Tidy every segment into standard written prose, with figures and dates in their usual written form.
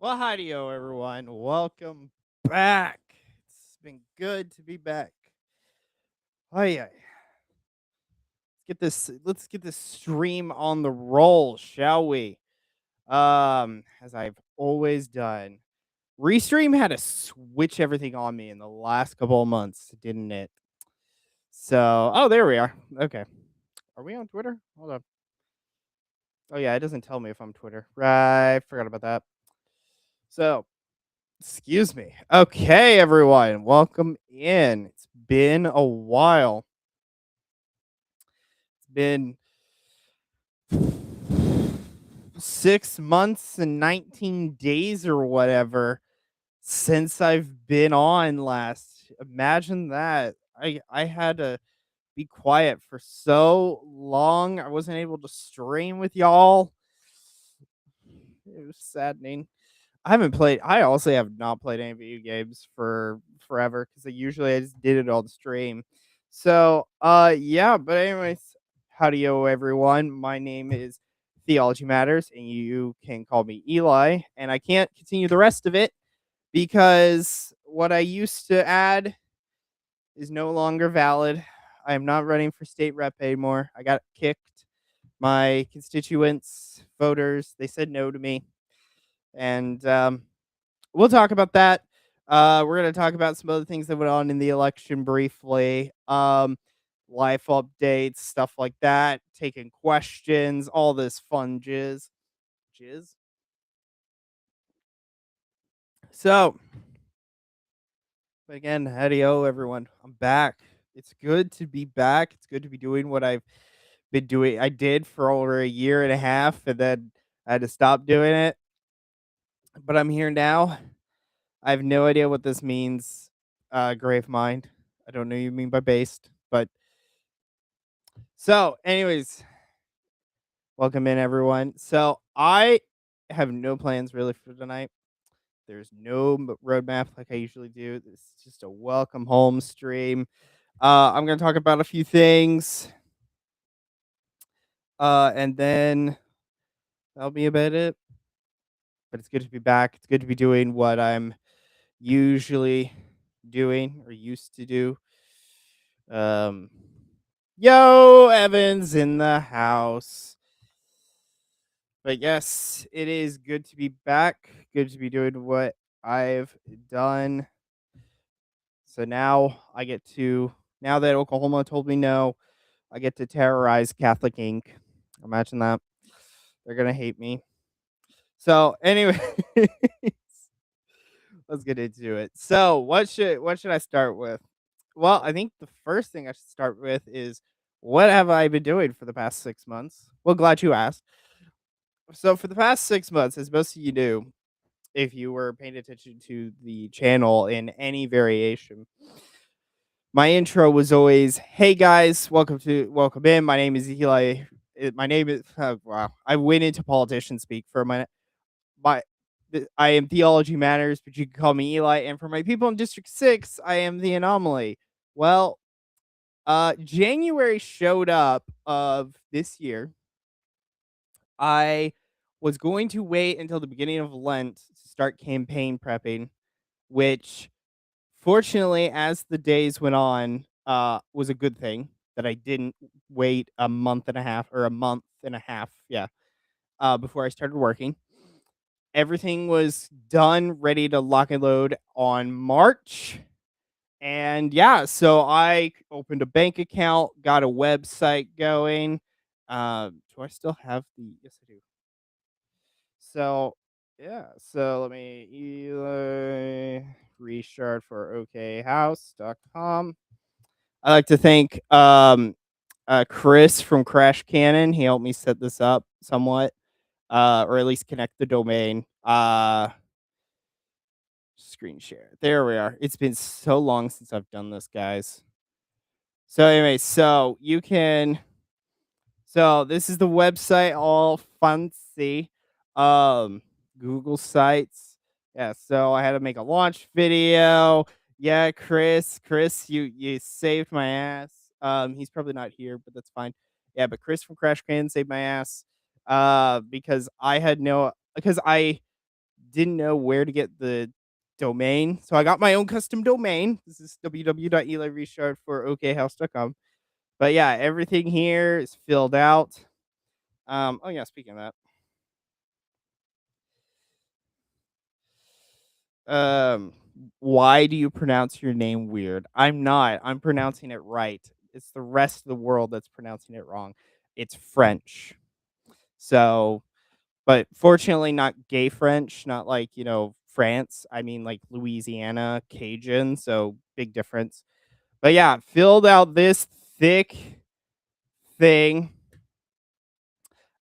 Well, hi-yo, everyone. Welcome back. It's been good to be back. Oh yeah. Let's get this stream on the roll, shall we? As I've always done. Restream had to switch everything on me in the last couple of months, didn't it? So, oh, there we are. Okay. Are we on Twitter? Hold up. Oh yeah, it doesn't tell me if I'm Twitter. Right, forgot about that. So, excuse me. Okay, everyone, welcome in. It's been a while. It's been 6 months and 19 days or whatever since I've been on last. Imagine that. I had to be quiet for so long. I wasn't able to stream with y'all. It was saddening. I also have not played any video games for forever because I just did it on the stream. So, yeah, but anyways, howdy-o everyone. My name is Theology Matters, and you can call me Eli, and I can't continue the rest of it because what I used to add is no longer valid. I am not running for state rep anymore. I got kicked. My constituents, voters, they said no to me. And we'll talk about that. We're going to talk about some other things that went on in the election briefly. Life updates, stuff like that, taking questions, all this fun jizz. Jizz? So, but again, howdy-o, everyone. I'm back. It's good to be back. It's good to be doing what I've been doing. I did for over a year and a half, and then I had to stop doing it. But I'm here now. I have no idea what this means, grave mind. I don't know what you mean by based, but so anyways, welcome in everyone. So I have no plans really for tonight. There's no roadmap like I usually do. This is just a welcome home stream. I'm gonna talk about a few things, and then that'll be about it. But it's good to be back. It's good to be doing what I'm usually doing or used to do. Um, Yo, Evans in the house. But yes, it is good to be back. Good to be doing what I've done. So now that Oklahoma told me no, I get to terrorize Catholic Inc. Imagine that. They're going to hate me. So, anyway, let's get into it. So, what should I start with? Well, I think the first thing I should start with is what have I been doing for the past 6 months? Well, glad you asked. So, for the past 6 months, as most of you knew, if you were paying attention to the channel in any variation, my intro was always, "Hey guys, welcome in. My name is Eli. My name is wow." I went into politician speak for a minute. My I am Theology Matters, but you can call me Eli. And for my people in District 6, I am the anomaly. Well, January showed up of this year. I was going to wait until the beginning of Lent to start campaign prepping, which fortunately, as the days went on, was a good thing that I didn't wait a month and a half or a month and a half, yeah, before I started working. Everything was done, ready to lock and load on March. And yeah, so I opened a bank account, got a website going. Do I still have the? Yes, I do. So yeah, so let me restart for okhouse.com. I like to thank Chris from Crash Cannon. He helped me set this up somewhat, or at least connect the domain. Screen share. There we are. It's been so long since I've done this, guys. So anyway, so this is the website, all fancy. Google Sites. Yeah, so I had to make a launch video. Yeah, Chris, you saved my ass. He's probably not here, but that's fine. Yeah, but Chris from Crash Can saved my ass. Because I didn't know where to get the domain, so I got my own custom domain. This is www.elirechard for okhouse.com. But yeah, everything here is filled out. Oh yeah, speaking of that, why do you pronounce your name weird? I'm not. I'm pronouncing it right. It's the rest of the world that's pronouncing it wrong. It's French. So, but fortunately not gay French, not like, France. I mean like Louisiana Cajun, so big difference. But yeah, filled out this thick thing.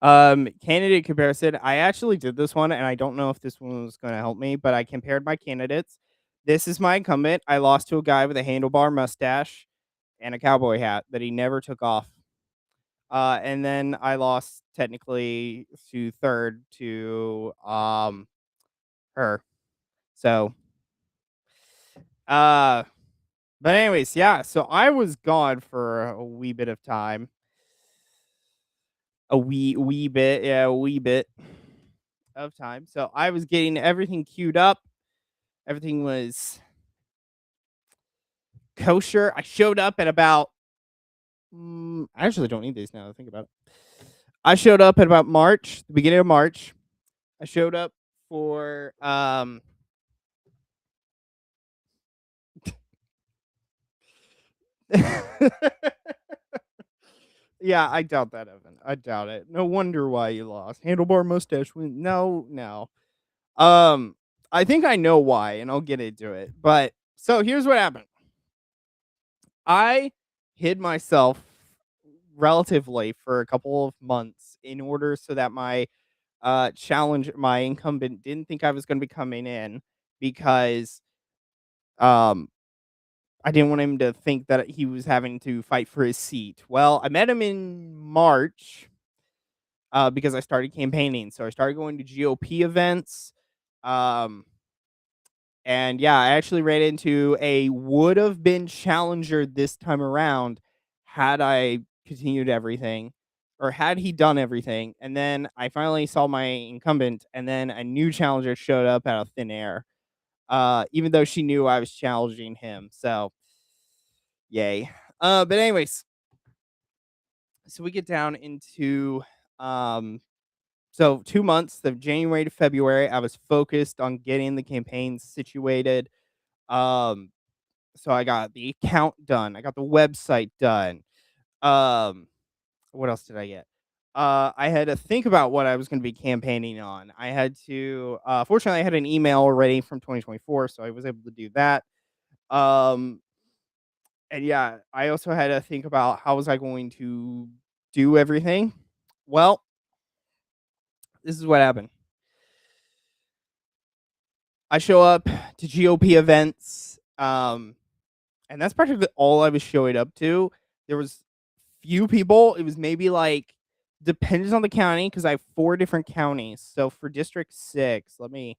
Candidate comparison. I actually did this one, and I don't know if this one was going to help me, but I compared my candidates. This is my incumbent. I lost to a guy with a handlebar mustache and a cowboy hat that he never took off. And then I lost technically to third to her. So uh but anyways, yeah, so I was gone for a wee bit of time. A wee bit, yeah, a wee bit of time. So I was getting everything queued up. Everything was kosher. I showed up at about I actually don't need these now that I think about it. I showed up at about March, the beginning of March. I showed up for Yeah, I doubt that, Evan. I doubt it. No wonder why you lost. Handlebar mustache win. No, no. Um, I think I know why, and I'll get into it. But so here's what happened. I hid myself relatively for a couple of months in order so that my incumbent didn't think I was going to be coming in because um I didn't want him to think that he was having to fight for his seat. Well, I met him in March because I started campaigning. So I started going to GOP events. Um, and yeah, I actually ran into a would have been challenger this time around had I continued everything or had he done everything. And then I finally saw my incumbent, and then a new challenger showed up out of thin air, even though she knew I was challenging him. So, yay. But, anyways, so we get down into um, So 2 months, the January to February, I was focused on getting the campaign situated. Um, so I got the account done. I got the website done. Um, what else did I get? I had to think about what I was going to be campaigning on. I had to, fortunately, I had an email already from 2024, so I was able to do that. Um, and yeah, I also had to think about how was I going to do everything. Well, this is what happened. I show up to GOP events, and that's practically all I was showing up to. There was few people. It was maybe like depends on the county because I have 4 different counties. So for District 6, let me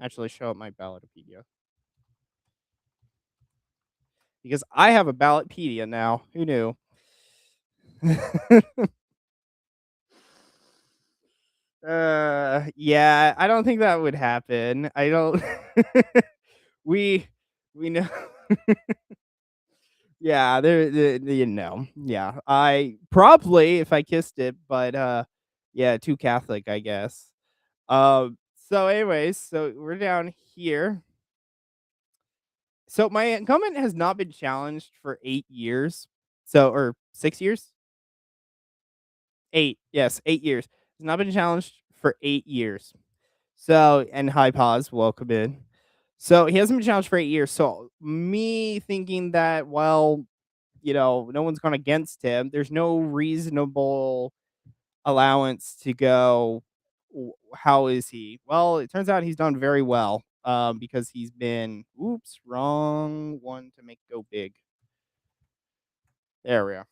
actually show up my Ballotpedia because I have a Ballotpedia now. Who knew? Yeah, I don't think that would happen. I don't. we we know. Yeah, yeah. I probably if I kissed it, but yeah, too Catholic, I guess. So anyways, so we're down here. So my incumbent has not been challenged for 8 years. So or 6 years? 8. Yes, 8 years. Has not been challenged for 8 years. So and hi pause, welcome in. So he hasn't been challenged for 8 years. So me thinking that well, no one's gone against him. There's no reasonable allowance to go, how is he? Well, it turns out he's done very well because he's been, oops, wrong one to make go big. There we are.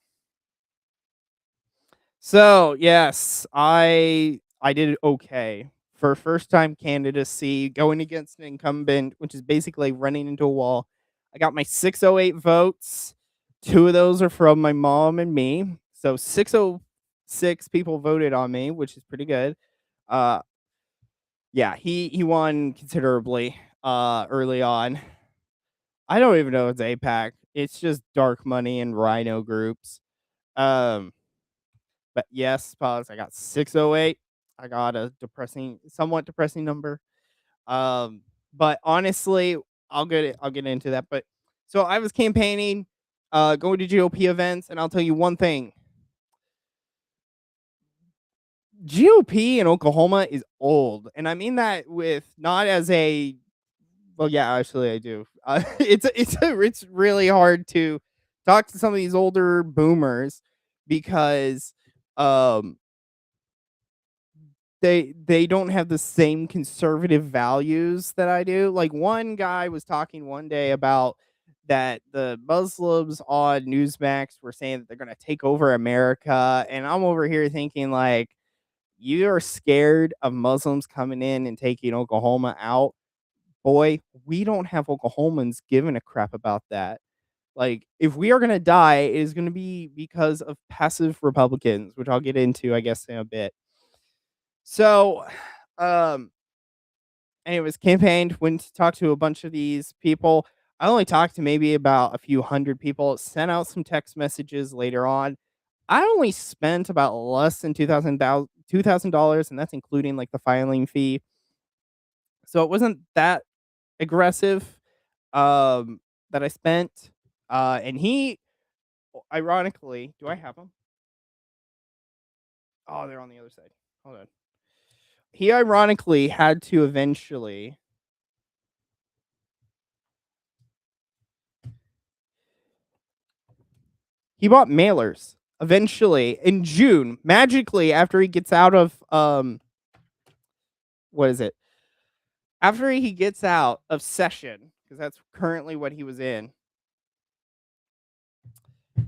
So, yes, I did okay for first time candidacy going against an incumbent, which is basically running into a wall. I got my 608 votes. 2 of those are from my mom and me. So 606 people voted on me, which is pretty good. Uh Yeah, he won considerably, early on. I don't even know it's APAC. It's just dark money and rhino groups. Um, but yes, pause. I got 608. I got a somewhat depressing number. Um, but honestly, I'll get into that. But so I was campaigning, going to GOP events, and I'll tell you one thing: GOP in Oklahoma is old, and I mean that with not as a well, yeah, actually, I do. It's really hard to talk to some of these older boomers because um they don't have the same conservative values that I do. Like one guy was talking one day about that the Muslims on Newsmax were saying that they're going to take over America, and I'm over here thinking like you're scared of Muslims coming in and taking Oklahoma out. Boy, we don't have Oklahomans giving a crap about that. Like, if we are gonna die, it is gonna be because of passive Republicans, which I'll get into, I guess, in a bit. So, um, anyways, campaigned, went to talk to a bunch of these people. I only talked to maybe about a few hundred people, sent out some text messages later on. I only spent about less than $2,000, and that's including like the filing fee. So it wasn't that aggressive that I spent. And he ironically, do I have them? Oh, they're on the other side. Hold on. He ironically had to eventually he bought mailers eventually in June, magically after he gets out of what is it? After he gets out of session, because that's currently what he was in.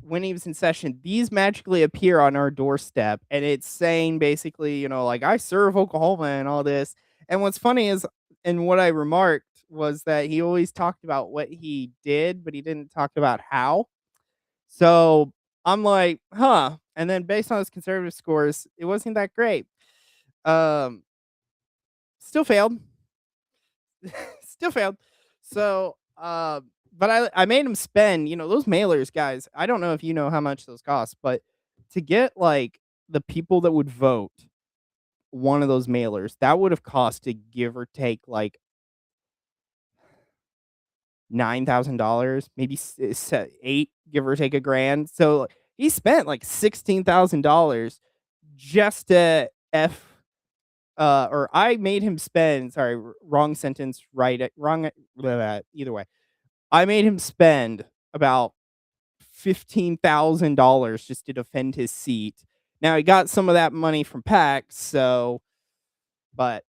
When he was in session, these magically appear on our doorstep, and it's saying basically, like I serve Oklahoma and all this. And what's funny is, and what I remarked was that he always talked about what he did, but he didn't talk about how. So I'm like, huh. And then based on his conservative scores, it wasn't that great. Um, Still failed. Still failed. So, but I made him spend, those mailers, guys. I don't know if you know how much those cost, but to get like the people that would vote one of those mailers, that would have cost to give or take like $9,000, maybe eight, give or take a grand. So he spent like $16,000 just to or I made him spend. Sorry, wrong sentence. Right, wrong. Either way, I made him spend about $15,000 just to defend his seat. Now he got some of that money from PAC, so but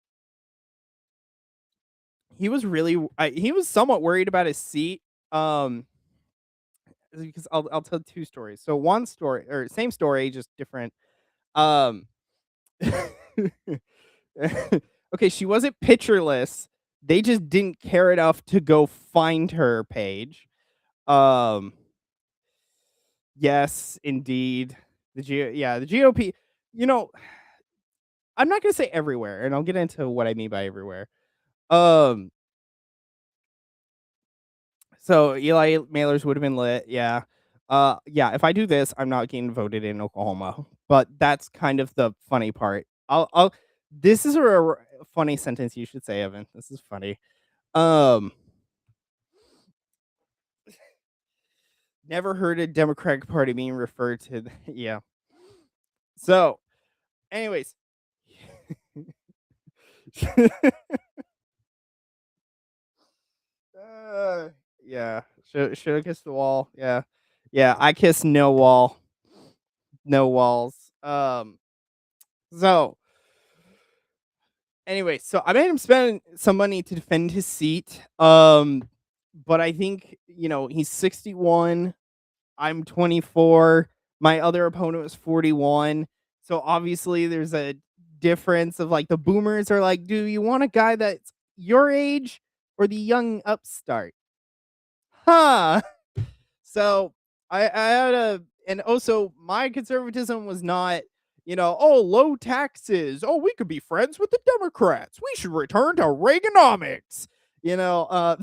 he was somewhat worried about his seat. Because I'll tell two stories. So one story or same story, just different. Um, okay, she wasn't pictureless. They just didn't care enough to go find her page. Um, yes, indeed. The GOP, you know, I'm not gonna say everywhere, and I'll get into what I mean by everywhere. Um, so Eli mailers would have been lit, yeah. Yeah, if I do this, I'm not getting voted in Oklahoma. But that's kind of the funny part. I'll this is a funny sentence you should say, Evan. This is funny. Um, Never heard a Democratic Party being referred to. Yeah. So, anyways, uh, yeah, should have kissed the wall. Yeah, yeah, I kissed no wall, no walls. So anyway, so I made him spend some money to defend his seat. But I think he's 61. I'm 24. My other opponent was 41. So obviously there's a difference of like the boomers are like, do you want a guy that's your age or the young upstart? Huh. So I had a, and also my conservatism was not, Oh, low taxes. Oh, we could be friends with the Democrats. We should return to Reaganomics. You know, uh,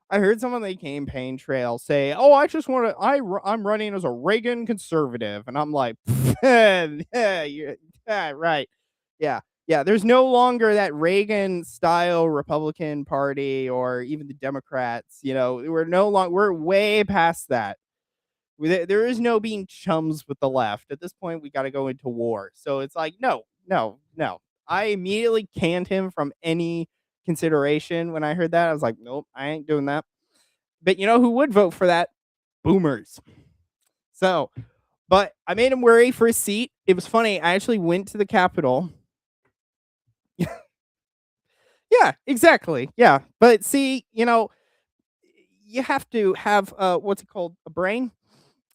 I heard someone on the campaign trail say, "Oh, I just want to. I'm running as a Reagan conservative," and I'm like, "Yeah, yeah, right, yeah, yeah." There's no longer that Reagan style Republican Party or even the Democrats. We're no longer. We're way past that. There is no being chums with the left at this point. We got to go into war. So it's like, no, no, no. I immediately canned him from any consideration when I heard that. I was like, nope, I ain't doing that. But you know who would vote for that? Boomers. So, but I made him worry for his seat. It was funny. I actually went to the Capitol. Yeah, exactly. Yeah. But see, you have to have what's it called? A brain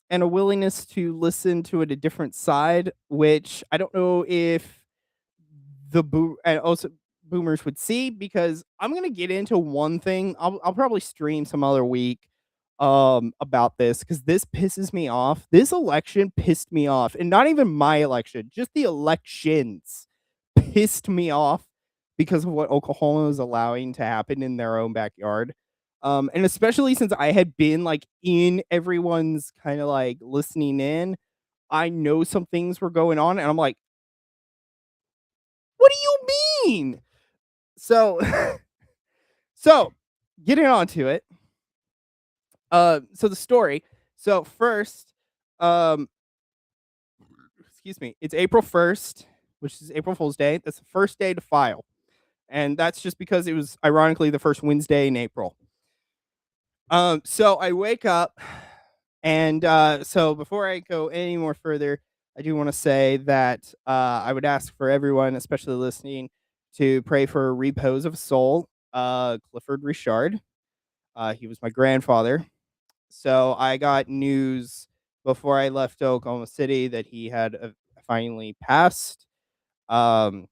and a willingness to listen to it a different side, which I don't know if and also boomers would see because I'm gonna get into one thing. I'll probably stream some other week about this because this pisses me off. This election pissed me off. And not even my election, just the elections pissed me off because of what Oklahoma is allowing to happen in their own backyard. And especially since I had been like in everyone's kind of like listening in, I know some things were going on, and I'm like, what do you mean? So so getting on to it. So the story. So first, um, excuse me, it's April 1st, which is April Fool's Day. That's the first day to file. And that's just because it was ironically the first Wednesday in April. So I wake up and so before I go any more further, I do want to say that I would ask for everyone, especially listening, to pray for repose of soul, Clifford Richard. He was my grandfather. So I got news before I left Oklahoma City that he had finally passed. Um,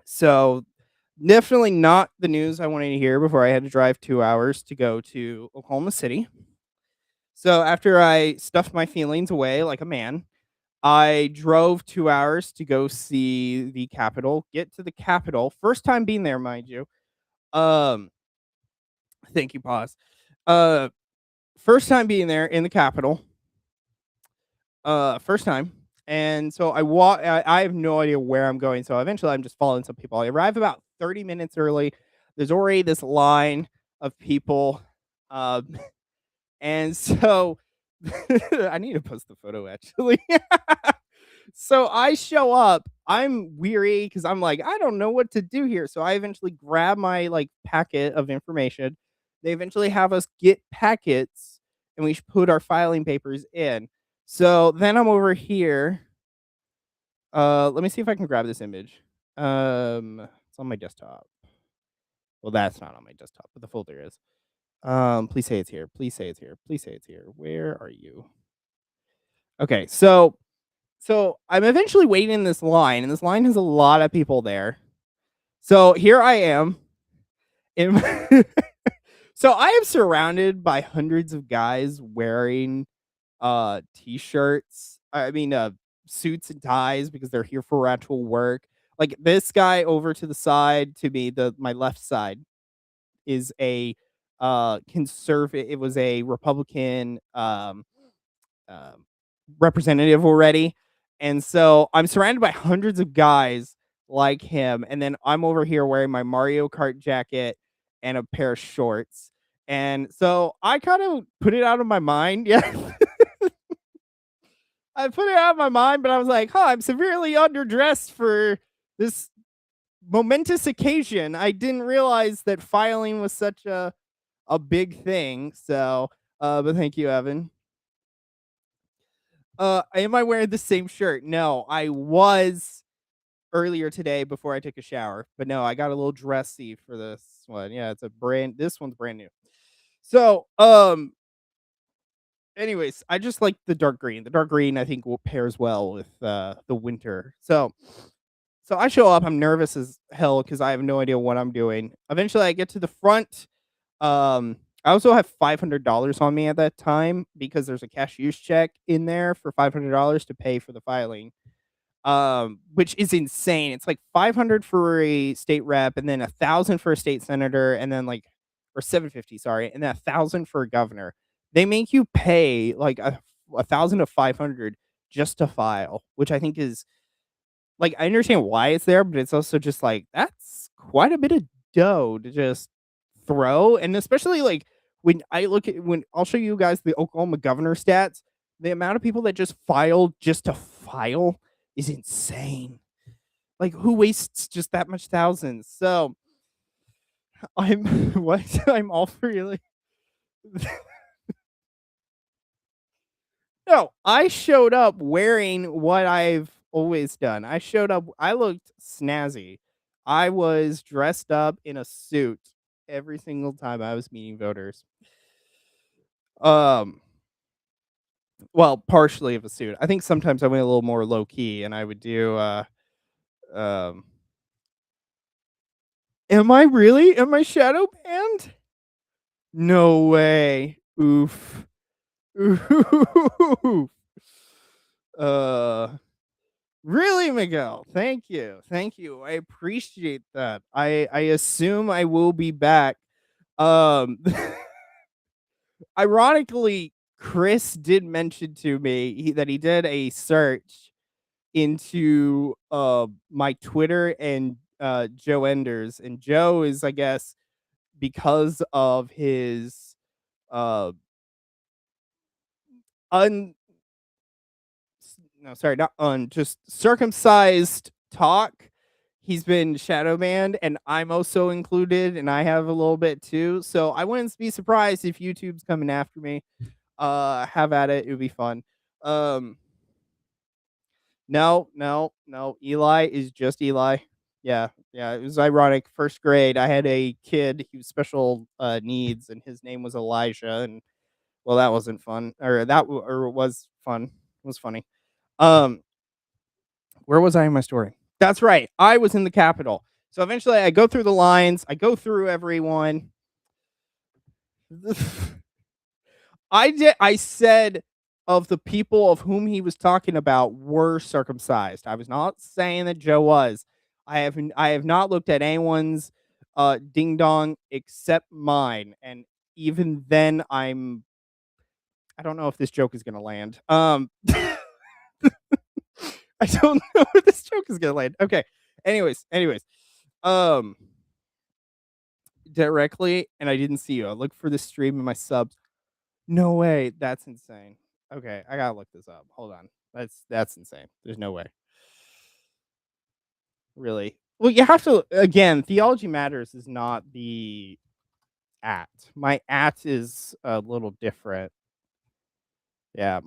so definitely not the news I wanted to hear before I had to drive 2 hours to go to Oklahoma City. So after I stuffed my feelings away like a man, I drove 2 hours to go see the Capitol, get to the Capitol. First time being there, mind you. Um, thank you, pause. Uh, First time being there in the Capitol. First time. And so I have no idea where I'm going. So eventually I'm just following some people. I arrive about 30 minutes early. There's already this line of people. Um, and so I need to post the photo actually. So I show up. I'm weary because I'm like, I don't know what to do here. So I eventually grab my like packet of information. They eventually have us get packets and we put our filing papers in. So then I'm over here. Let me see if I can grab this image. It's on my desktop. Well, that's not on my desktop, but the folder is. Please say it's here. Please say it's here. Please say it's here. Where are you? Okay, so I'm eventually waiting in this line, and this line has a lot of people there. So here I am. In so I am surrounded by hundreds of guys wearing t-shirts. I mean suits and ties because they're here for actual work. Like this guy over to the side to me, my left side is a conservative. It was a Republican um, representative already. And so I'm surrounded by hundreds of guys like him. And then I'm over here wearing my Mario Kart jacket and a pair of shorts. And so I kind of put it out of my mind. Yeah. I put it out of my mind, but I was like, I'm severely underdressed for this momentous occasion. I didn't realize that filing was such a big thing. So, but thank you, Evan. Am I wearing the same shirt? No, I was earlier today before I took a shower, but no, I got a little dressy for this one. Yeah, this one's brand new. So, anyways, I just like the dark green. The dark green I think will pairs well with the winter. So I show up, I'm nervous as hell because I have no idea what I'm doing. Eventually I get to the front. I also have $500 on me at that time because there's a cashier's check in there for $500 to pay for the filing. which is insane. It's like 500 for a state rep, and then 1,000 for a state senator, and then like, or 750, sorry, and then 1,000 for a governor. They make you pay like a thousand to 500 just to file, which I think is like, I understand why it's there, but it's also just like that's quite a bit of dough to just throw, and especially like when I'll show you guys the Oklahoma governor stats, the amount of people that just filed just to file is insane. Like, who wastes just that much thousands? So I'm what? I'm all for you. Like, no, I showed up wearing what I've always done. I showed up. I looked snazzy. I was dressed up in a suit every single time I was meeting voters. Um, well, partially of a suit. I think sometimes I went a little more low key, and I would do. Um, am I really? Am I shadow banned? No way. Oof. Oof. Uh, really, Miguel? Thank you. Thank you. I appreciate that. I assume I will be back. Um, ironically, Chris did mention to me that he did a search into my Twitter and Joe Enders, and Joe is, I guess, because of his uh un no, sorry, not just circumcised talk. He's been shadow banned, and I'm also included, and I have a little bit too. So I wouldn't be surprised if YouTube's coming after me. Have at it. It would be fun. Um, no, no, no. Eli is just Eli. Yeah, yeah. It was ironic. First grade, I had a kid. He was special needs, and his name was Elijah. And well, that wasn't fun, or or was fun. It was funny. Um, where was I in my story? That's right. I was in the Capitol. So eventually I go through the lines, I go through everyone. I said of the people of whom he was talking about were circumcised. I was not saying that Joe was. I have not looked at anyone's ding dong except mine. And even then I don't know if this joke is gonna land. I don't know if this joke is gonna land. Okay. Anyways. Um, directly, and I didn't see you. I looked for the stream and my subs. No way. That's insane. Okay, I gotta look this up. Hold on. That's insane. There's no way. Really. Well, you have to again, Theology Matters is not the at. My at is a little different. Yeah.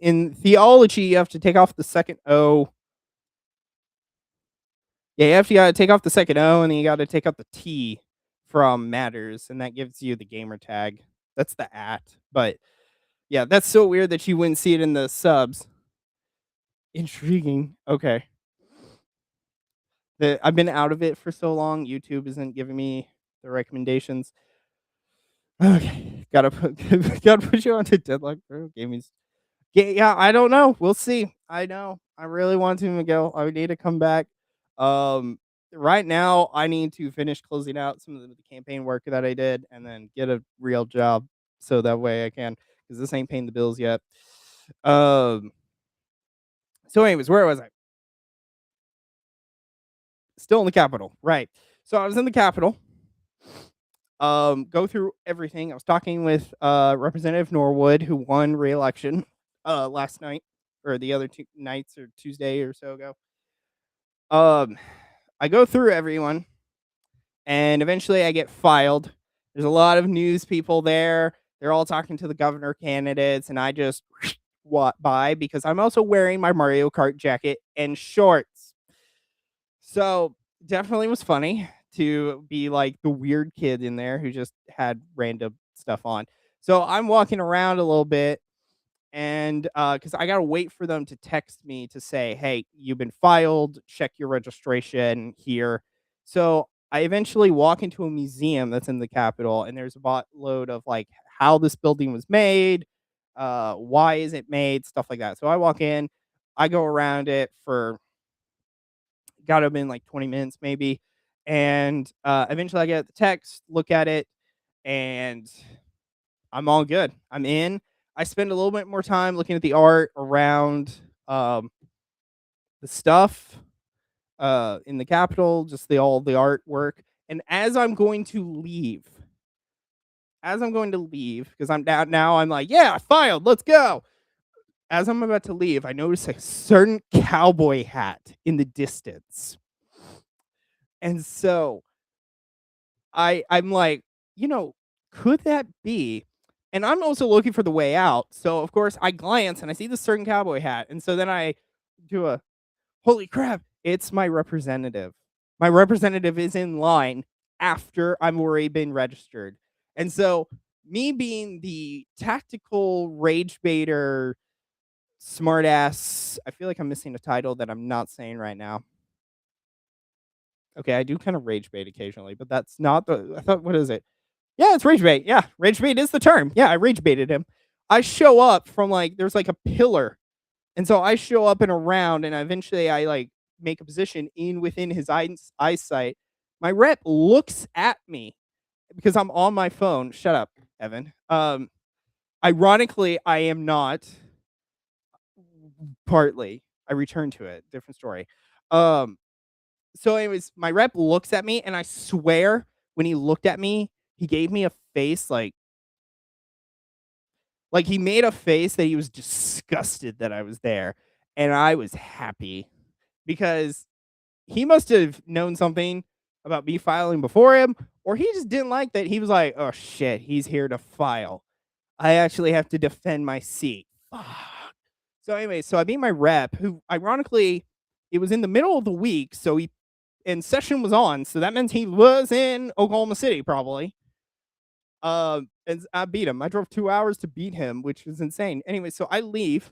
In theology you have to take off the second O. Yeah, you gotta take off the second O, and then you gotta take out the T from matters, and that gives you the gamer tag. That's the at. But yeah, that's so weird that you wouldn't see it in the subs. Intriguing. Okay. I've been out of it for so long. YouTube isn't giving me the recommendations. Okay, gotta put you on to deadlock, bro. Gaming's yeah. I don't know. We'll see. I know. I really want to, Miguel. I need to come back. Um, right now, I need to finish closing out some of the campaign work that I did, and then get a real job, so that way I can, because this ain't paying the bills yet. Um. So, anyways, where was I? Still in the Capitol, right? So I was in the Capitol. Go through everything. I was talking with Representative Norwood, who won re-election last night, or the other two nights, or Tuesday or so ago. I go through everyone, and eventually I get filed. There's a lot of news people there. They're all talking to the governor candidates, and I just walk by because I'm also wearing my Mario Kart jacket and shorts. So definitely was funny to be like the weird kid in there who just had random stuff on. So I'm walking around a little bit, and because I gotta wait for them to text me to say, "Hey, you've been filed. Check your registration here." So I eventually walk into a museum that's in the Capitol, and there's a load of like how this building was made, why is it made, stuff like that. So I walk in. I go around it for gotta have been like 20 minutes maybe, and, eventually I get the text, look at it, and I'm all good. I'm in. I spend a little bit more time looking at the art around, um, the stuff, in the Capitol, just all the artwork, and as I'm going to leave, because I'm now I'm like, "Yeah, I filed, let's go." As I'm about to leave, I notice a certain cowboy hat in the distance, and so I'm like, you know, could that be? And I'm also looking for the way out. So of course I glance and I see this certain cowboy hat. And so then I do a holy crap, it's my representative. My representative is in line after I'm already been registered. And so me being the tactical rage baiter smartass, I feel like I'm missing a title that I'm not saying right now. Okay, I do kind of rage bait occasionally, but that's not the I thought what is it? Yeah, it's rage bait. Yeah, rage bait is the term. Yeah, I rage baited him. I show up from like there's like a pillar, and so I show up and around, and eventually I like make a position in within his eyesight. My rep looks at me because I'm on my phone. Shut up, Evan. Ironically, I am not. Partly, I return to it. Different story. Um, so anyways, my rep looks at me, and I swear when he looked at me, he gave me a face like, he made a face that he was disgusted that I was there, and I was happy because he must have known something about me filing before him, or he just didn't like that he was like, "Oh, shit, he's here to file. I actually have to defend my seat. Fuck." So, anyway, so I beat my rep, who ironically, it was in the middle of the week, so he and session was on, so that means he was in Oklahoma City probably. And I beat him. I drove 2 hours to beat him, which is insane. Anyway, so I leave,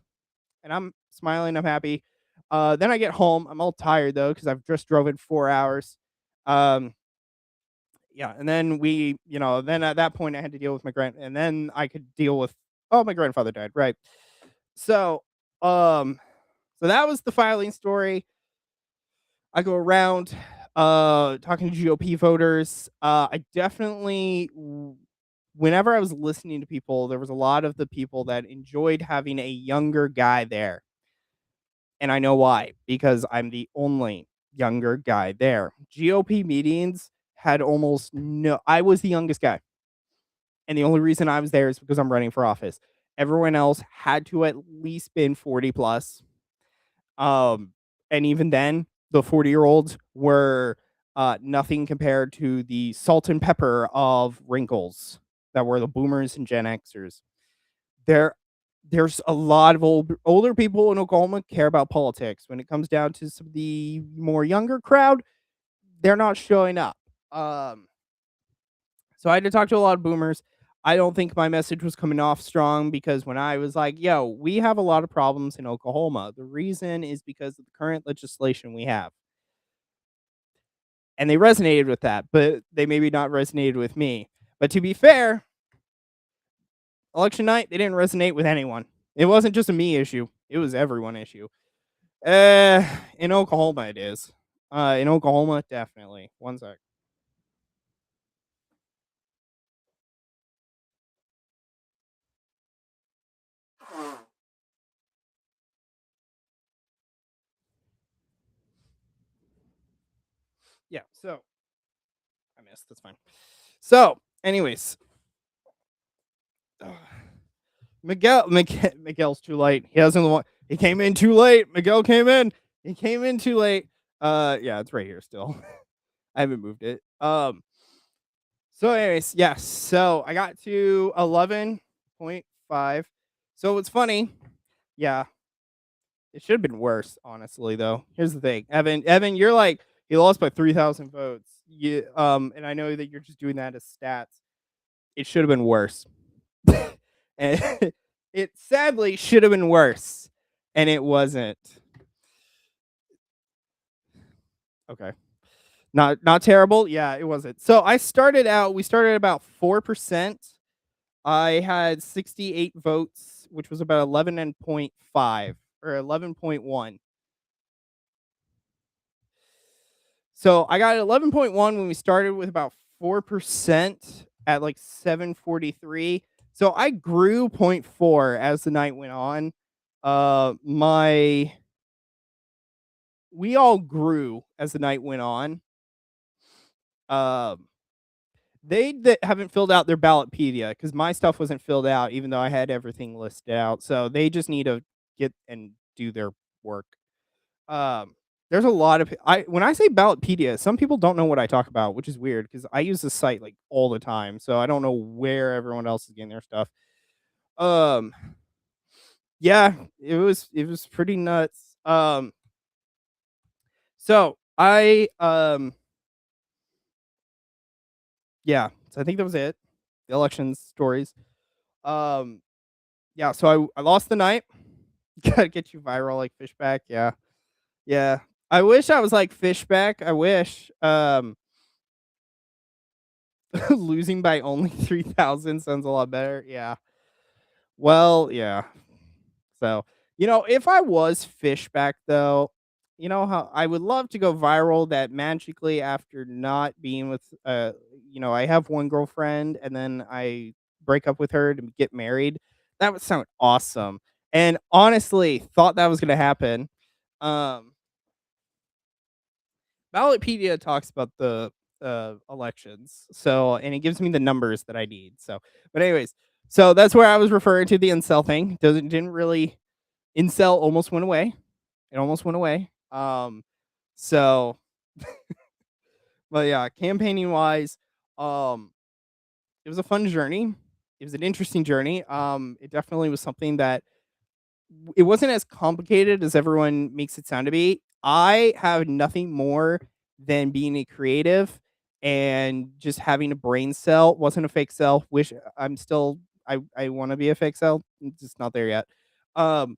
and I'm smiling, I'm happy. Then I get home. I'm all tired, though, because 'cause I've just driven 4 hours. Um, yeah, and then then at that point, I had to deal with and then I could deal with oh, my grandfather died, right. So, um, so that was the filing story. I go around, talking to GOP voters. I definitely whenever I was listening to people, there was a lot of the people that enjoyed having a younger guy there, and I know why, because I'm the only younger guy there. GOP meetings had almost no I was the youngest guy, and the only reason I was there is because I'm running for office. Everyone else had to at least been 40 plus. Um, and even then, the 40-year-olds were, nothing compared to the salt and pepper of wrinkles that were the boomers and Gen Xers. There there's a lot of older people in Oklahoma care about politics. When it comes down to some of the more younger crowd, they're not showing up. Um, so I had to talk to a lot of boomers. I don't think my message was coming off strong because when I was like, "Yo, we have a lot of problems in Oklahoma. The reason is because of the current legislation we have." And they resonated with that, but they maybe not resonated with me. But to be fair, election night, they didn't resonate with anyone. It wasn't just a me issue. It was everyone issue. Uh, in Oklahoma it is. In Oklahoma, definitely. One sec. Yeah, so I missed. That's fine. So, anyways, Miguel's too late. He doesn't want. He came in too late. Miguel came in. He came in too late. Yeah, it's right here still. I haven't moved it. So anyways, yes. So I got to 11.5. So it's funny. Yeah, it should have been worse, honestly. Though here's the thing, Evan, you're like he lost by 3,000 votes. And I know that you're just doing that as stats. It should have been worse. And it sadly should have been worse, and it wasn't. Okay, not terrible. Yeah, it wasn't. So we started at about 4%. I had 68 votes, which was about 11.5 or 11.1. So I got 11.1 when we started with about 4% at like 743. So I grew point 0.4 as the night went on. My We all grew as the night went on. Um, they that haven't filled out their ballotpedia because my stuff wasn't filled out, even though I had everything listed out. So they just need to get and do their work. Um, there's a lot of I when I say ballotpedia, some people don't know what I talk about, which is weird because I use this site like all the time, so I don't know where everyone else is getting their stuff. Um, yeah, it was pretty nuts. So yeah, so I think that was it. The election stories. Um, yeah, so I lost the night. Gotta get you viral like Fishback. Yeah, yeah. I wish I was like Fishback. I wish. Losing by only 3,000 sounds a lot better. Yeah. Well, yeah. So, if I was Fishback though, you know how I would love to go viral that magically after not being with I have one girlfriend and then I break up with her to get married. That would sound awesome. And honestly, thought that was going to happen. Um Ballotpedia talks about the elections. So, and it gives me the numbers that I need. So, but anyways, so that's where I was referring to the incel thing. Didn't really incel almost went away. It almost went away. So, but yeah, campaigning wise, um, it was a fun journey. It was an interesting journey. It definitely was something that it wasn't as complicated as everyone makes it sound to be. I have nothing more than being a creative and just having a brain cell. Wasn't a fake cell. Wish I'm still I want to be a fake cell. I'm just not there yet. Um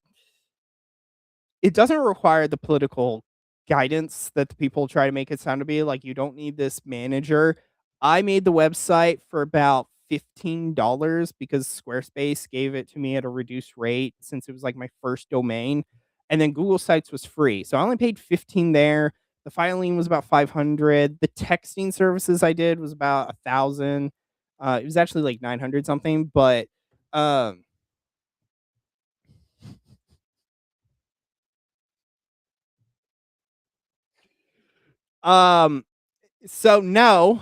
it doesn't require the political guidance that the people try to make it sound to be, like, you don't need this manager. I made the website for about $15 because Squarespace gave it to me at a reduced rate since it was, like, my first domain, and then Google Sites was free, so I only paid 15 there. The filing was about 500. The texting services I did was about 1,000. It was actually, like, 900 something, but, um um, so no.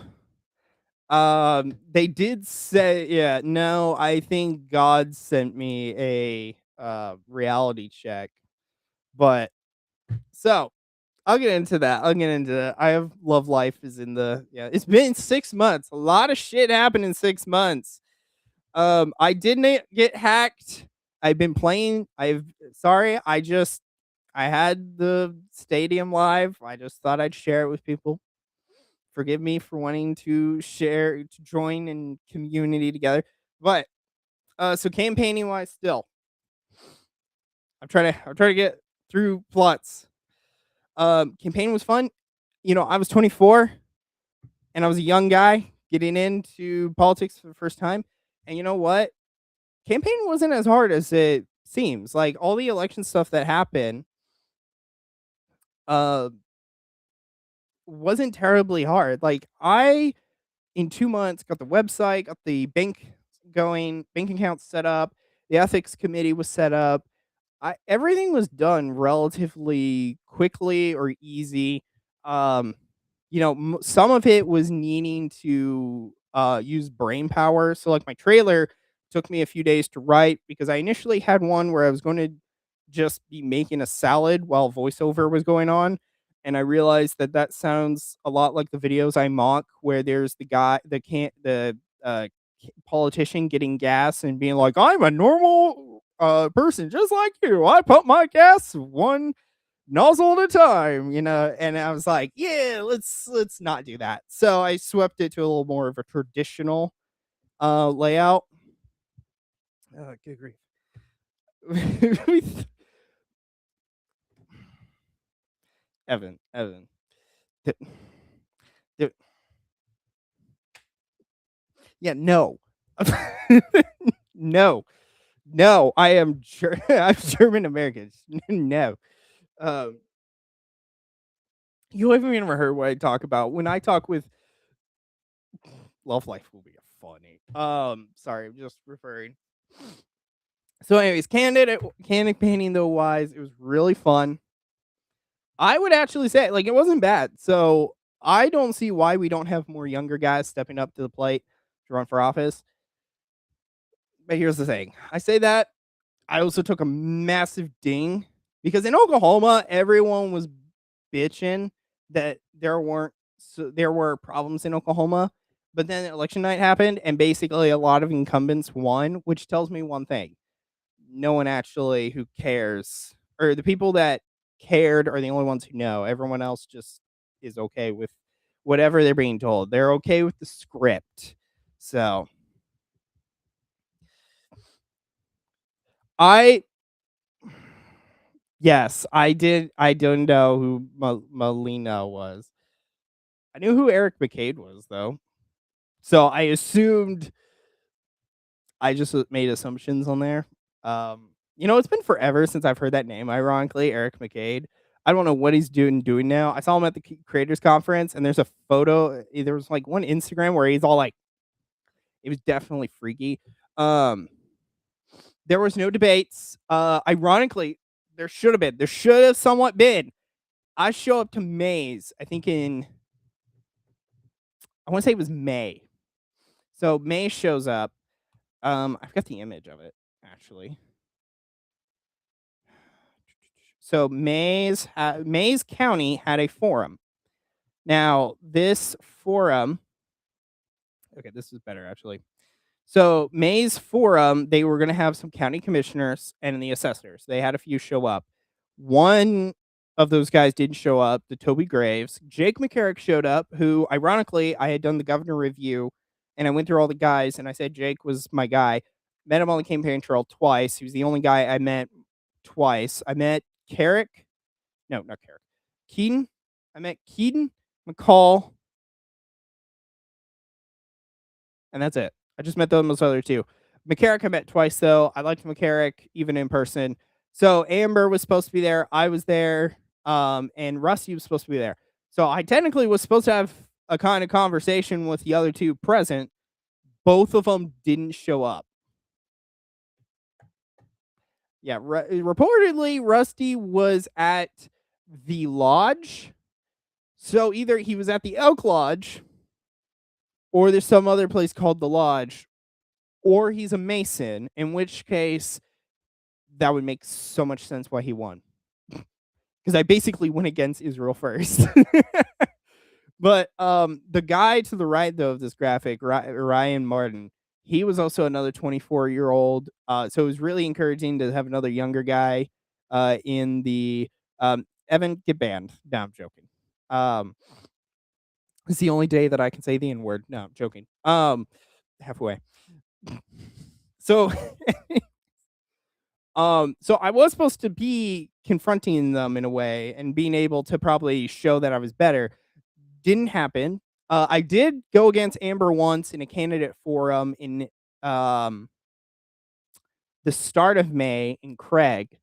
They did say yeah, no, I think God sent me a, reality check, but so, I'll get into that, I'll get into that. I have love life is in the yeah, it's been 6 months, a lot of shit happened in 6 months. I didn't get hacked, I've been playing I've sorry, I had the stadium live, I just thought I'd share it with people. Forgive me for wanting to share to join in community together. But so campaigning wise still, I'm trying to get through plots. Campaign was fun. I was 24 and I was a young guy getting into politics for the first time. And you know what? Campaign wasn't as hard as it seems. Like all the election stuff that happened uh wasn't terribly hard. Like I in 2 months, got the website, got the bank account set up, the ethics committee was set up. Everything was done relatively quickly or easy. Um, some of it was needing to use brain power. So, like my trailer took me a few days to write because I initially had one where I was going to just be making a salad while voiceover was going on. And I realized that that sounds a lot like the videos I mock, where there's the guy, the politician getting gas and being like, "I'm a normal person just like you. I pump my gas one nozzle at a time," And I was like, "Yeah, let's not do that." So I swept it to a little more of a traditional layout. Good grief. Evan. D- d- yeah, no. No. No, I am I'm German American. No. Um, you haven't even heard what I talk about. When I talk with Love Life will be funny. Sorry, I'm just referring. So anyways, candid painting though wise, it was really fun. I would actually say like it wasn't bad. So I don't see why we don't have more younger guys stepping up to the plate to run for office. But here's the thing. I say that I also took a massive ding because in Oklahoma, everyone was bitching that there were problems in Oklahoma, but then election night happened and basically a lot of incumbents won, which tells me one thing. No one actually who cares or the people that cared are the only ones who know. Everyone else just is okay with whatever they're being told. They're okay with the script. So, I yes, I did. I don't know who Molina was. I knew who Eric McCade was though. So I assumed I just made assumptions on there. It's been forever since I've heard that name. Ironically, Eric McCade. I don't know what he's doing now. I saw him at the creators conference, and there's a photo. There was like one Instagram where he's all like, it was definitely freaky. Um, there was no debates. Ironically, there should have been. There should have somewhat been. I show up to Maze. I think I want to say it was May. So May shows up. I've got the image of it actually. So Mays County had a forum. Now this forum, okay, this is better actually. So Mays Forum, they were going to have some county commissioners and the assessors. They had a few show up. One of those guys didn't show up, the Toby Graves. Jake McCarrick showed up, who ironically I had done the governor review and I went through all the guys and I said Jake was my guy. Met him on the campaign trail twice. He was the only guy I met twice. I met Carrick. No, not Carrick. Keaton. I met Keaton, McCall, and that's it. I just met those other two. McCarrick I met twice though. I liked McCarrick even in person. So Amber was supposed to be there. I was there. And Rusty was supposed to be there. So I technically was supposed to have a kind of conversation with the other two present. Both of them didn't show up. Yeah, reportedly Rusty was at the lodge. So either he was at the Elk Lodge or there's some other place called the Lodge, or he's a Mason, in which case that would make so much sense why he won. Because I basically went against Israel first. But the guy to the right though of this graphic, Ryan Martin, he was also another 24-year-old. So it was really encouraging to have another younger guy in the Evan, get banned. No, I'm joking. It's the only day that I can say the N word. No, I'm joking. Halfway. So so I was supposed to be confronting them in a way and being able to probably show that I was better. Didn't happen. I did go against Amber once in a candidate forum in um the start of May in Craig,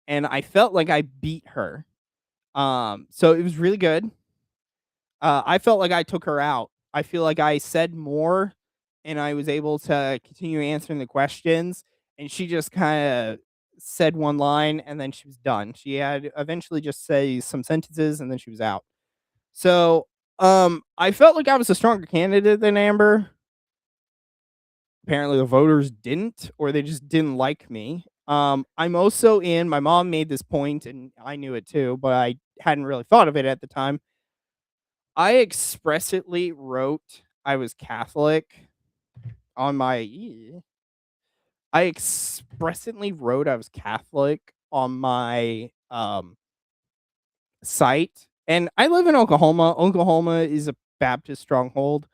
and I felt like I beat her. So it was really good. I felt like I took her out. I feel like I said more and I was able to continue answering the questions, and she just kinda said one line and then she was done. She had eventually just say some sentences and then she was out. So, I felt like I was a stronger candidate than Amber. Apparently the voters didn't, or they just didn't like me. I'm also in my mom made this point and I knew it too, but I hadn't really thought of it at the time. I expressly wrote I was Catholic on my I expressly wrote I was Catholic on my site. And I live in Oklahoma. Oklahoma is a Baptist stronghold.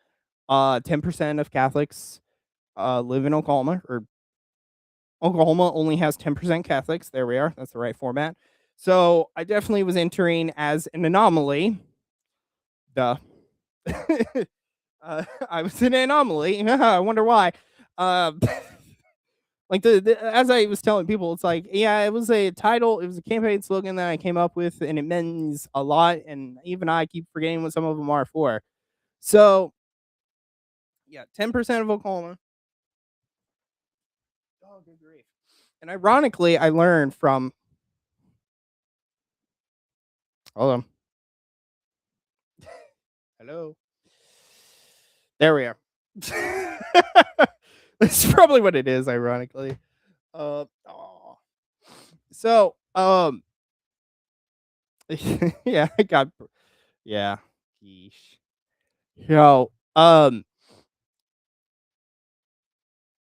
10% of Catholics live in Oklahoma, or Oklahoma only has 10% Catholics. There we are. That's the right format. So I definitely was entering as an anomaly. Duh. I was an anomaly. I wonder why. Uh, Like the as I was telling people, it's like, yeah, it was a title, it was a campaign slogan that I came up with, and it means a lot, and even I keep forgetting what some of them are for. So, yeah, 10% of Oklahoma. Oh, good grief. And ironically, I learned from hold on. Hello. There we are. That's probably what it is, ironically. Aw. So, yeah, I got yeah. Yeesh. Yo,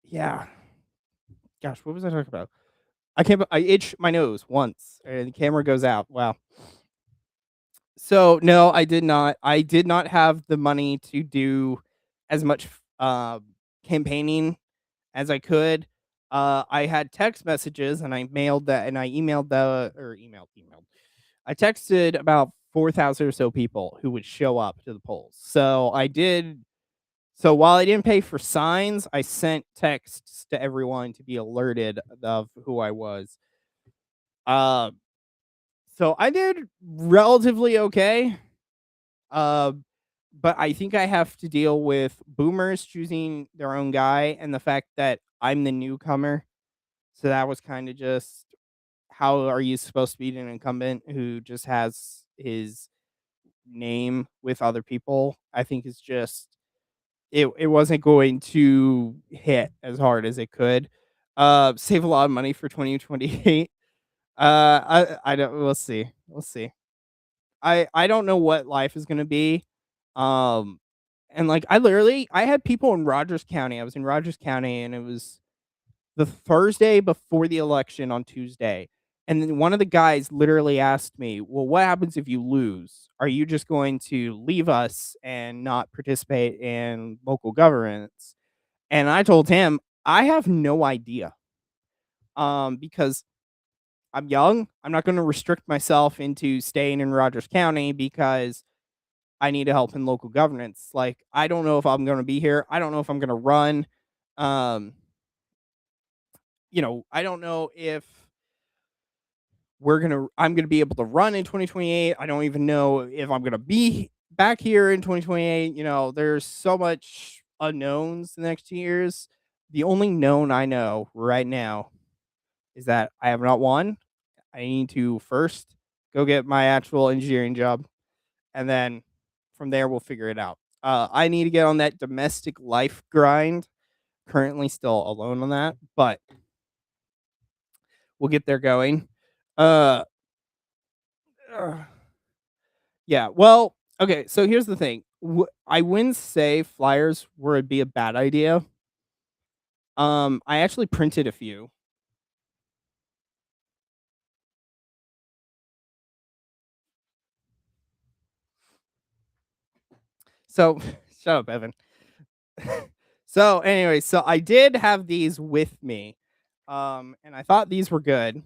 yeah. Gosh, what was I talking about? I itch my nose once and the camera goes out. Wow. So, no, I did not. I did not have the money to do as much, campaigning as I could. I had text messages and I mailed that and I emailed the or emailed. I texted about 4,000 or so people who would show up to the polls. So while I didn't pay for signs, I sent texts to everyone to be alerted of who I was. Uh, so I did relatively okay. Uh, but I think I have to deal with boomers choosing their own guy and the fact that I'm the newcomer. So that was kind of just how are you supposed to beat an incumbent who just has his name with other people? I think it's just it wasn't going to hit as hard as it could. Save a lot of money for 2028. I don't we'll see. We'll see. I don't know what life is gonna be. Um and like I had people in Rogers County. I was in Rogers County and it was the Thursday before the election on Tuesday. And then one of the guys literally asked me, "Well, what happens if you lose? Are you just going to leave us and not participate in local governance?" And I told him, "I have no idea. Because I'm young. I'm not going to restrict myself into staying in Rogers County because I need help in local governance. Like, I don't know if I'm going to be here. I don't know if I'm going to run. Um, I don't know if I'm gonna be able to run in 2028. I don't even know if I'm gonna be back here in 2028. There's so much unknowns the next 2 years. The only known I know right now is that I have not won. I need to first go get my actual engineering job, and then from there we'll figure it out. I need to get on that domestic life grind. Currently, still alone on that, but we'll get there going. Uh, Yeah, well, okay, so here's the thing. I wouldn't say flyers would be a bad idea. I actually printed a few. So shut up, Evan. So anyway, so I did have these with me. And I thought these were good.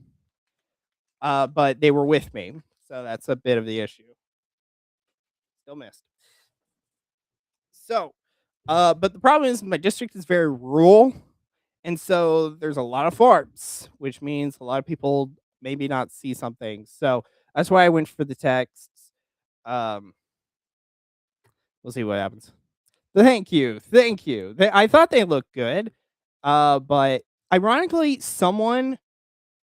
But they were with me. So that's a bit of the issue. Still missed. So, but the problem is my district is very rural. And so there's a lot of farms, which means a lot of people maybe not see something. So that's why I went for the texts. Um, we'll see what happens. Thank you, thank you. I thought they looked good, but ironically, someone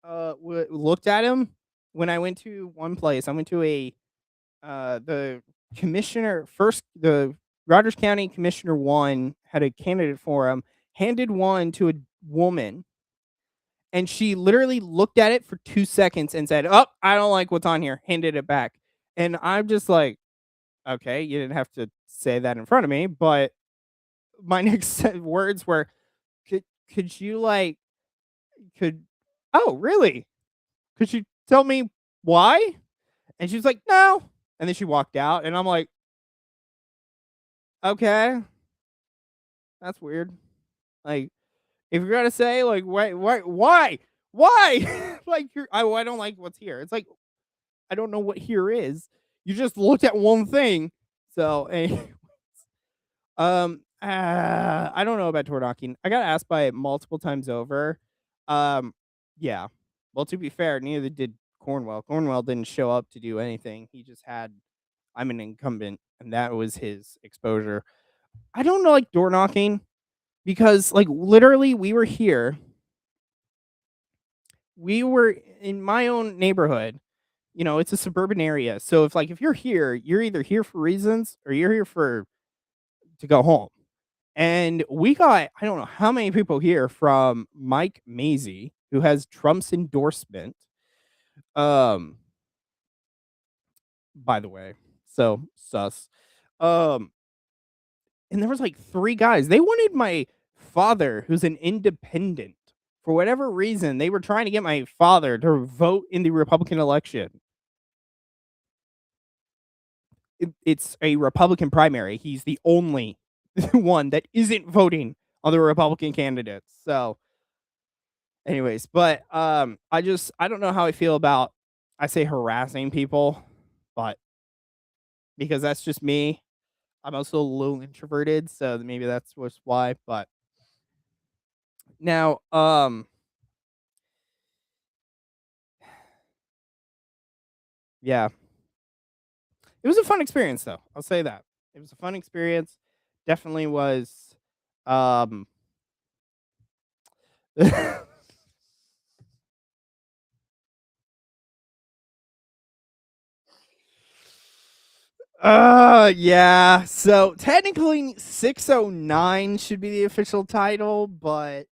looked at him when I went to one place. I went to the the Rogers County Commissioner one had a candidate for him, handed one to a woman and she literally looked at it for 2 seconds and said, "Oh, I don't like what's on here," handed it back. And I'm just like, "Okay, you didn't have to say that in front of me," but my next words were, "Could you, like could oh, really? Could you tell me why?" And she was like, "No." And then she walked out, and I'm like, "Okay, that's weird." Like, if you're gonna say, like, why? Like, I don't like what's here. It's like, I don't know what here is. You just looked at one thing. So, I don't know about door knocking. I got asked by it multiple times over. Um, yeah. Well, to be fair, neither did Cornwell. Cornwell didn't show up to do anything. He just had I'm an incumbent, and that was his exposure. I don't know, like, door knocking because, like, literally, we were in my own neighborhood. You know, it's a suburban area. So if you're here, you're either here for reasons or you're here for to go home. And we got I don't know how many people here from Mike Mazie, who has Trump's endorsement. Um, by the way, so sus. Um, and there was like 3 guys. They wanted my father, who's an independent. For whatever reason, they were trying to get my father to vote in the Republican election. It's a Republican primary. He's the only one that isn't voting on the Republican candidates. So, anyways, but I don't know how I feel about I say harassing people, but because that's just me. I'm also a little introverted, so maybe that's what's why. But now, yeah, it was a fun experience, though. I'll say that it was a fun experience. Definitely was. Um, yeah. So technically 609 should be the official title, but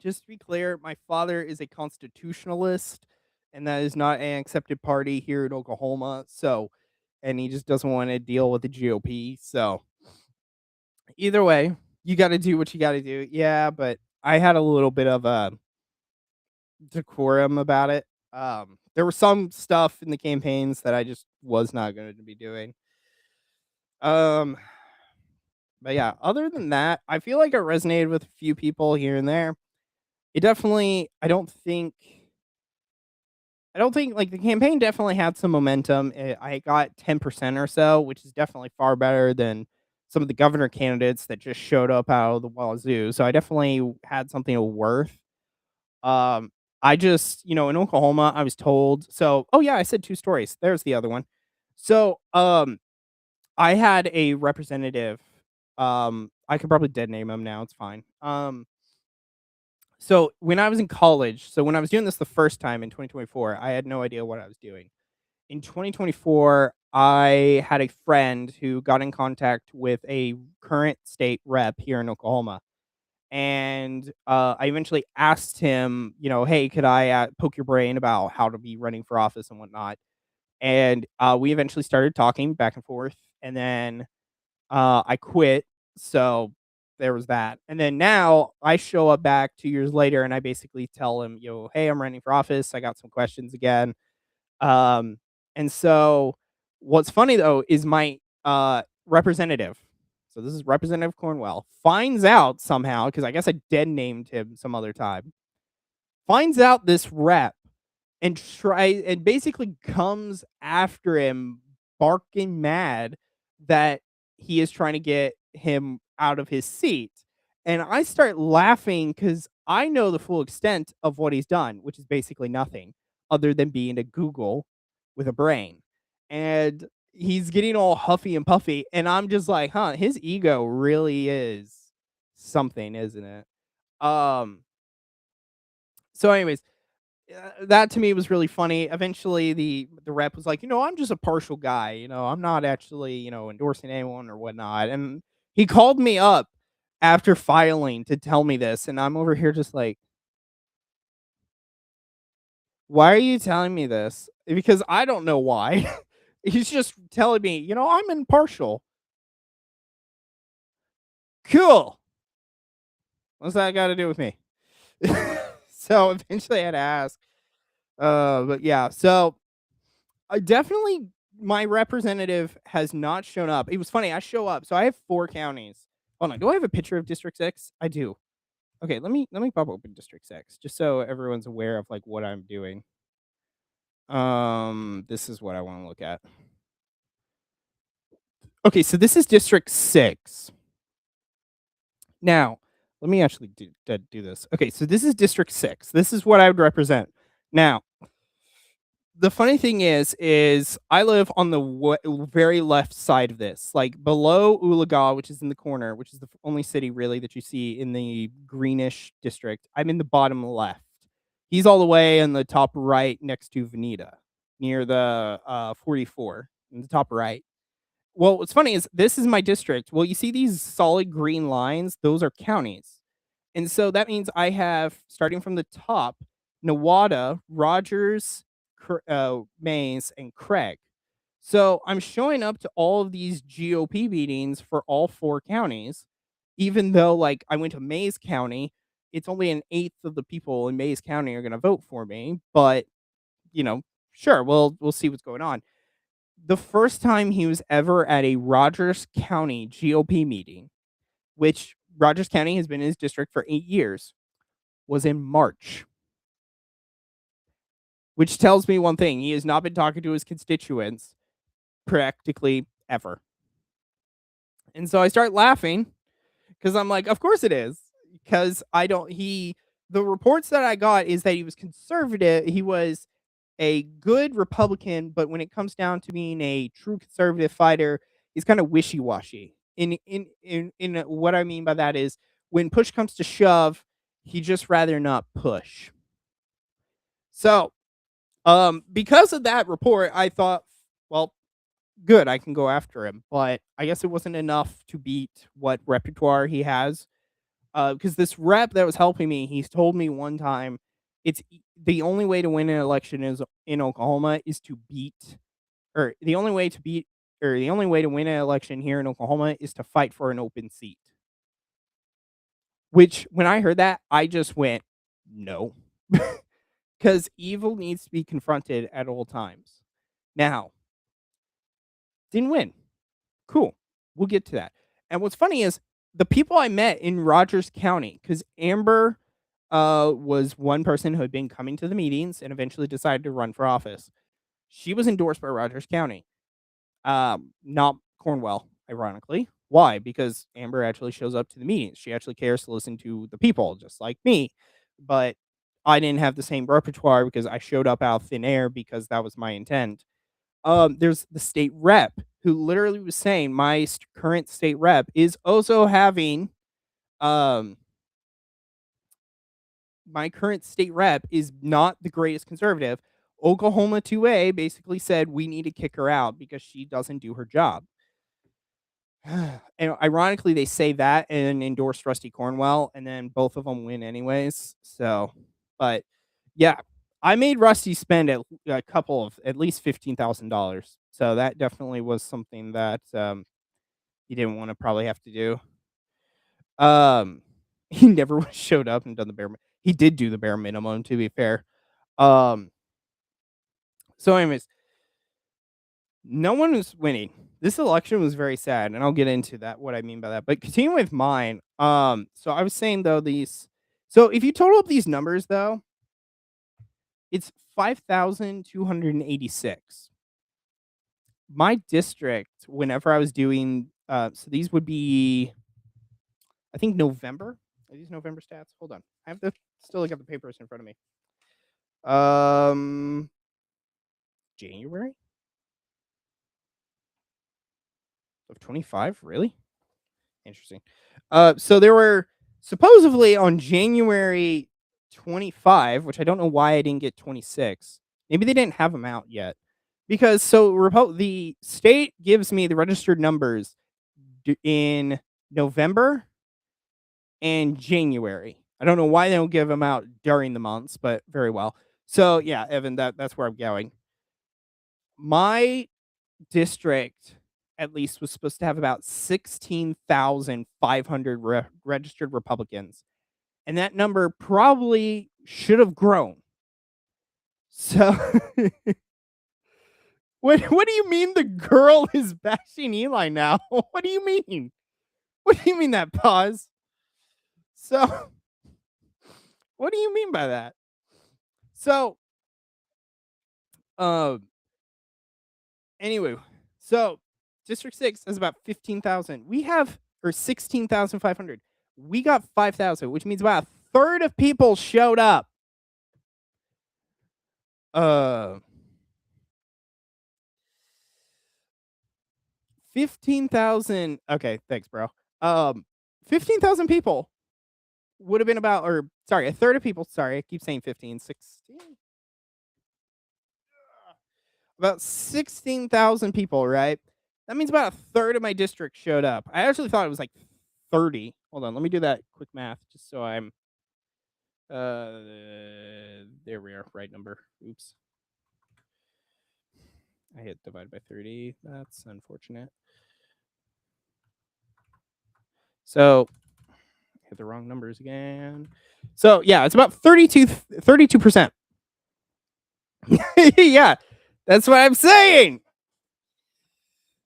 just to be clear, my father is a constitutionalist and that is not an accepted party here in Oklahoma. So and he just doesn't want to deal with the GOP. So either way, you got to do what you got to do. Yeah, but I had a little bit of a decorum about it. There was some stuff in the campaigns that I just was not going to be doing. Um, but yeah, other than that, I feel like I resonated with a few people here and there. It definitely, I don't think like the campaign definitely had some momentum. I got 10% or so, which is definitely far better than some of the governor candidates that just showed up out of the wazoo. So I definitely had something of worth. Um, I just, in Oklahoma, I was told. So, oh yeah, I said 2 stories. There's the other one. So, I had a representative. I could probably dead name him now. It's fine. So when I was in college, so when I was doing this the first time in 2024, I had no idea what I was doing. In 2024, I had a friend who got in contact with a current state rep here in Oklahoma. And I eventually asked him, hey, could I poke your brain about how to be running for office and whatnot? And we eventually started talking back and forth. And then I quit, so there was that. And then now I show up back 2 years later, and I basically tell him, "Hey, I'm running for office. I got some questions again." Um, and so what's funny though is my representative. So this is Representative Cornwell finds out somehow because I guess I dead named him some other time. Finds out this rep and basically comes after him barking mad that he is trying to get him out of his seat. And I start laughing because I know the full extent of what he's done, which is basically nothing other than being a Google with a brain. And he's getting all huffy and puffy. And I'm just like, huh, his ego really is something, isn't it? Um, so anyways, that to me was really funny. Eventually, the rep was like, I'm just a partial guy. I'm not actually endorsing anyone or whatnot. And he called me up after filing to tell me this, and I'm over here just like, why are you telling me this? Because I don't know why. He's just telling me, I'm impartial. Cool. What's that got to do with me? So eventually, I had to ask. But yeah, so I definitely my representative has not shown up. It was funny, I show up. So I have 4 counties. Hold on, do I have a picture of District 6? I do. Okay, let me pop open District 6 just so everyone's aware of like what I'm doing. This is what I want to look at. Okay, so this is District 6. Now, Let me actually do this. Okay, so this is District 6. This is what I would represent. Now, the funny thing is I live on the very left side of this, like below Ulaga, which is in the corner, which is the only city really that you see in the greenish district. I'm in the bottom left. He's all the way in the top right next to Veneta, near the 44 in the top right. Well, what's funny is this is my district. Well, you see these solid green lines? Those are counties. And so that means I have, starting from the top, Nawada, Rogers, Mays, and Craig. So I'm showing up to all of these GOP meetings for all four counties, even though, like, I went to Mays County. It's only an eighth of the people in Mays County are going to vote for me, but you know, sure, we'll see what's going on. The first time he was ever at a Rogers County GOP meeting, which Rogers County has been in his district for 8 years, was in March, which tells me one thing: he has not been talking to his constituents practically ever. And so I start laughing because I'm like, of course it is. Because I don't, the reports that I got is that he was conservative. He was a good Republican, but when it comes down to being a true conservative fighter, he's kind of wishy washy. In what I mean by that is when push comes to shove, he just rather not push. So, because of that report, I thought, well, good, I can go after him. But I guess it wasn't enough to beat what repertoire he has. Because this rep that was helping me, he's told me one time, the only way to win an election is in Oklahoma is to beat, or the only way to beat, or the only way to win an election here in Oklahoma is to fight for an open seat. Which, when I heard that, I just went, no, because evil needs to be confronted at all times. Now, didn't win. Cool. We'll get to that. And what's funny is the people I met in Rogers County, because Amber was one person who had been coming to the meetings and eventually decided to run for office. She was endorsed by Rogers County, not Cornwell, ironically. Why? Because Amber actually shows up to the meetings. She actually cares to listen to the people, just like me. But I didn't have the same repertoire because I showed up out of thin air because that was my intent. There's the state rep who literally was saying my current state rep is also having, um, my current state rep is not the greatest conservative. Oklahoma 2A basically said we need to kick her out because she doesn't do her job. And ironically, they say that and endorse Rusty Cornwell, and then both of them win anyways. So, but yeah, I made Rusty spend a couple of at least $15,000. So that definitely was something that he didn't want to probably have to do. Um, he never showed up and done the bare. He did do the bare minimum, to be fair. Um, so, anyways, no one was winning. This election was very sad, and I'll get into that, what I mean by that. But continuing with mine, so I was saying though so if you total up these numbers though, it's 5,286. My district, whenever I was doing, so these would be, I think November. Are these November stats? Hold on, I have the still got the papers in front of me. January of 25, really? Interesting. So there were supposedly on January 25, which I don't know why I didn't get 26. Maybe they didn't have them out yet. Because the state gives me the registered numbers in November and January. I don't know why they don't give them out during the months, but very well. So yeah, Evan, that's where I'm going. My district at least was supposed to have about 16,500 registered Republicans, and that number probably should have grown. So, what do you mean the girl is bashing Eli now? What do you mean? What do you mean that pause? So, what do you mean by that? So, um, anyway, so District 6 has about 15,000. We have, or 16,500. We got 5,000, which means about a third of people showed up. Uh, 15,000. Okay, thanks, bro. 15,000 people would have been about, or sorry, a third of people. Sorry, I keep saying 15, 16. About 16,000 people, right? That means about a third of my district showed up. I actually thought it was like 30. Hold on, let me do that quick math just so I'm uh there we are, right number. Oops. I hit divide by 30. That's unfortunate. So, hit the wrong numbers again. So, yeah, it's about 32%. Yeah. That's what I'm saying.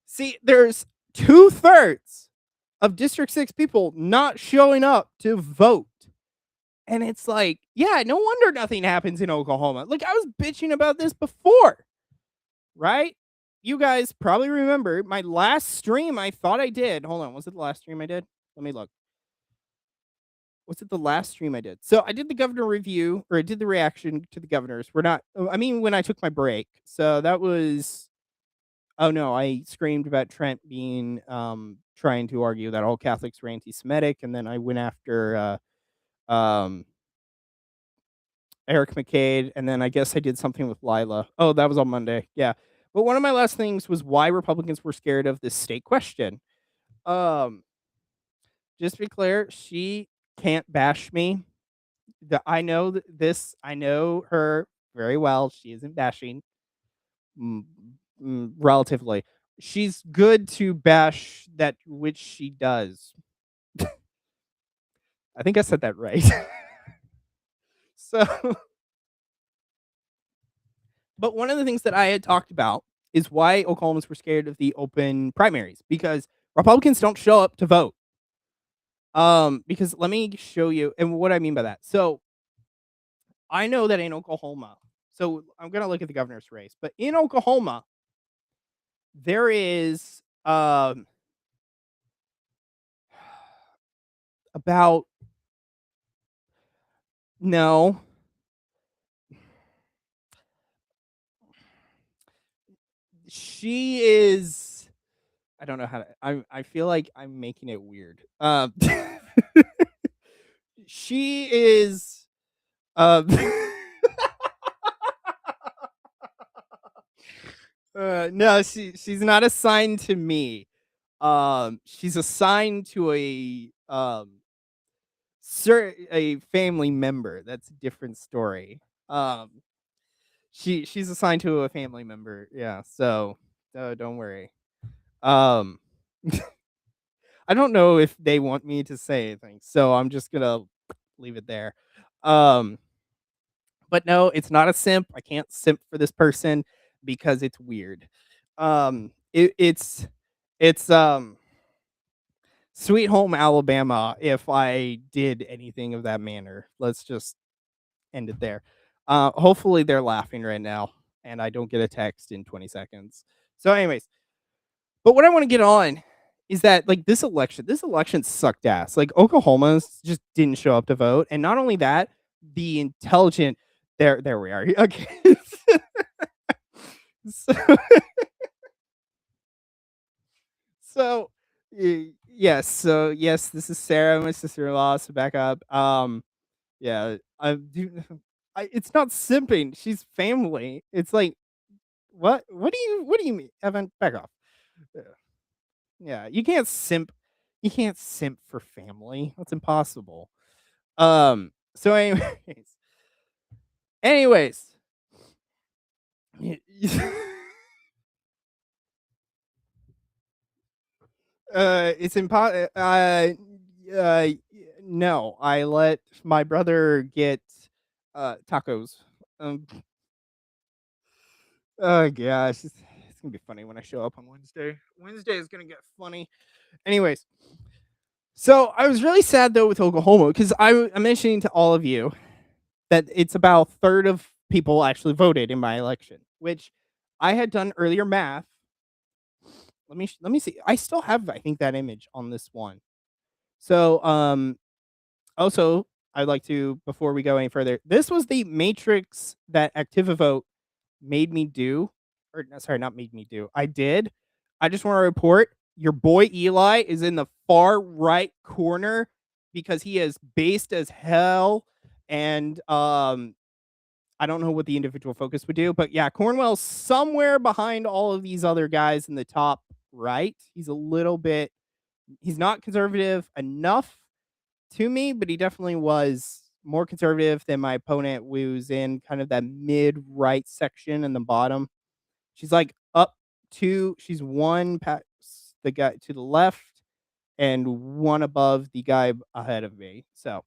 See, there's 2/3 of District 6 people not showing up to vote. And it's like, yeah, no wonder nothing happens in Oklahoma. Like, I was bitching about this before, right? You guys probably remember my last stream I thought I did. Hold on, was it the last stream I did? Let me look. Was it the last stream I did? So I did the governor review, or I did the reaction to the governors. We're not, I mean, when I took my break. So that was, oh no, I screamed about Trent being, trying to argue that all Catholics were anti Semitic. And then I went after, Eric McCade, and then I guess I did something with Lila. Oh, that was on Monday. Yeah. But one of my last things was why Republicans were scared of this state question. Um, just to be clear, she can't bash me. I know this. I know her very well. She isn't bashing, mm, relatively. She's good to bash that which she does. I think I said that right. So, but one of the things that I had talked about is why Oklahomans were scared of the open primaries, because Republicans don't show up to vote. Because let me show you, and what I mean by that. So I know that in Oklahoma, so I'm gonna look at the governor's race, but in Oklahoma, there is about, no, she is, I don't know how to, I feel like I'm making it weird. She is no, she's not assigned to me. She's assigned to a family member. That's a different story. Um, she's assigned to a family member. Yeah, so don't worry. Um, I don't know if they want me to say anything, so I'm just gonna leave it there. Um, but no, it's not a simp. I can't simp for this person because it's weird. It's Sweet Home Alabama if I did anything of that manner. Let's just end it there. Hopefully they're laughing right now and I don't get a text in 20 seconds. So anyways, but what I want to get on is that, like, this election sucked ass. Like, Oklahomans just didn't show up to vote, and not only that, the intelligent, there we are. Okay. So, so yes, so yes, this is Sarah, my sister-in-law. So back up. Yeah, I do. It's not simping. She's family. It's like, what? What do you mean, Evan? Back off. Yeah, yeah, you can't simp. You can't simp for family. That's impossible. So anyways, it's impossible. Uh, no, I let my brother get tacos. Um, oh gosh, it's gonna be funny when I show up on Wednesday. Wednesday is gonna get funny. Anyways, so I was really sad though with Oklahoma because I'm mentioning to all of you that it's about a third of people actually voted in my election, which I had done earlier math. Let me see. I still have, I think, that image on this one. So, also, I'd like to before we go any further, this was the matrix that ActivaVote made me do, or no, sorry, not made me do. I did. I just want to report your boy Eli is in the far right corner because he is based as hell, and I don't know what the individual focus would do, but yeah, Cornwell's somewhere behind all of these other guys in the top right. He's a little bit he's not conservative enough to me, but he definitely was more conservative than my opponent, who's in kind of that mid right section in the bottom. She's like up she's one past the guy to the left and one above the guy ahead of me. So,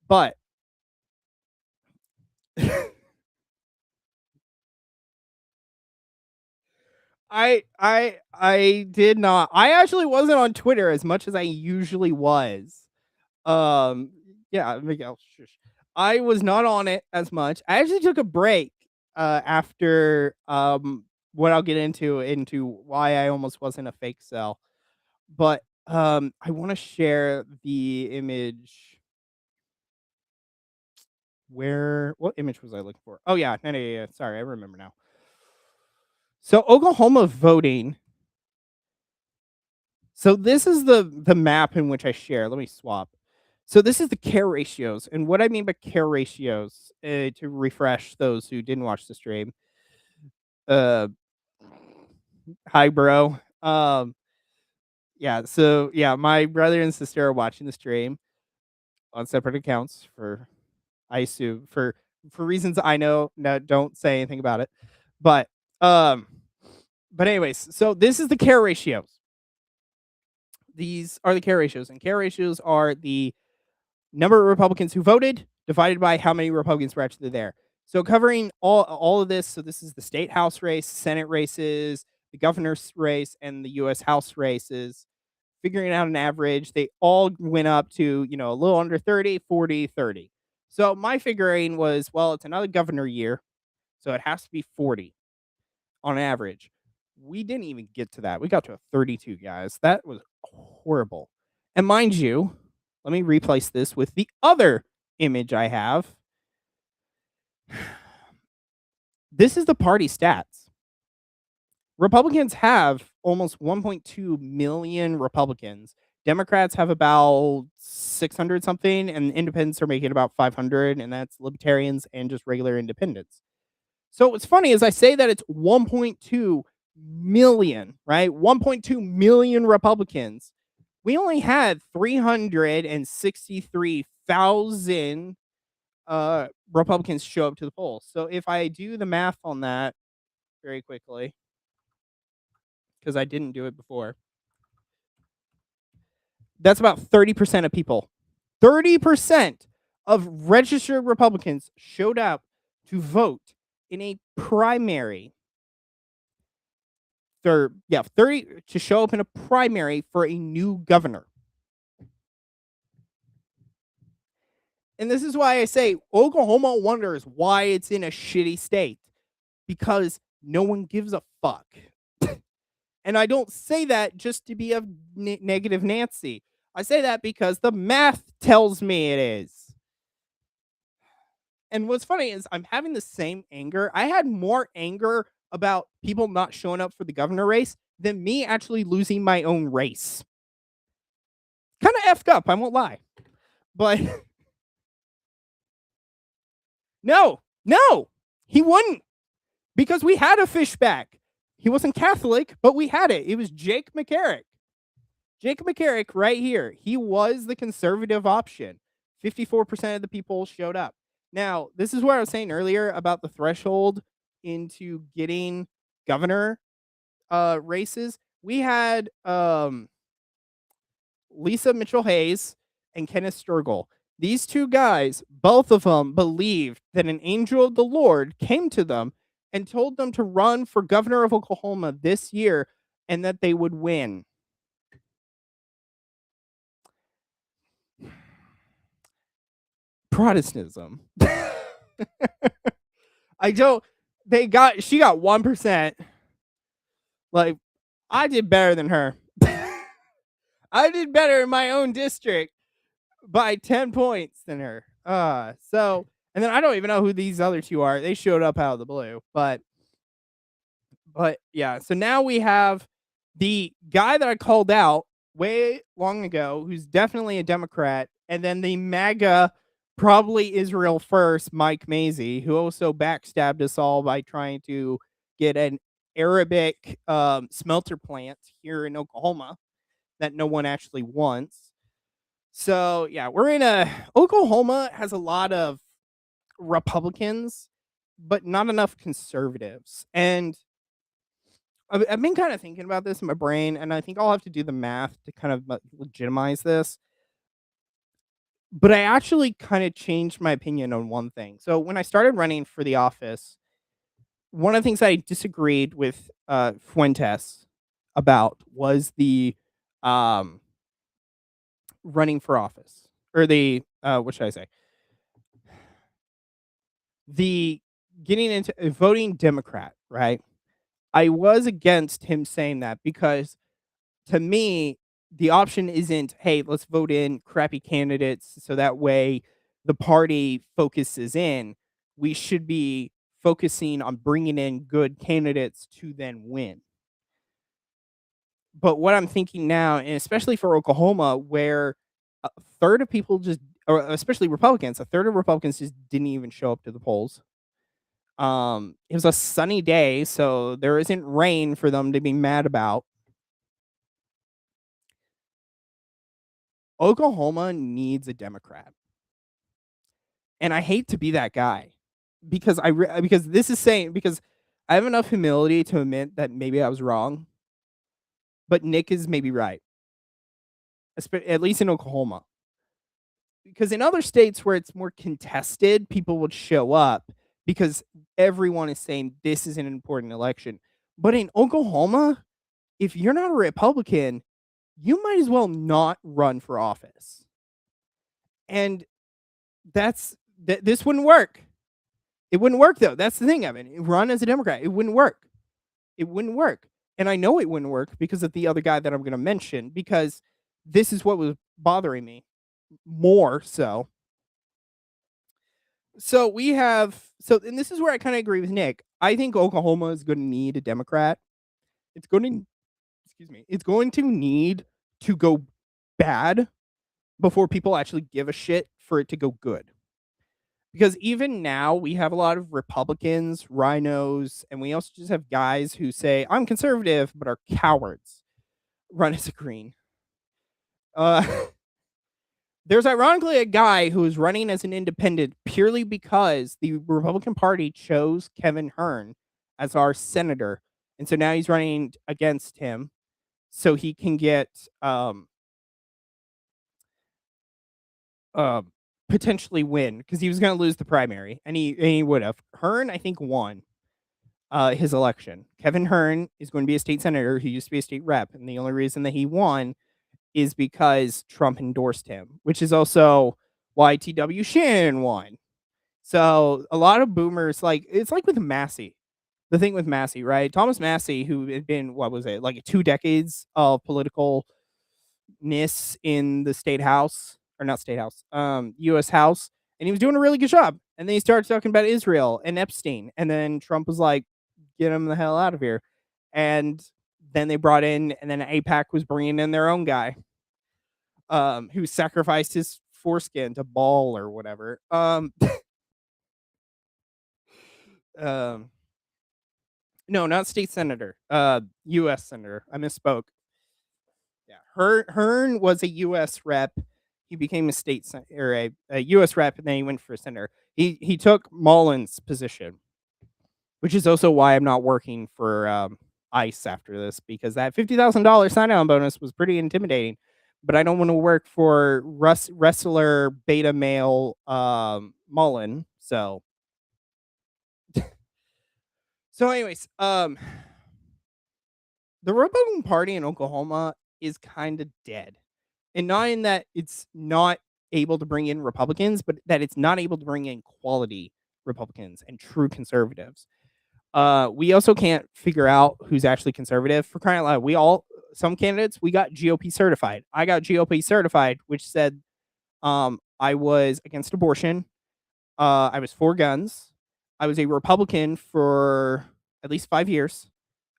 but I did not. I actually wasn't on Twitter as much as I usually was. Um, yeah, Miguel, shush. I was not on it as much. I actually took a break after what I'll get into why I almost wasn't a fake cell. But I want to share the image. Where what image was I looking for? Oh yeah, no, yeah. Sorry, I remember now. So Oklahoma voting. So this is the map in which I share. Let me swap. So this is the care ratios, and what I mean by care ratios, to refresh those who didn't watch the stream. Uh, Hi, bro. Yeah. So yeah, my brother and sister are watching the stream on separate accounts for I assume for reasons I know. No, don't say anything about it. But um, but anyways, so this is the care ratios. These are the care ratios, and care ratios are the number of Republicans who voted divided by how many Republicans were actually there. So covering all of this, so this is the state house race, Senate races, the governor's race, and the U.S. House races. Figuring out an average, they all went up to a little under 30, 40, 30. So my figuring was, well, it's another governor year, so it has to be 40 on average. We didn't even get to that. We got to a 32, guys. That was horrible. And mind you, let me replace this with the other image I have. This is the party stats. Republicans have almost 1.2 million Republicans. Democrats have about 600 something, and independents are making about 500, and that's libertarians and just regular independents. So what's funny is I say that it's 1.2 million, right? 1.2 million Republicans. We only had 363,000 Republicans show up to the polls. So if I do the math on that very quickly, because I didn't do it before, that's about 30% of people. 30% of registered Republicans showed up to vote in a primary. 30 to show up in a primary for a new governor. And this is why I say Oklahoma wonders why it's in a shitty state, because no one gives a fuck. And I don't say that just to be a negative Nancy. I say that because the math tells me it is. And what's funny is I'm having the same anger. I had more anger about people not showing up for the governor race than me actually losing my own race. Kind of effed up, I won't lie. But no, he wouldn't, because we had a fishback. He wasn't Catholic, but we had it. It was Jake McCarrick. Jake McCarrick right here. He was the conservative option. 54% of the people showed up. Now, this is what I was saying earlier about the threshold into getting governor races. We had Lisa Mitchell Hayes and Kenneth Sturgill. These two guys, both of them believed that an angel of the Lord came to them and told them to run for governor of Oklahoma this year and that they would win. Protestantism. I don't. She got 1%. Like, I did better than her. I did better in my own district by 10 points than her. And then I don't even know who these other 2 are. They showed up out of the blue, but yeah, so now we have the guy that I called out way long ago, who's definitely a Democrat, and then the MAGA, probably Israel first, Mike Mazie, who also backstabbed us all by trying to get an Arabic smelter plant here in Oklahoma that no one actually wants. So yeah, Oklahoma has a lot of Republicans, but not enough conservatives. And I've been kind of thinking about this in my brain, and I think I'll have to do the math to kind of legitimize this. But I actually kind of changed my opinion on one thing. So when I started running for the office, one of the things I disagreed with Fuentes about was the um, running for office, or the what should I say? The getting into voting Democrat, right? I was against him saying that because to me, the option isn't, hey, let's vote in crappy candidates so that way the party focuses in. We should be focusing on bringing in good candidates to then win. But what I'm thinking now, and especially for Oklahoma, where a third of people just, or especially Republicans, a third of Republicans just didn't even show up to the polls. It was a sunny day, so there isn't rain for them to be mad about. Oklahoma needs a Democrat. And I hate to be that guy because this is saying, because I have enough humility to admit that maybe I was wrong, but Nick is maybe right, at least in Oklahoma. Because in other states where it's more contested, people would show up because everyone is saying this is an important election. But in Oklahoma, if you're not a Republican, you might as well not run for office. And this wouldn't work. It wouldn't work though. That's the thing of it. Run as a Democrat. It wouldn't work. It wouldn't work. And I know it wouldn't work because of the other guy that I'm going to mention, because this is what was bothering me more so. And this is where I kind of agree with Nick. I think Oklahoma is going to need a Democrat. It's going to, excuse me, it's going to need to go bad before people actually give a shit for it to go good. Because even now we have a lot of Republicans, rhinos, and we also just have guys who say, I'm conservative, but are cowards, run as a green. Uh, there's ironically a guy who is running as an independent purely because the Republican Party chose Kevin Hearn as our senator. And so now he's running against him so he can get potentially win, because he was going to lose the primary, and he would have. Hearn, I think, won his election. Kevin Hearn is going to be a state senator. He used to be a state rep, and the only reason that he won is because Trump endorsed him, which is also why T.W. Shannon won. So a lot of boomers, like, it's like with Massey. The thing with Massey, right? Thomas Massey, who had been, what was it, like 2 decades of politicalness in the state house, or not state house, U.S. House, and he was doing a really good job. And then he started talking about Israel and Epstein, and then Trump was like, "Get him the hell out of here." And then they brought in, and then AIPAC was bringing in their own guy, who sacrificed his foreskin to ball or whatever. Um, no, not state senator. U.S. senator. I misspoke. Yeah, Hearn was a U.S. rep. He became a or a U.S. rep, and then he went for senator. He took Mullen's position, which is also why I'm not working for ICE after this, because that $50,000 sign-on bonus was pretty intimidating. But I don't want to work for wrestler beta male Mullen. So, anyways, the Republican Party in Oklahoma is kind of dead. And not in that it's not able to bring in Republicans, but that it's not able to bring in quality Republicans and true conservatives. We also can't figure out who's actually conservative. For crying out loud, some candidates, we got GOP certified. I got GOP certified, which said I was against abortion. I was for guns. I was a Republican for at least 5 years.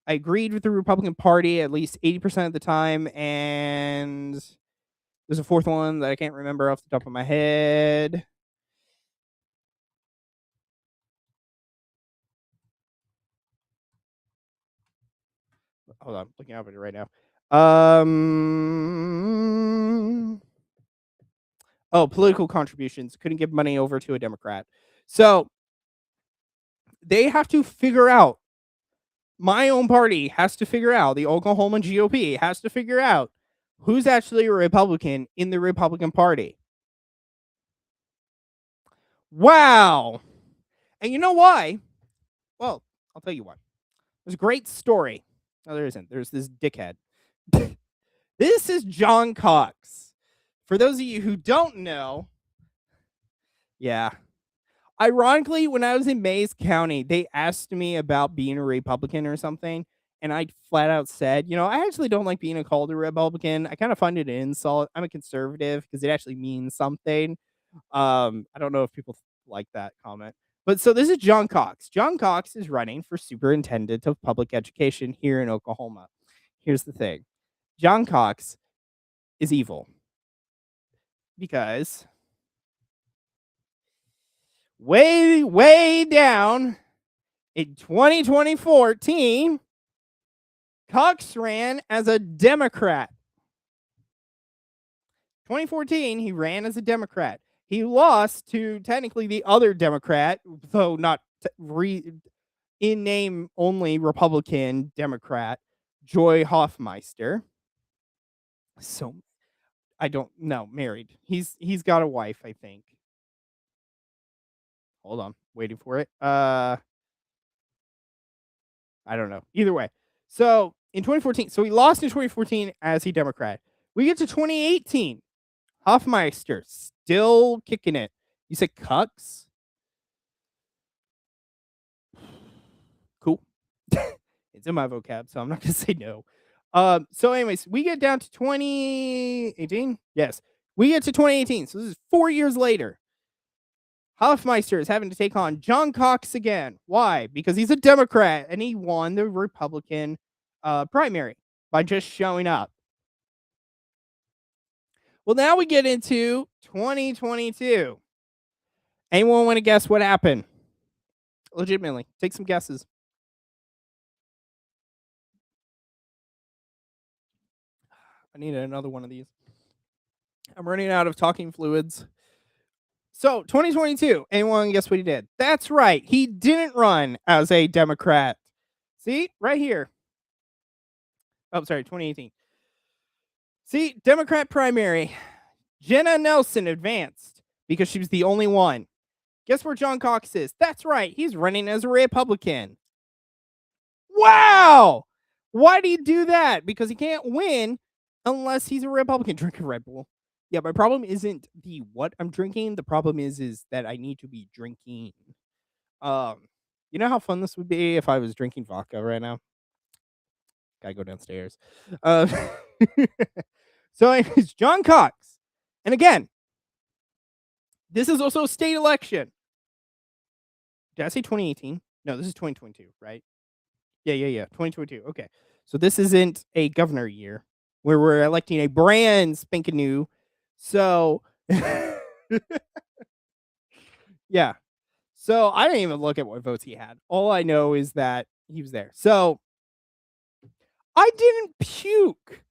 I agreed with the Republican Party at least 80% of the time, and there's a fourth one that I can't remember off the top of my head. Hold on, looking up at it right now. Oh, political contributions. Couldn't give money over to a Democrat. So they have to figure out. My own party has to figure out. The Oklahoma GOP has to figure out who's actually a Republican in the Republican Party. Wow. And you know why? Well, I'll tell you why. There's a great story. No, there isn't. There's this dickhead. This is John Cox. For those of you who don't know, yeah. Ironically, when I was in Mays County, they asked me about being a Republican or something, and I flat out said, I actually don't like being called a Republican. I kind of find it an insult. I'm a conservative because it actually means something. I don't know if people like that comment. But so this is John Cox. John Cox is running for superintendent of public education here in Oklahoma. Here's the thing. John Cox is evil because way down in 2014, Cox ran as a Democrat. 2014, he ran as a Democrat. He lost to technically the other Democrat, though not in name only Republican Democrat, Joy Hoffmeister. So I don't know, married. He's got a wife, I think. Hold on, waiting for it. I don't know. Either way. So in 2014, so he lost in 2014 as a Democrat. We get to 2018. Hoffmeister still kicking it. You said cucks? Cool. It's in my vocab, so I'm not gonna say no. So anyways, we get down to 2018. Yes. We get to 2018. So this is 4 years later. Hoffmeister is having to take on John Cox again. Why? Because he's a Democrat and he won the Republican primary by just showing up. Well, now we get into 2022. Anyone want to guess what happened? Legitimately, take some guesses. I need another one of these. I'm running out of talking fluids. So, 2022, anyone guess what he did? That's right. He didn't run as a Democrat. See, right here. Oh, sorry, 2018. See, Democrat primary. Jenna Nelson advanced because she was the only one. Guess where John Cox is? That's right. He's running as a Republican. Wow. Why do you do that? Because he can't win unless he's a Republican. Drinking Red Bull. Yeah, my problem isn't the what I'm drinking. The problem is that I need to be drinking. You know how fun this would be if I was drinking vodka right now? Gotta go downstairs. Um, so anyways, John Cox. And again, this is also a state election. Did I say 2018? No, this is 2022, right? Yeah. 2022. Okay. So this isn't a governor year where we're electing a brand spanking new. So yeah. So I didn't even look at what votes he had. All I know is that he was there. So I didn't puke.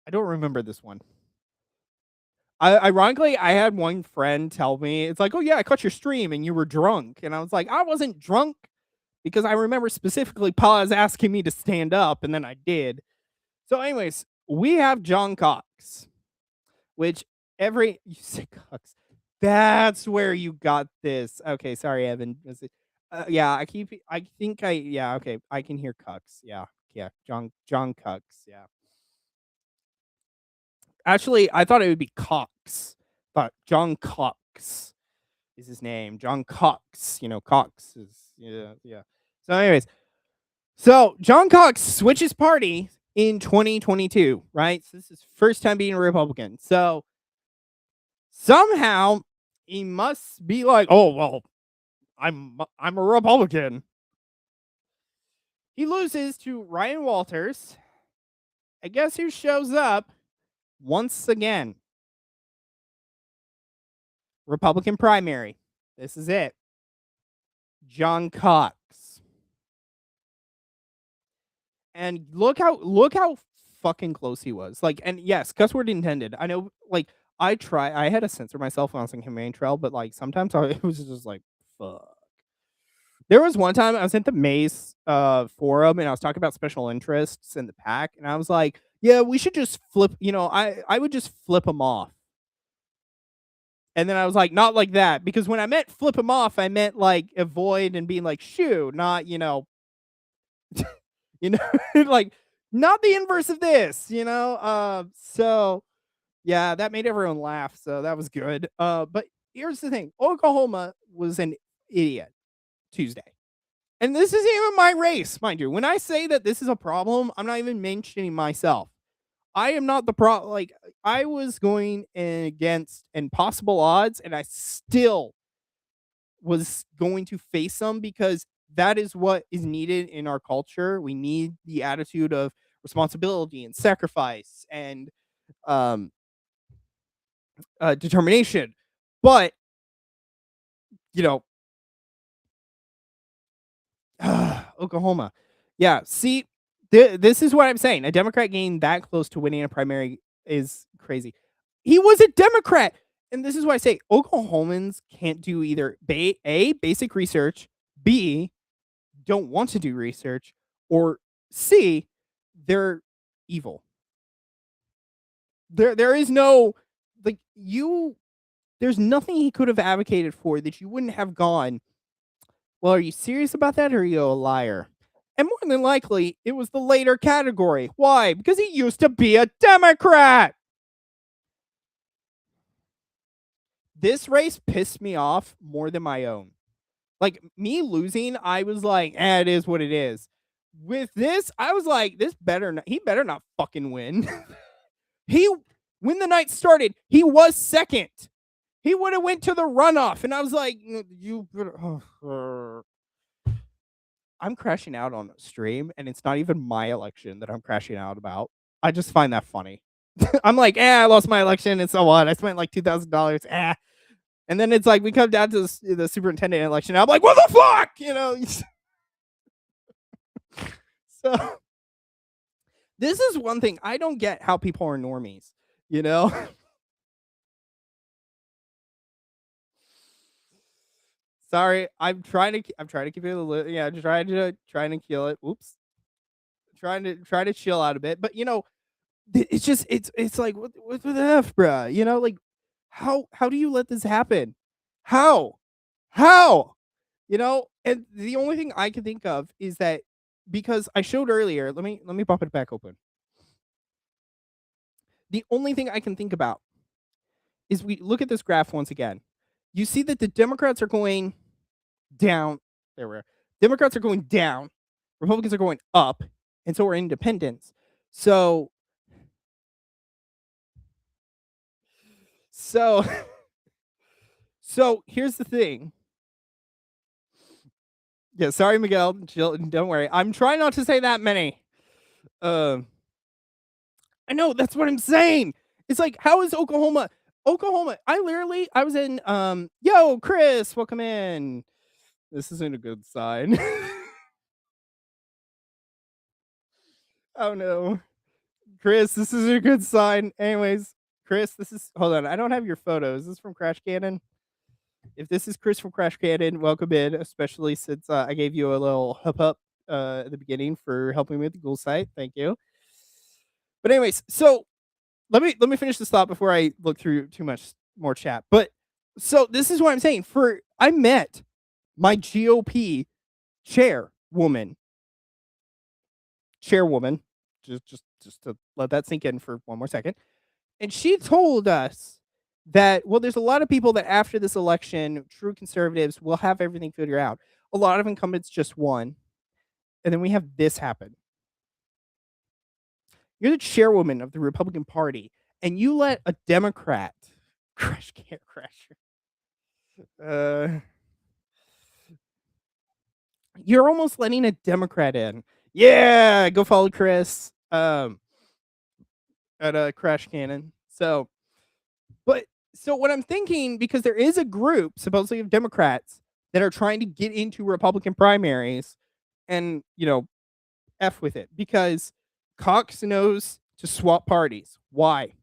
I don't remember this one. Ironically, I had one friend tell me, it's like, oh yeah, I caught your stream and you were drunk. And I was like, I wasn't drunk because I remember specifically Paz asking me to stand up and then I did. So anyways, we have John Cox, which you say Cox. That's where you got this. Okay, sorry, Evan. Yeah, okay, I can hear Cox. Yeah, John Cox. Yeah. Actually, I thought it would be Cox, but John Cox is his name. John Cox. Cox is yeah. So, anyways, So John Cox switches party in 2022, right? So this is first time being a Republican. So somehow he must be like, oh well, I'm a Republican. He loses to Ryan Walters. I guess who shows up once again? Republican primary. This is it. John Cox. And look how fucking close he was. Like, and yes, cuss word intended. I know, like, I had to censor myself when I was in Humane Trail, but like sometimes it was just like, fuck. There was one time I was at the Mace forum and I was talking about special interests in the pack, and I was like, yeah, we should just flip, I would just flip them off. And then I was like, not like that, because when I meant flip them off, I meant like avoid and being like shoo, not, you know, like not the inverse of this, so yeah, that made everyone laugh, so that was good. But here's the thing: Oklahoma was an idiot Tuesday, and this isn't even my race, mind you. When I say that this is a problem, I'm not even mentioning myself. I am not the pro. Like, I was going against impossible odds, and I still was going to face them because that is what is needed in our culture. We need the attitude of responsibility and sacrifice and um, determination. But you know, Oklahoma, yeah. See, this is what I'm saying. A Democrat getting that close to winning a primary is crazy. He was a Democrat, and this is why I say Oklahomans can't do either. A, basic research. B, don't want to do research, or C, they're evil. There is no, like, you there's nothing he could have advocated for that you wouldn't have gone, well, are you serious about that, or are you a liar? And more than likely, it was the later category. Why? Because he used to be a Democrat. This race pissed me off more than my own. Like, me losing, I was like, it is what it is. With this, I was like, he better not fucking win. he, when the night started, he was second. He would have went to the runoff, and I was like, you better. I'm crashing out on a stream, and it's not even my election that I'm crashing out about. I just find that funny. I'm like, I lost my election, and so what? I spent like $2,000. And then it's like we come down to the superintendent election. And I'm like, what the fuck? So this is one thing I don't get, how people are normies. You know. Sorry, I'm trying to keep it a little. Yeah, trying to kill it. Oops. Trying to chill out a bit, but it's just it's like what the f, bruh? Like, how do you let this happen? How? How? And the only thing I can think of is that, because I showed earlier, let me pop it back open. The only thing I can think about is, we look at this graph once again. You see that the Democrats are going down. There we are. Democrats are going down. Republicans are going up, and so are independents. So so so here's the thing. Yeah, sorry, Miguel. Chill, don't worry. I'm trying not to say that many. I know, that's what I'm saying. It's like, how is Oklahoma? Oklahoma. I was in yo, Chris, welcome in. This isn't a good sign. Oh no. Chris, this is a good sign. Anyways, Chris, this is, hold on. I don't have your photo. Is this from Crash Cannon? If this is Chris from Crash Cannon, welcome in, especially since I gave you a little up at the beginning for helping me with the Google site. Thank you. But anyways, so let me finish this thought before I look through too much more chat. But so this is what I'm saying. I met my GOP chairwoman, just to let that sink in for one more second. And she told us that, well, there's a lot of people that after this election, true conservatives will have everything figured out. A lot of incumbents just won. and then we have this happen. You're the chairwoman of the Republican Party, and you let a Democrat crash can crasher. Uh, you're almost letting a Democrat in. Yeah, go follow Chris. At a crash cannon. But so what I'm thinking, because there is a group supposedly of Democrats that are trying to get into Republican primaries, and f with it because Cox knows to swap parties. Why?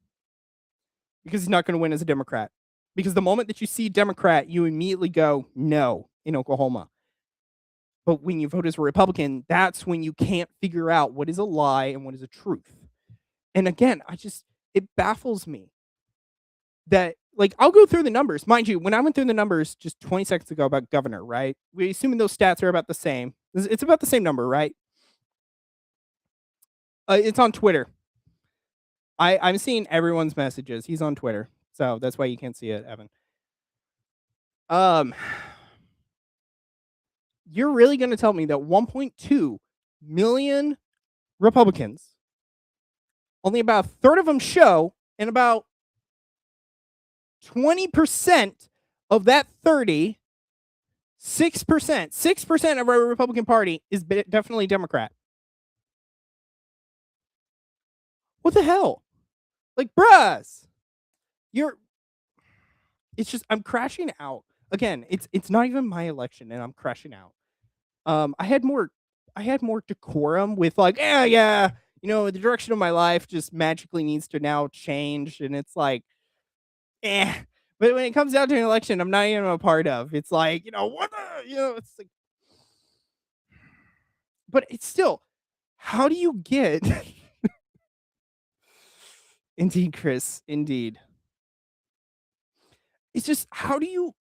Because he's not going to win as a Democrat. Because the moment that you see Democrat, you immediately go no in Oklahoma. But when you vote as a Republican, that's when you can't figure out what is a lie and what is a truth. And again, it baffles me that, like, I'll go through the numbers. Mind you, when I went through the numbers just 20 seconds ago about governor, right? We assuming those stats are about the same. It's about the same number, right? It's on Twitter. I'm seeing everyone's messages. He's on Twitter, so that's why you can't see it, Evan. Um, you're really going to tell me that 1.2 million Republicans, only about a third of them show, and about 20% of that 30, 6% of our Republican Party is definitely Democrat. What the hell? Like, bruhs, you're. It's just I'm crashing out again. It's not even my election, and I'm crashing out. I had more decorum with, like, yeah, the direction of my life just magically needs to now change, and it's like, eh. But when it comes down to an election, I'm not even a part of. It's like, what the, it's like, but it's still, how do you get? Indeed, Chris. Indeed. It's just, how do you?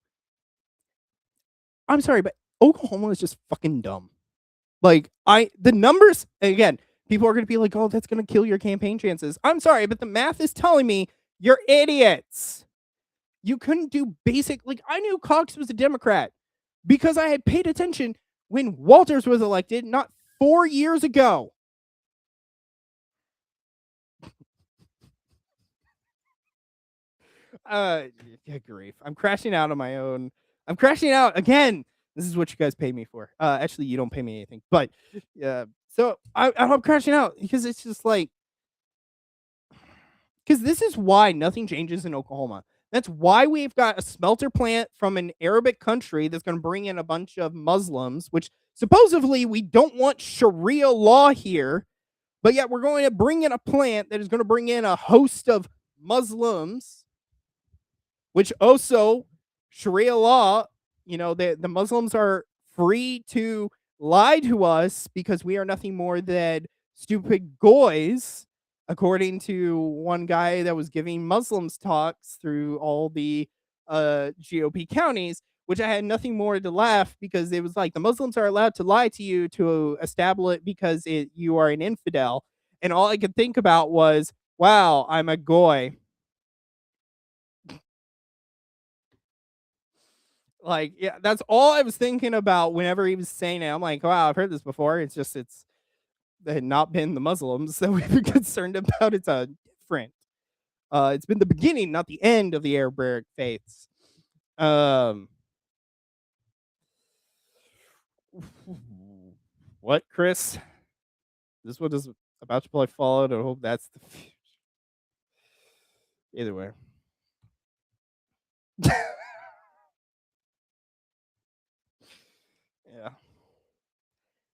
I'm sorry, but Oklahoma is just fucking dumb. Like, the numbers again, people are gonna be like, "Oh, that's gonna kill your campaign chances." I'm sorry, but the math is telling me you're idiots. You couldn't do basic, like, I knew Cox was a Democrat because I had paid attention when Walters was elected, not 4 years ago. Uh, yeah, grief. I'm crashing out on my own. I'm crashing out again. This is what you guys pay me for. Actually, you don't pay me anything, but yeah. So I'm crashing out because it's just like, because this is why nothing changes in Oklahoma. That's why we've got a smelter plant from an Arabic country that's going to bring in a bunch of Muslims, which supposedly we don't want Sharia law here, but yet we're going to bring in a plant that is going to bring in a host of Muslims, which also Sharia law, the Muslims are free to lie to us because we are nothing more than stupid goys, according to one guy that was giving Muslims talks through all the GOP counties, which I had nothing more to laugh, because it was like, the Muslims are allowed to lie to you to establish because you are an infidel. And all I could think about was, wow, I'm a goy. Like, yeah, that's all I was thinking about whenever he was saying it. I'm like, wow, I've heard this before. It's they had not been the Muslims that we've been concerned about. It's a different. It's been the beginning, not the end of the Arabic faiths. Um, what, Chris? This one is about to play Fallout. I hope that's the future. Either way.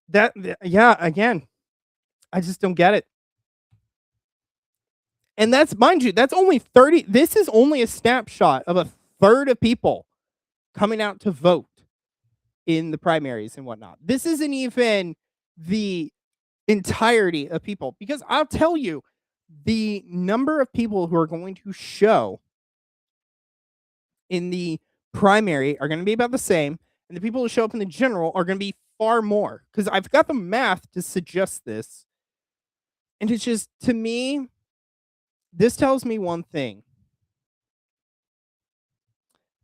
Yeah. Yeah, again, I just don't get it. And that's, mind you, that's only 30. This is only a snapshot of a third of people coming out to vote in the primaries and whatnot. This isn't even the entirety of people, because I'll tell you, the number of people who are going to show in the primary are going to be about the same, and the people who show up in the general are going to be far more, because I've got the math to suggest this. And it's just, to me, this tells me one thing.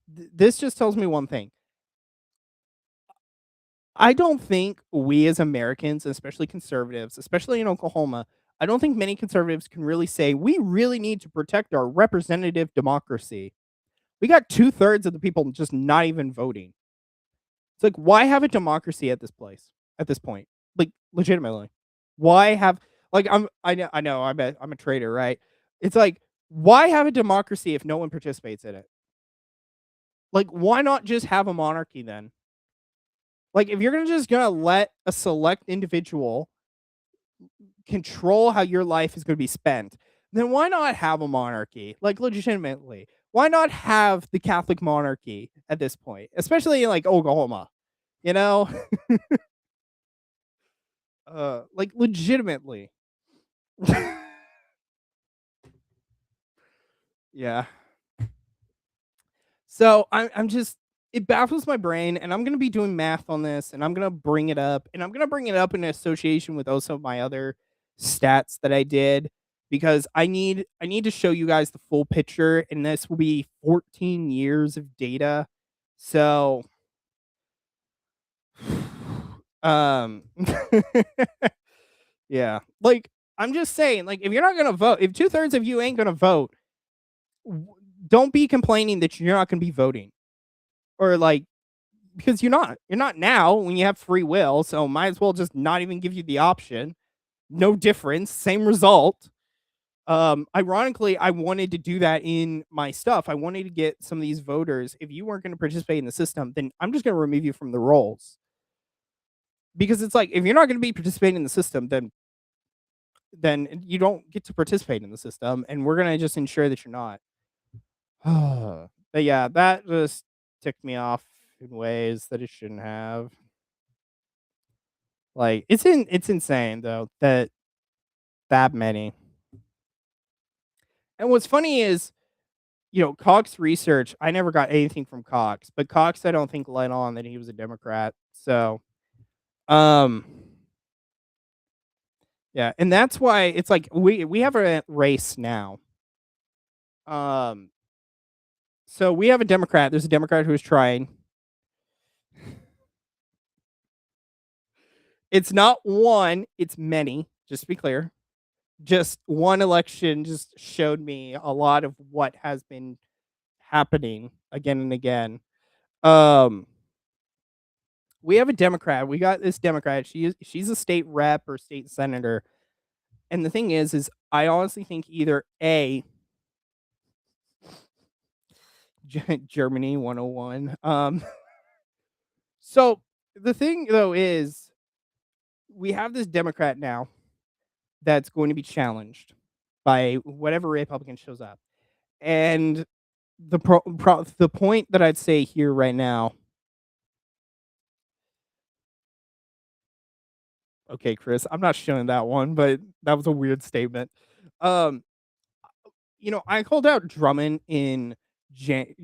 This just tells me one thing. I don't think we as Americans, especially conservatives, especially in Oklahoma, I don't think many conservatives can really say, "We really need to protect our representative democracy." We got 2/3 of the people just not even voting. It's like, why have a democracy at this place, at this point? Like, legitimately. Why have like, I know, I'm a traitor, right? It's like, why have a democracy if no one participates in it? Like, why not just have a monarchy then? Like, if you're gonna let a select individual control how your life is gonna be spent, then why not have a monarchy? Like, legitimately. Why not have the Catholic monarchy at this point? Especially in, like, Oklahoma, you know? Like, legitimately. Yeah. So, I'm just it baffles my brain, and I'm gonna be doing math on this, and I'm gonna bring it up, and I'm gonna bring it up in association with also my other stats that I did, because I need to show you guys the full picture, and this will be 14 years of data. So, um, yeah, like, I'm just saying, like, if you're not gonna vote, if 2/3 of you ain't gonna vote, w don't be complaining that you're not gonna be voting, or, like, because you're not. You're not now when you have free will, so might as well just not even give you the option. No difference, same result. Ironically, I wanted to do that in my stuff. I wanted to get some of these voters. If you weren't going to participate in the system, then I'm just going to remove you from the rolls. Because it's like, if you're not going to be participating in the system, then you don't get to participate in the system, and we're going to just ensure that you're not. But yeah, that just ticked me off in ways that it shouldn't have. Like, it's insane though that that many. And what's funny is, Cox research, I never got anything from Cox, but Cox I don't think let on that he was a Democrat. So, um yeah, and that's why it's like we have a race now. Um so we have a Democrat, there's a Democrat who is trying. It's not one, it's many, just to be clear. Just one election just showed me a lot of what has been happening again and again. Um, we have a Democrat. We got this Democrat. She's a state rep or state senator. And the thing is I honestly think either A, Germany 101. So the thing though is we have this Democrat now that's going to be challenged by whatever Republican shows up. And the point that I'd say here right now. Okay, Chris, I'm not showing that one, but that was a weird statement. Um, I called out Drummond in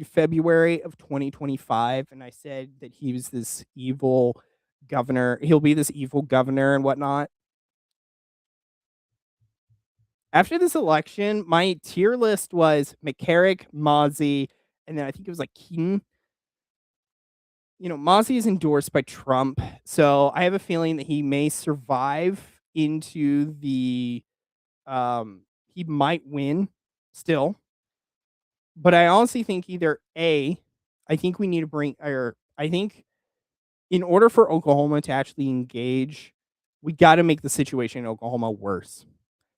February of 2025, and I said that he was this evil governor. He'll be this evil governor and whatnot. After this election, my tier list was McCarrick, Mozzie, and then I think it was like Keaton. Mozzie is endorsed by Trump, so I have a feeling that he may survive into the he might win still, but I honestly think either A, I think we need to bring or I think in order for Oklahoma to actually engage, we gotta make the situation in Oklahoma worse.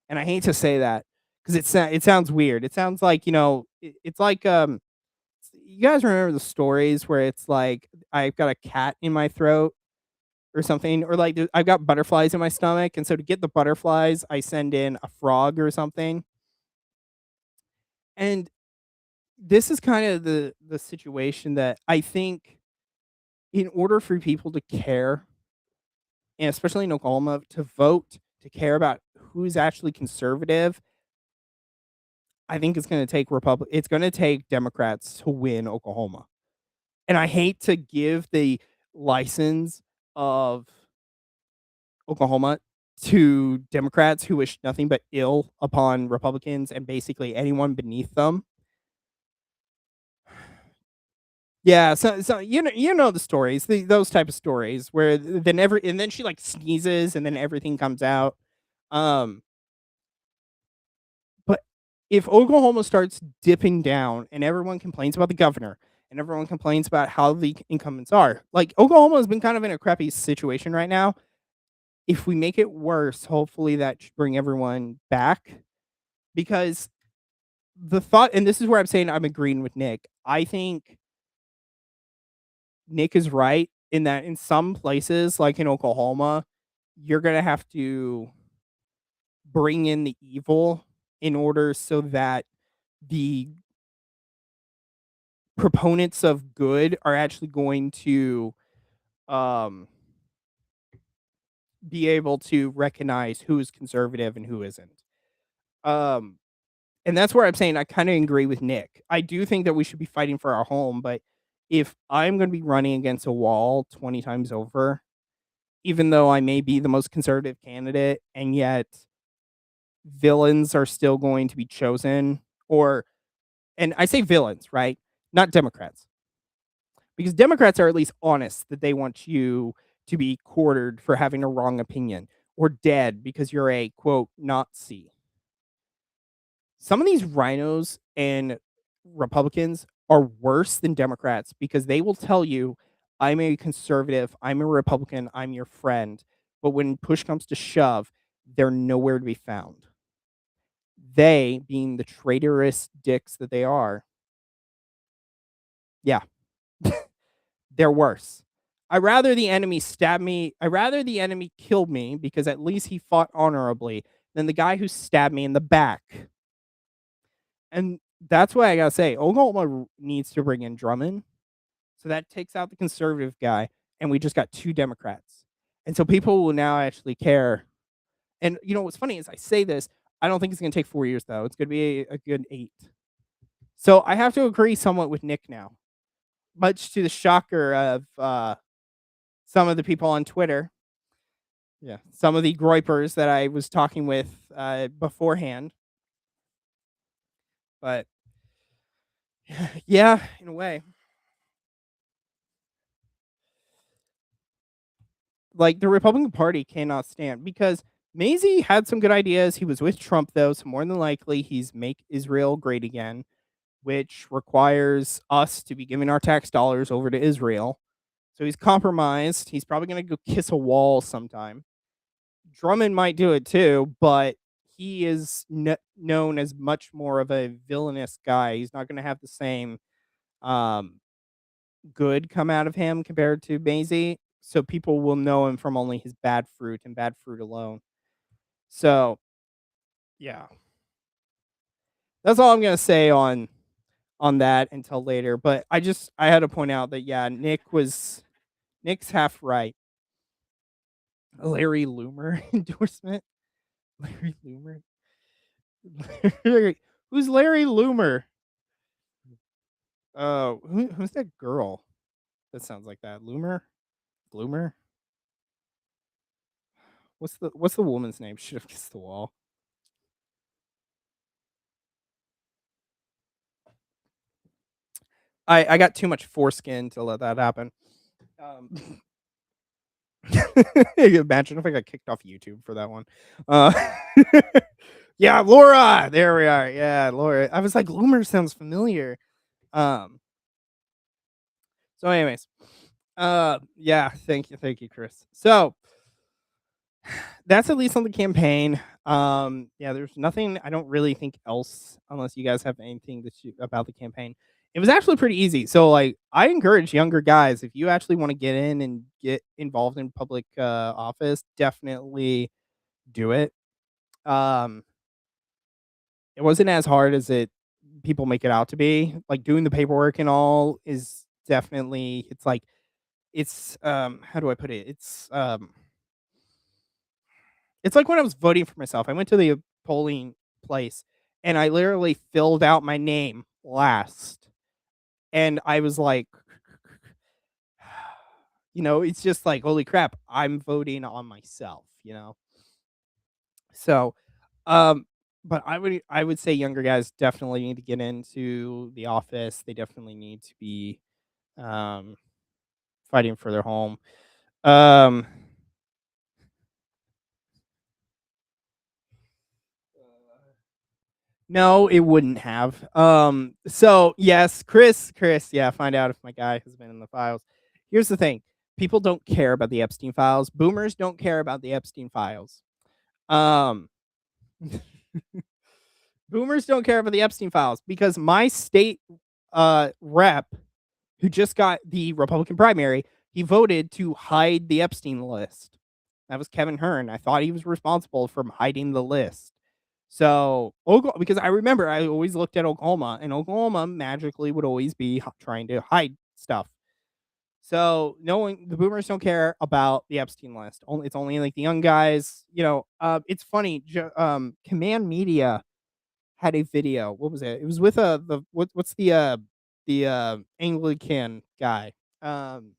And I hate to say that because it sounds weird. It sounds like, it's like, you guys remember the stories where it's like, I've got a cat in my throat or something, or like, I've got butterflies in my stomach, and so to get the butterflies, I send in a frog or something. And this is kind of the situation that I think in order for people to care, and especially in Oklahoma, to vote, to care about who's actually conservative, I think it's gonna take Democrats to win Oklahoma. And I hate to give the license of Oklahoma to Democrats who wish nothing but ill upon Republicans and basically anyone beneath them. Yeah, so you know the stories, those type of stories where then every and then she, like, sneezes and then everything comes out. Um, but if Oklahoma starts dipping down and everyone complains about the governor and everyone complains about how the incumbents are, like, Oklahoma has been kind of in a crappy situation right now. If we make it worse, hopefully that should bring everyone back because the thought and this is where I'm saying I'm agreeing with Nick. I think Nick is right in that in some places, like in Oklahoma, you're gonna have to bring in the evil in order so that the proponents of good are actually going to um, be able to recognize who is conservative and who isn't. Um, and that's where I'm saying I kind of agree with Nick. I do think that we should be fighting for our home, but if I'm going to be running against a wall 20 times over, even though I may be the most conservative candidate, and yet villains are still going to be chosen, or and I say villains, right? Not Democrats. Because Democrats are at least honest that they want you to be quartered for having a wrong opinion or dead because you're a quote Nazi. Some of these rhinos and Republicans are worse than Democrats because they will tell you, I'm a conservative, I'm a Republican, I'm your friend. But when push comes to shove, they're nowhere to be found. They, being the traitorous dicks that they are, yeah, they're worse. I rather the enemy killed me because at least he fought honorably than the guy who stabbed me in the back. And that's why I gotta say, Oklahoma needs to bring in Drummond. So that takes out the conservative guy, and we just got 2 Democrats. And so people will now actually care. And you know what's funny is I say this, I don't think it's gonna take 4 years though. It's gonna be a good 8. So I have to agree somewhat with Nick now, much to the shocker of some of the people on Twitter. Yeah, some of the groypers that I was talking with beforehand. But yeah, in a way, like the Republican Party cannot stand because Mazie had some good ideas. He was with Trump though, so more than likely he's make Israel great again, which requires us to be giving our tax dollars over to Israel. So he's compromised. He's probably going to go kiss a wall sometime. Drummond might do it too, but he is known as much more of a villainous guy. He's not going to have the same um, good come out of him compared to Maisie. So people will know him from only his bad fruit and bad fruit alone. So yeah, that's all I'm gonna say on that until later. But I had to point out that yeah, Nick's half right. A Larry Loomer endorsement. Larry Loomer. Who's Larry Loomer? Oh, who's that girl? That sounds like that. Loomer? Gloomer? What's the woman's name? Should have kissed the wall. I got too much foreskin to let that happen. Um, imagine if I got kicked off YouTube for that one. Uh, yeah, Laura. There we are. Yeah, Laura. I was like, Loomer sounds familiar. Um. So, anyways, yeah. Thank you, Chris. So that's at least on the campaign. Yeah, there's nothing I don't really think else unless you guys have anything about the campaign. It was actually pretty easy. So like I encourage younger guys if you actually want to get in and get involved in public office, definitely do it. Um it wasn't as hard as it people make it out to be. Like doing the paperwork and all is definitely it's like it's how do I put it? It's like when I was voting for myself. I went to the polling place and I literally filled out my name last. And I was like, it's just like, holy crap, I'm voting on myself. So, um, but I would say younger guys definitely need to get into the office. They definitely need to be fighting for their home. Um No, it wouldn't have. So yes, Chris, yeah, find out if my guy has been in the files. Here's the thing. People don't care about the Epstein files. Boomers don't care about the Epstein files. Um Boomers don't care about the Epstein files because my state rep who just got the Republican primary, he voted to hide the Epstein list. That was Kevin Hearn. I thought he was responsible for hiding the list. So, because I remember I always looked at Oklahoma, and Oklahoma magically would always be trying to hide stuff. So, knowing the boomers don't care about the Epstein list. It's only like the young guys. It's funny. Command Media had a video. What was it? It was with what's the Anglican guy. Um,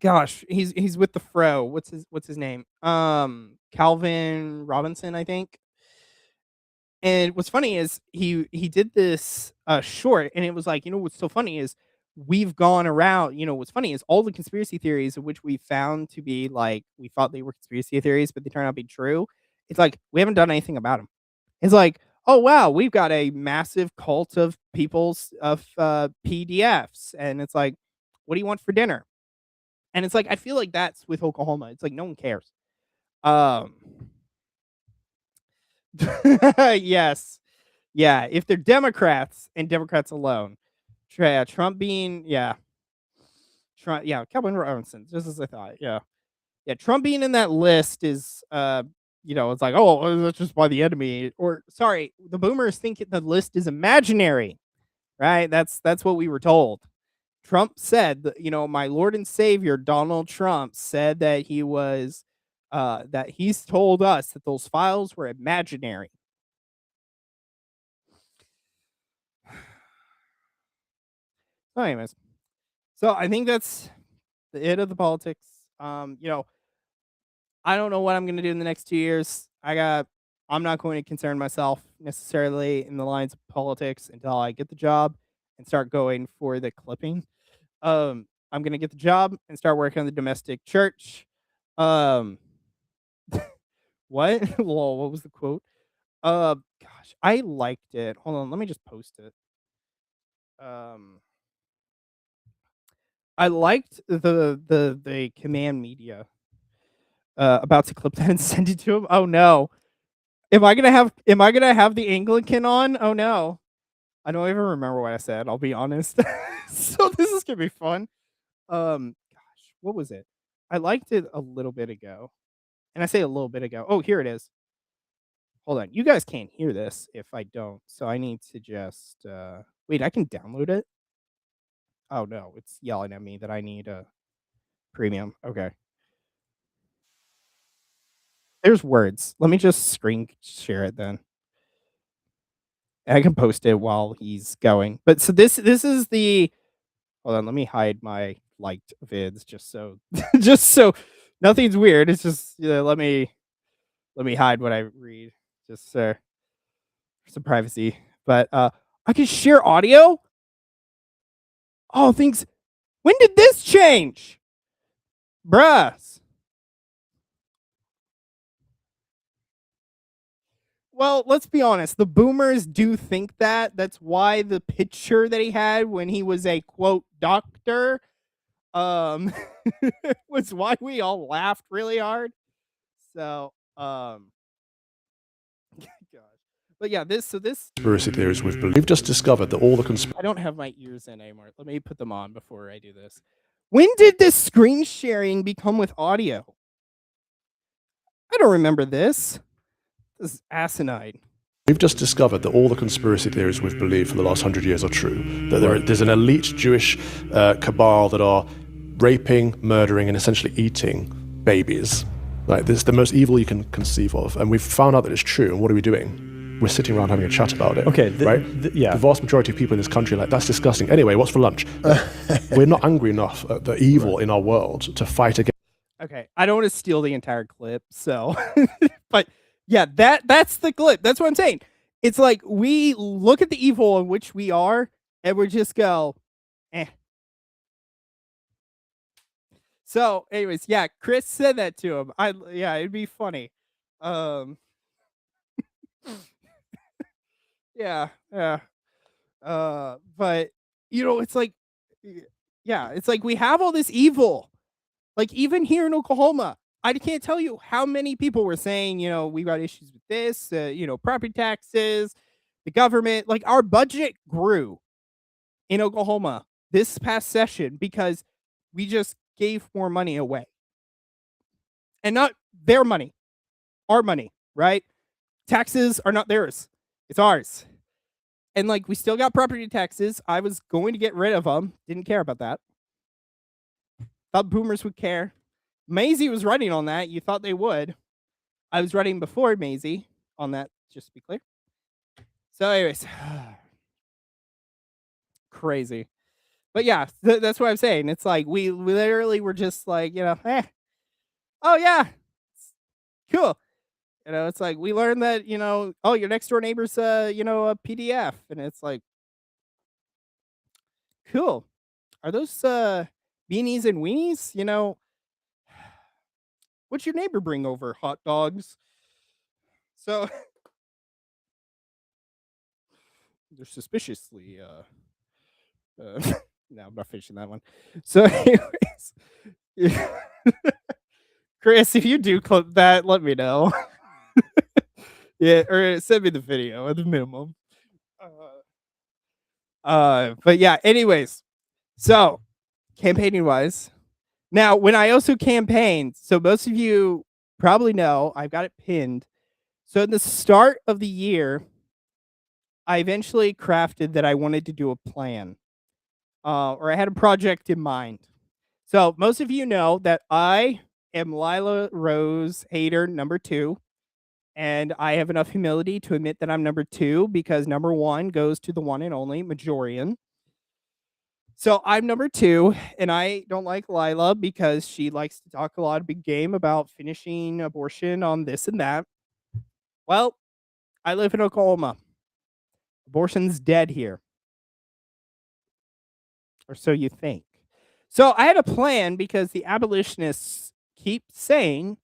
Gosh, he's with the Fro. What's his name? Calvin Robinson, I think. And what's funny is he did this short, and it was like, what's so funny is we've gone around. What's funny is all the conspiracy theories of which we found to be like we thought they were conspiracy theories, but they turn out to be true. It's like we haven't done anything about them. It's like, oh wow, we've got a massive cult of people's of PDFs, and it's like, what do you want for dinner? And it's like I feel like that's with Oklahoma. It's like no one cares. Um, yes, yeah. If they're Democrats and Democrats alone, Trump being Trump, Calvin Robinson, just as I thought, yeah. Trump being in that list is it's like, oh, that's just by the enemy, or sorry, the boomers think the list is imaginary, right? That's what we were told. Trump said that, my Lord and Savior, Donald Trump, said that that he's told us that those files were imaginary. So, anyways, so I think that's the end of the politics. I don't know what I'm gonna do in the next 2 years. I'm not going to concern myself necessarily in the lines of politics until I get the job and start going for the clipping. I'm gonna get the job and start working on the domestic church. Um, what? Lol, what was the quote? Gosh, I liked it. Hold on, let me just post it. Um, I liked the command media about to clip that and send it to him. Oh no, am I gonna have the Anglican on? Oh no, I don't even remember what I said. I'll be honest. So this is gonna be fun. Gosh, what was it? I liked it a little bit ago. And I say a little bit ago. Oh, here it is. Hold on. You guys can't hear this if I don't. So I need to just wait, I can download it. Oh no, it's yelling at me that I need a premium. Okay. There's words. Let me just screen share it then. I can post it while he's going. But so this is the hold on, let me hide my liked vids just so just so nothing's weird. It's just let me hide what I read. Just for some privacy. But I can share audio? Oh, things when did this change? Bruh. Well, let's be honest. The boomers do think that. That's why the picture that he had when he was a quote doctor um was why we all laughed really hard. So, gosh. But yeah, this conspiracy theories we've just discovered that all the I don't have my ears in anymore. Let me put them on before I do this. When did this screen sharing become with audio? I don't remember this. This is asinine. we've just discovered that all the conspiracy theories we've believed for the last 100 years are true. That there's an elite Jewish cabal that are raping, murdering, and essentially eating babies. Like, this is the most evil you can conceive of, and we've found out that it's true. And what are we doing? We're sitting around having a chat about it. Okay, right? Yeah. The vast majority of people in this country are like, that's disgusting. Anyway, what's for lunch? We're not angry enough at the evil in our world to fight against. Okay, I don't want to steal the entire clip, so but yeah, that's the clip. That's what I'm saying. It's like we look at the evil in which we are, and we just go, Eh. So, anyways, yeah, Chris said that to him. Yeah, it'd be funny. Um, yeah, yeah. But it's like, y- yeah, it's like we have all this evil. Like even here in Oklahoma, I can't tell you how many people were saying, we got issues with this, property taxes, the government. Like our budget grew in Oklahoma this past session because we just gave more money away, and not their money, our money, right? Taxes are not theirs, it's ours. And like we still got property taxes. I was going to get rid of them. Didn't care about that. Thought boomers would care. Maisie was running on that. You thought they would. I was running before Maisie on that, just to be clear. So, anyways, crazy. But yeah, that's what I'm saying. It's like we literally were just like, oh yeah, cool. It's like we learned that, oh, your next door neighbor's a PDF, and it's like, cool. Are those beanies and weenies? What's your neighbor bring over? Hot dogs. So they're suspiciously no, I'm not finishing that one. So anyways, yeah. Chris, if you do clip that, let me know. Yeah, or send me the video at the minimum. But yeah, anyways, so campaigning wise. Now, when I also campaigned, so most of you probably know, I've got it pinned. So at the start of the year, I eventually crafted that I wanted to do a plan, or I had a project in mind. So most of you know that I am Lila Rose hater number 2, and I have enough humility to admit that I'm number 2 because number 1 goes to the one and only Majorian. So I'm number 2, and I don't like Lila because she likes to talk a lot of big game about finishing abortion on this and that. Well, I live in Oklahoma. Abortion's dead here, or so you think. So I had a plan because the abolitionists keep saying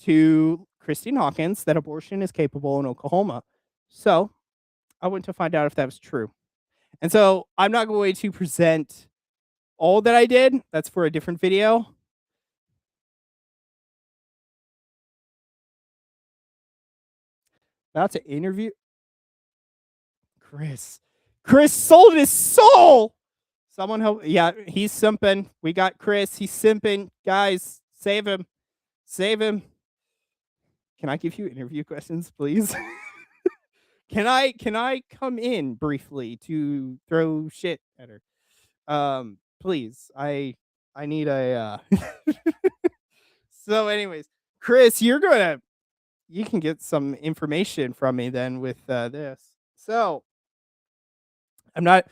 to Christine Hawkins that abortion is capable in Oklahoma. So I went to find out if that was true. And so I'm not going to present all that I did. That's for a different video. About to interview Chris. Chris sold his soul. Someone help. Yeah, he's simping. We got Chris. He's simping. Guys, save him. Save him. Can I give you interview questions, please? Can I come in briefly to throw shit at her? Please. I need a So anyways, Chris, you can get some information from me then with this. So, I'm not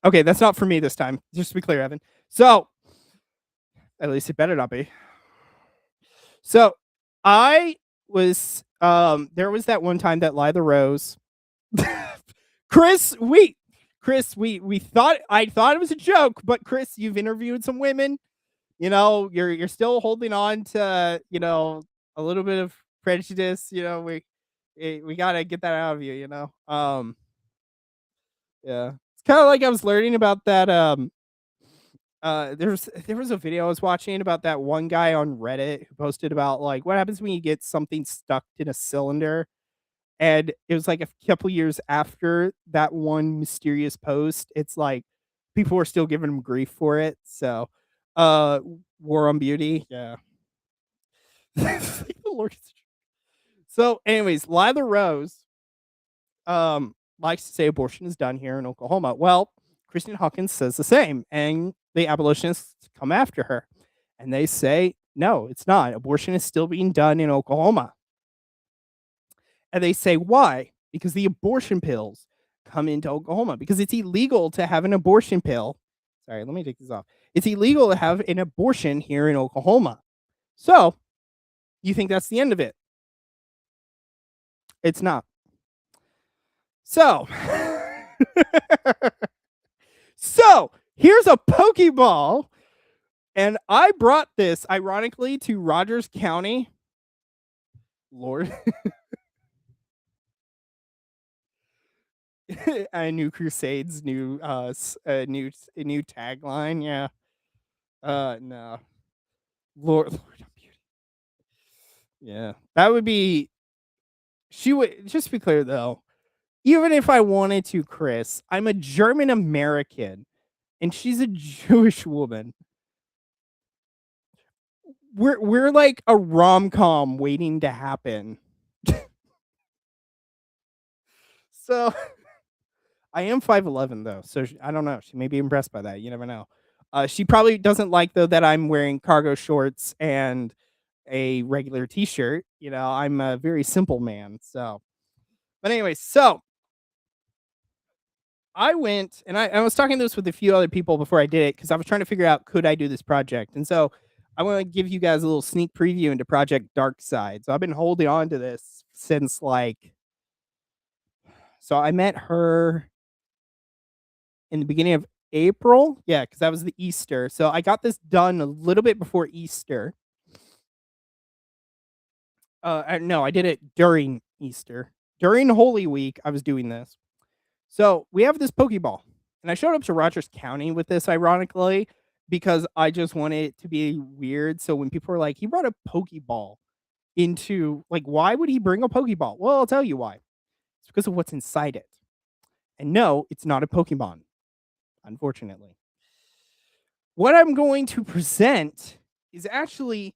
okay, that's not for me this time. Just to be clear, Evan. So, at least it better not be. So, I was there was that one time that Lila Rose Chris, we thought I thought it was a joke, but Chris, you've interviewed some women. You're still holding on to, a little bit of prejudice. We gotta get that out of you. Yeah, it's kind of like I was learning about that. There was a video I was watching about that one guy on Reddit who posted about like what happens when you get something stuck in a cylinder. And it was like a couple years after that one mysterious post. It's like people were still giving him grief for it. So, uh, War on Beauty, yeah. So, anyways, Lila Rose likes to say abortion is done here in Oklahoma. Well, Christine Hawkins says the same, and the abolitionists come after her, and they say no, it's not. Abortion is still being done in Oklahoma. And they say, why? Because the abortion pills come into Oklahoma because it's illegal to have an abortion pill. Sorry, let me take this off. It's illegal to have an abortion here in Oklahoma. So, you think that's the end of it? It's not. So, so here's a Pokeball. And I brought this, ironically, to Rogers County. Lord. New Crusades, new tagline, yeah. No. Lord of Beauty. Yeah. That would be she would just to be clear, though, even if I wanted to, Chris, I'm a German American, and she's a Jewish woman. We're like a rom-com waiting to happen. So I am 5'11", though, so I don't know. She may be impressed by that. You never know. She probably doesn't like, though, that I'm wearing cargo shorts and a regular T-shirt. You know, I'm a very simple man. So, but anyway, so I went and I was talking this with a few other people before I did it because I was trying to figure out could I do this project, and so I want to give you guys a little sneak preview into Project Dark Side. So I've been holding on to this since so I met her in the beginning of April. Yeah, because that was the Easter. So I got this done a little bit before Easter. No, I did it during Easter. During Holy Week, I was doing this. So we have this Pokeball, and I showed up to Rogers County with this, ironically, because I just wanted it to be weird. So when people were like, he brought a Pokeball into, like, why would he bring a Pokeball? Well, I'll tell you why. It's because of what's inside it. And no, it's not a Pokemon, unfortunately. What I'm going to present is actually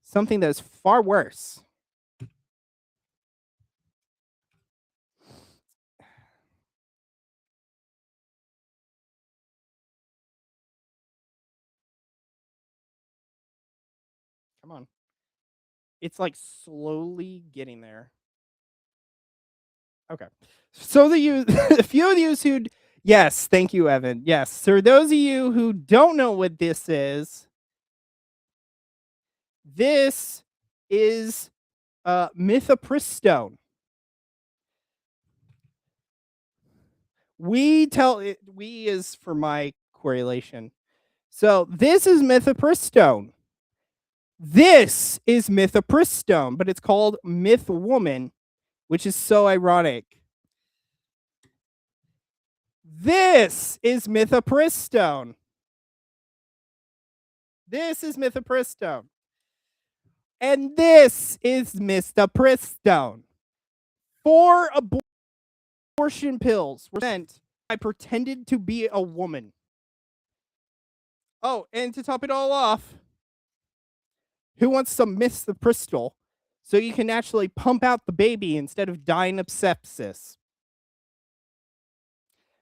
something that is far worse. Come on. It's like slowly getting there. Okay. So a few of you who, yes, thank you, Evan. Yes. So for those of you who don't know what this is Mythopristone. We is for my correlation. So this is Mythopristone. This is Mythopristone, but it's called Myth Woman, which is so ironic. This is Mythopristone. This is Mythopristone. And this is Mythopristone. 4 abortion pills were sent. I pretended to be a woman. Oh, and to top it all off, who wants some Mythopristol so you can actually pump out the baby instead of dying of sepsis?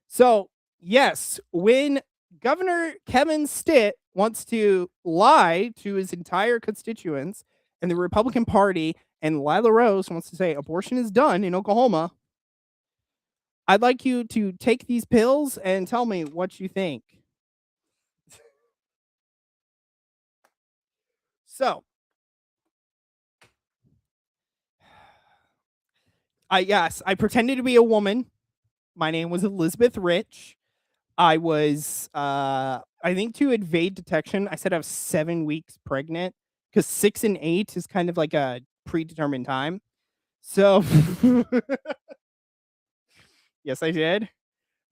So, yes, when Governor Kevin Stitt wants to lie to his entire constituents and the Republican Party, and Lila Rose wants to say abortion is done in Oklahoma, I'd like you to take these pills and tell me what you think. So, I pretended to be a woman. My name was Elizabeth Rich. I was, I think to evade detection, I said I was 7 weeks pregnant because 6 and 8 is kind of like a predetermined time. So, yes, I did.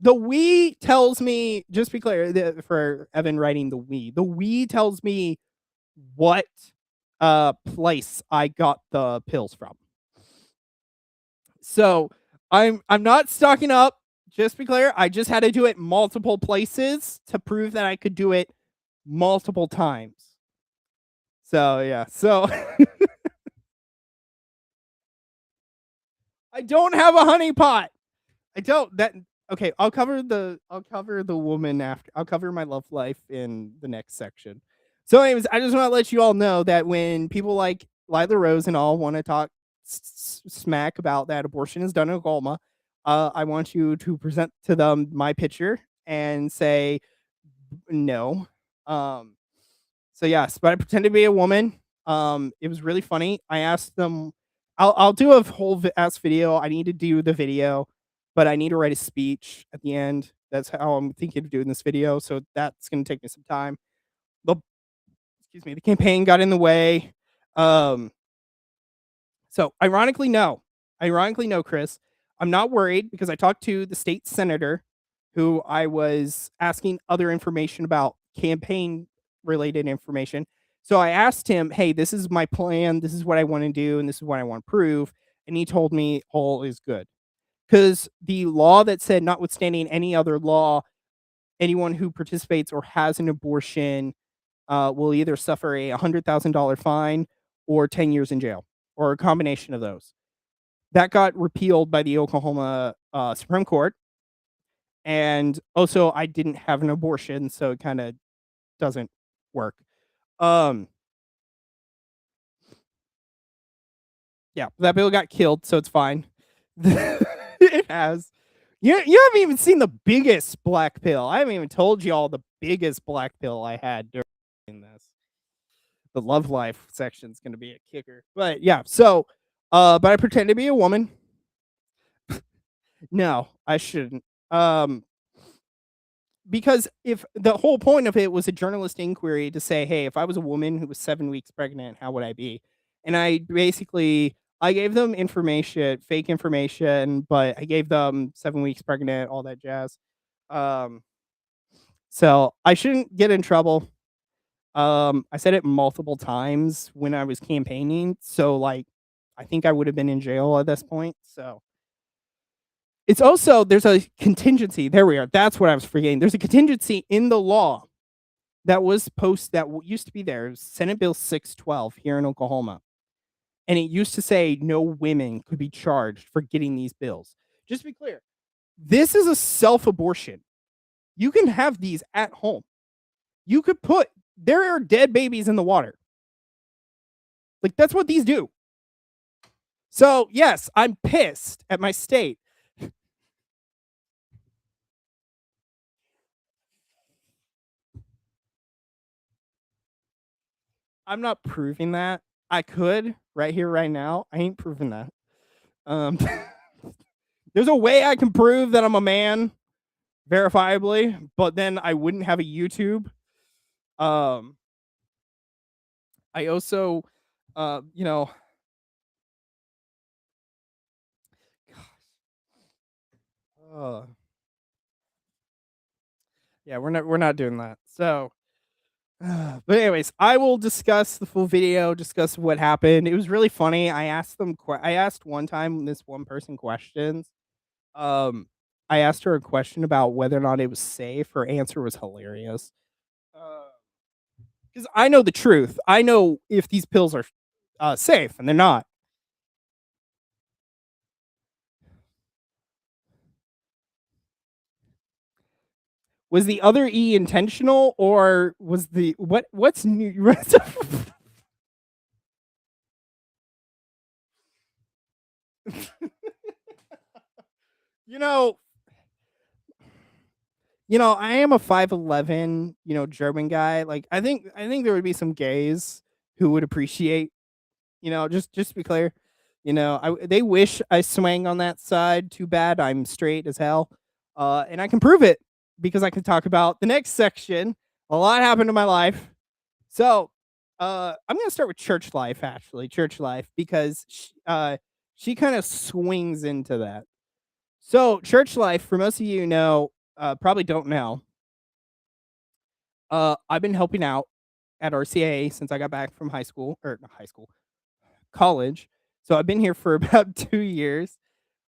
The we tells me, just to be clear, for Evan writing the we tells me what place I got the pills from. So I'm not stocking up. Just be clear, I just had to do it multiple places to prove that I could do it multiple times. So yeah, so I don't have a honey pot. I don't. That okay? I'll cover the woman after. I'll cover my love life in the next section. So, anyways, I just want to let you all know that when people like Lila Rose and all want to talk smack about that abortion is done in Oklahoma, I want you to present to them my picture and say no. So yes, but I pretend to be a woman. It was really funny. I asked them. I'll do a whole ass video. I need to do the video, but I need to write a speech at the end, That's how I'm thinking of doing this video, so that's gonna take me some time. The the campaign got in the way. Um, so ironically, no, Chris, I'm not worried because I talked to the state senator who I was asking other information about, campaign related information. So I asked him, "Hey, this is my plan. This is what I want to do, and this is what I want to prove." And he told me all is good because the law that said, notwithstanding any other law, anyone who participates or has an abortion will either suffer a $100,000 fine or 10 years in jail, or a combination of those. That got repealed by the Oklahoma Supreme Court. And also, I didn't have an abortion, so it kind of doesn't work. Um, yeah, that bill got killed, so it's fine. It has. You haven't even seen the biggest black pill. I haven't even told you all the biggest black pill I had during this. The love life section is going to be a kicker. But yeah, so but I pretend to be a woman. No, I shouldn't. Because if the whole point of it was a journalist inquiry to say, "Hey, if I was a woman who was 7 weeks pregnant, how would I be?" And I gave them information, fake information, but I gave them 7 weeks pregnant, all that jazz. Um, so I shouldn't get in trouble. I said it multiple times when I was campaigning, so, like, I think I would have been in jail at this point, so it's also there's a contingency, there we are, that's what I was forgetting, there's a contingency in the law that was used to be there, it was Senate Bill 612 here in Oklahoma, and it used to say no women could be charged for getting these bills. Just to be clear, this is a self-abortion. You can have these at home. There are dead babies in the water. Like, that's what these do. So, yes, I'm pissed at my state. I'm not proving that. I could right here, right now. I ain't proving that. Um, there's a way I can prove that I'm a man verifiably, but then I wouldn't have a YouTube. Um, I also, you know, uh, yeah, we're not doing that. So, but anyways, I will discuss the full video, discuss what happened. It was really funny. I asked one time this one person questions. Um, I asked her a question about whether or not it was safe. Her answer was hilarious. Because I know the truth. I know if these pills are safe, and they're not. Was the other E intentional, or was the what's new? you know, I am a 5'11", German guy. Like, I think there would be some gays who would appreciate, just to be clear, they wish I swang on that side. Too bad I'm straight as hell. And I can prove it because I can talk about the next section. A lot happened in my life. So, I'm gonna start with church life, actually, church life, because she kind of swings into that. So, church life, for most of you probably don't know, I've been helping out at RCA since I got back from high school, or not high school, college. So I've been here for about 2 years.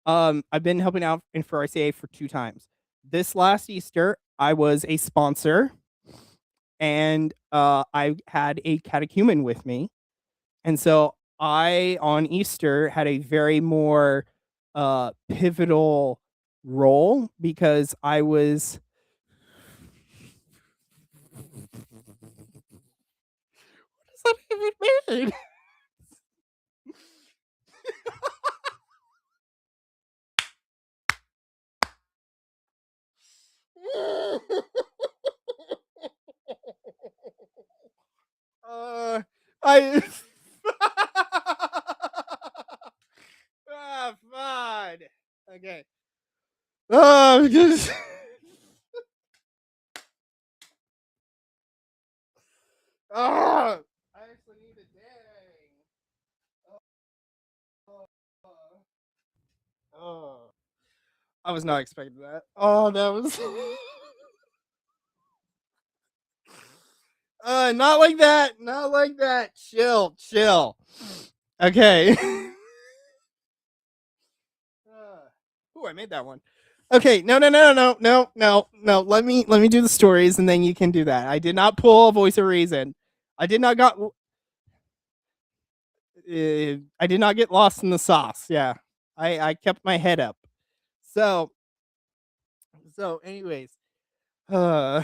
I've been helping out for RCA for 2 times. This last Easter, I was a sponsor, and I had a catechumen with me. And so I, on Easter, had a very more pivotal role because I was. What does that even mean? I fine. Okay. Oh, Oh, I actually need a dang. Oh, I was not expecting that. Oh, that was. Not like that. Not like that. Chill, chill. Okay. I made that one. Okay, no. Let me do the stories, and then you can do that. I did not pull a voice of reason. I did not got. I did not get lost in the sauce. Yeah, I kept my head up. So anyways, uh,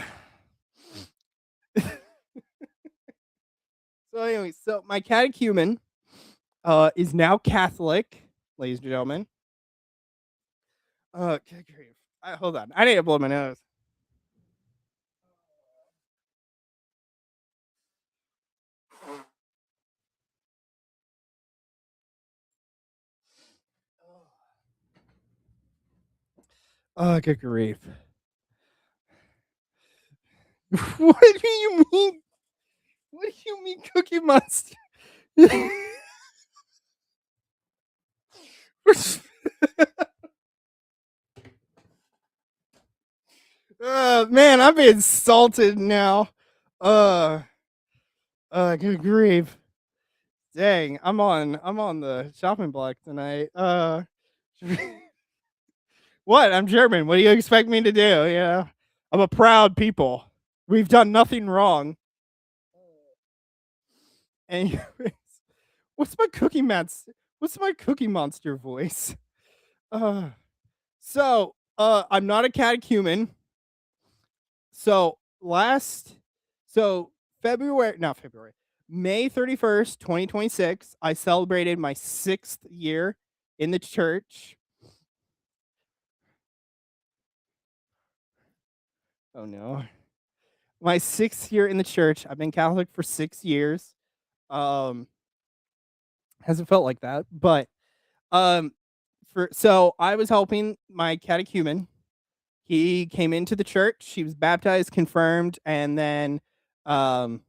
so my catechumen is now Catholic, ladies and gentlemen. Good grief. Hold on. I need to blow my nose. Oh, good grief. What do you mean? What do you mean, Cookie Monster? Man, I'm being salted now. Uh, good grief. Dang, I'm on the shopping block tonight. What? I'm German. What do you expect me to do? I'm a proud people. We've done nothing wrong. Anyways, what's my What's my Cookie Monster voice? Uh, I'm not a catechumen. So last, so February, not February, May 31st, 2026, I celebrated my 6th year in the church. Oh no. My 6th year in the church. I've been Catholic for 6 years. Um, hasn't felt like that, but um, so I was helping my catechumen. He came into the church. He was baptized, confirmed, and then had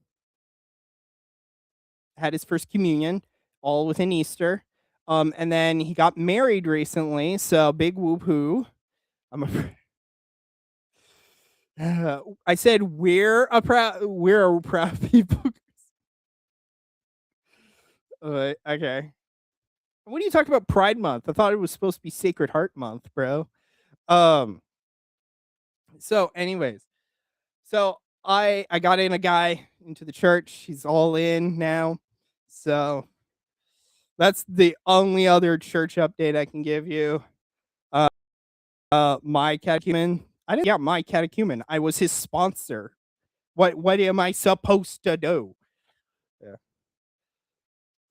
his first communion, all within Easter. And then he got married recently, so big whoop hoo. I'm afraid. I said we're a proud people. Okay. What are you talking about? Pride Month? I thought it was supposed to be Sacred Heart Month, bro. Um. So, anyways, I got in a guy into the church. He's all in now. So that's the only other church update I can give you. My catechumen. I didn't. Yeah, my catechumen. I was his sponsor. What am I supposed to do? Yeah.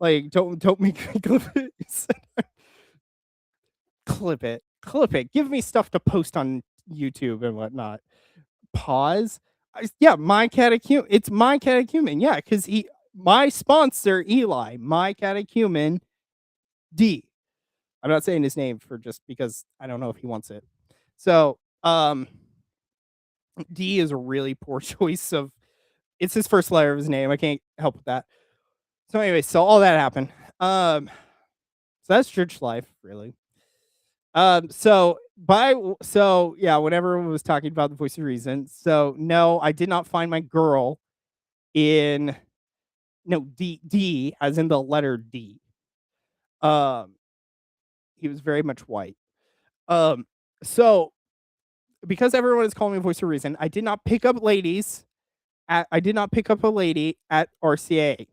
Like, don't make me clip it. Clip it. Give me stuff to post on YouTube and whatnot. Pause. Yeah, my catechumen. It's my catechumen. Yeah, because my sponsor Eli, my catechumen D. I'm not saying his name for just because I don't know if he wants it. So, D is a really poor choice of. It's his first letter of his name. I can't help with that. So anyway, so all that happened. So that's church life, really. When everyone was talking about the voice of reason, so no, I did not find my girl in D as in the letter D. He was very much white. So because everyone is calling me voice of reason, I did not pick up ladies. I did not pick up a lady at RCA.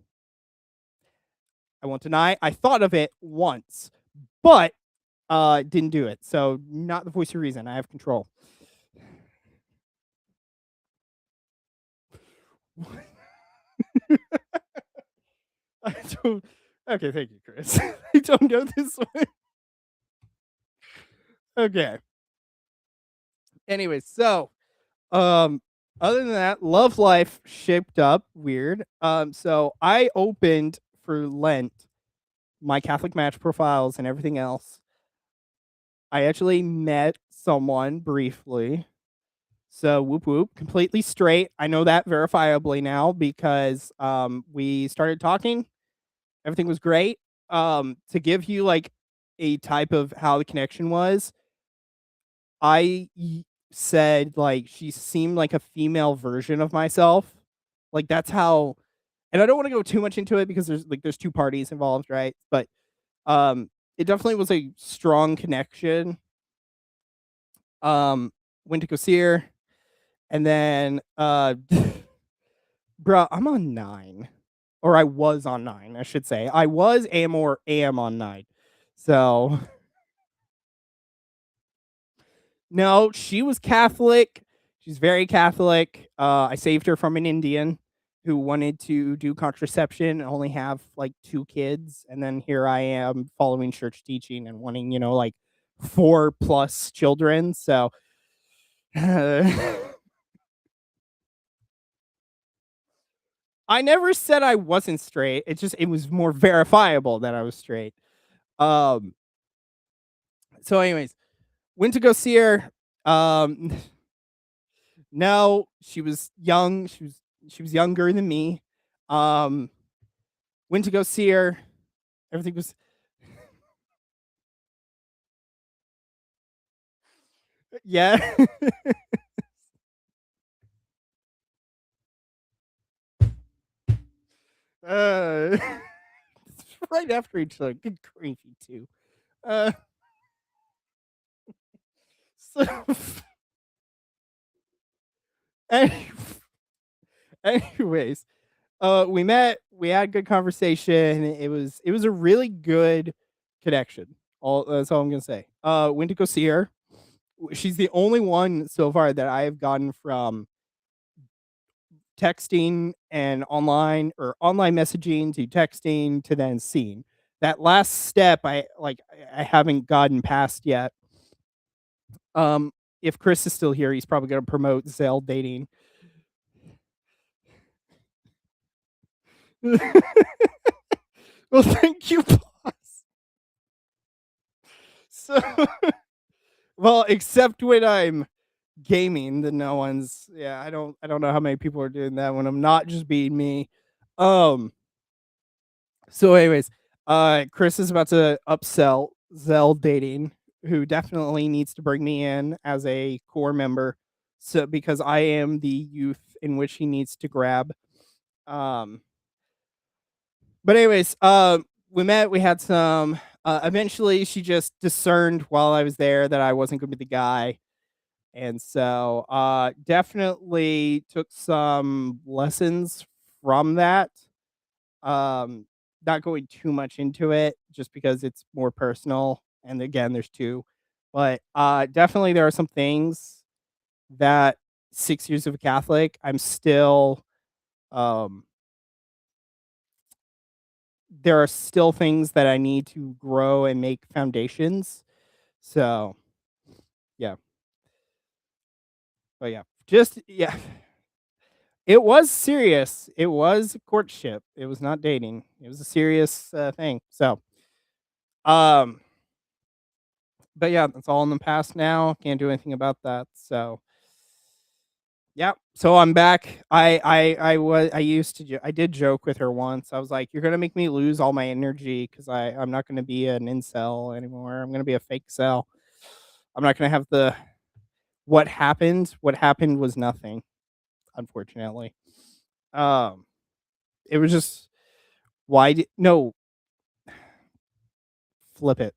I won't deny. I thought of it once, but didn't do it. So not the voice of reason. I have control. I don't. Okay, thank you, Chris. I don't know this one. Okay. Anyway, so other than that, love life shaped up weird. So I opened for Lent my Catholic Match profiles and everything else. I actually met someone briefly. So whoop whoop, completely straight. I know that verifiably now because we started talking. Everything was great. To give you like a type of how the connection was, said like she seemed like a female version of myself. Like that's how, and I don't want to go too much into it because there's two parties involved, right? But it definitely was a strong connection. Um Went to go see her, and then bro, I'm on 9. Or I was on 9, I should say. I was, am on 9. So, no, she was Catholic. She's very Catholic. I saved her from an Indian who wanted to do contraception and only have, like, 2 kids, and then here I am following church teaching and wanting, like, 4 plus children, so I never said I wasn't straight, it was more verifiable that I was straight. Um, so anyways, went to go see her. Um, no, she was young. She was younger than me. Um, Went to go see her. Everything was yeah. uh, right after each other. Good gravy too. Uh, so any- anyways, we met. We had good conversation. It was a really good connection. All that's all I'm gonna say. Went to go see her. She's the only one so far that I have gotten from texting and online messaging to texting to then seeing. That last step I haven't gotten past yet. Um if Chris is still here, he's probably gonna promote Zelle dating. Well, thank you, boss. So well, except when I'm gaming, then no one's yeah, I don't know how many people are doing that when I'm not just being me. Um So, anyways, Chris is about to upsell Zell Dating, who definitely needs to bring me in as a core member. So, because I am the youth in which he needs to grab. Um, but anyways, we met. We had some. Eventually, she just discerned while I was there that I wasn't going to be the guy, and so definitely took some lessons from that. Um, Not going too much into it just because it's more personal. And again, there's two. But definitely there are some things that 6 years of a Catholic, I'm still um there are still things that I need to grow and make foundations. So yeah. But yeah. Just yeah. It was serious. It was courtship. It was not dating. It was a serious thing. So um but yeah, that's all in the past now. Can't do anything about that. So yeah. So I'm back. I used to I did joke with her once. I was like, "You're gonna make me lose all my energy because I'm not gonna be an incel anymore. I'm gonna be a fake cell. I'm not gonna have the what happened. What happened was nothing, unfortunately. Um, it was just why did no flip it.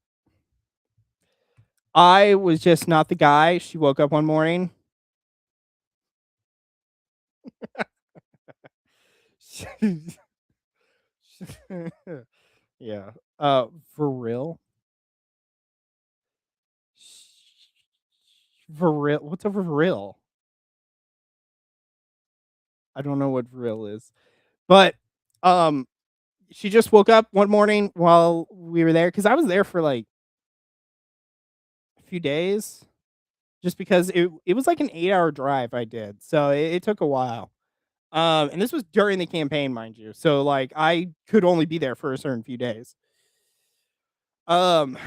I was just not the guy. She woke up one morning. Yeah. For real? For real? What's a for real? I don't know what real is. But, um, she just woke up one morning while we were there because I was there for, like, a few days just because it was like an 8-hour drive I did, so it took a while. And this was during the campaign, mind you, so, like, I could only be there for a certain few days. Um,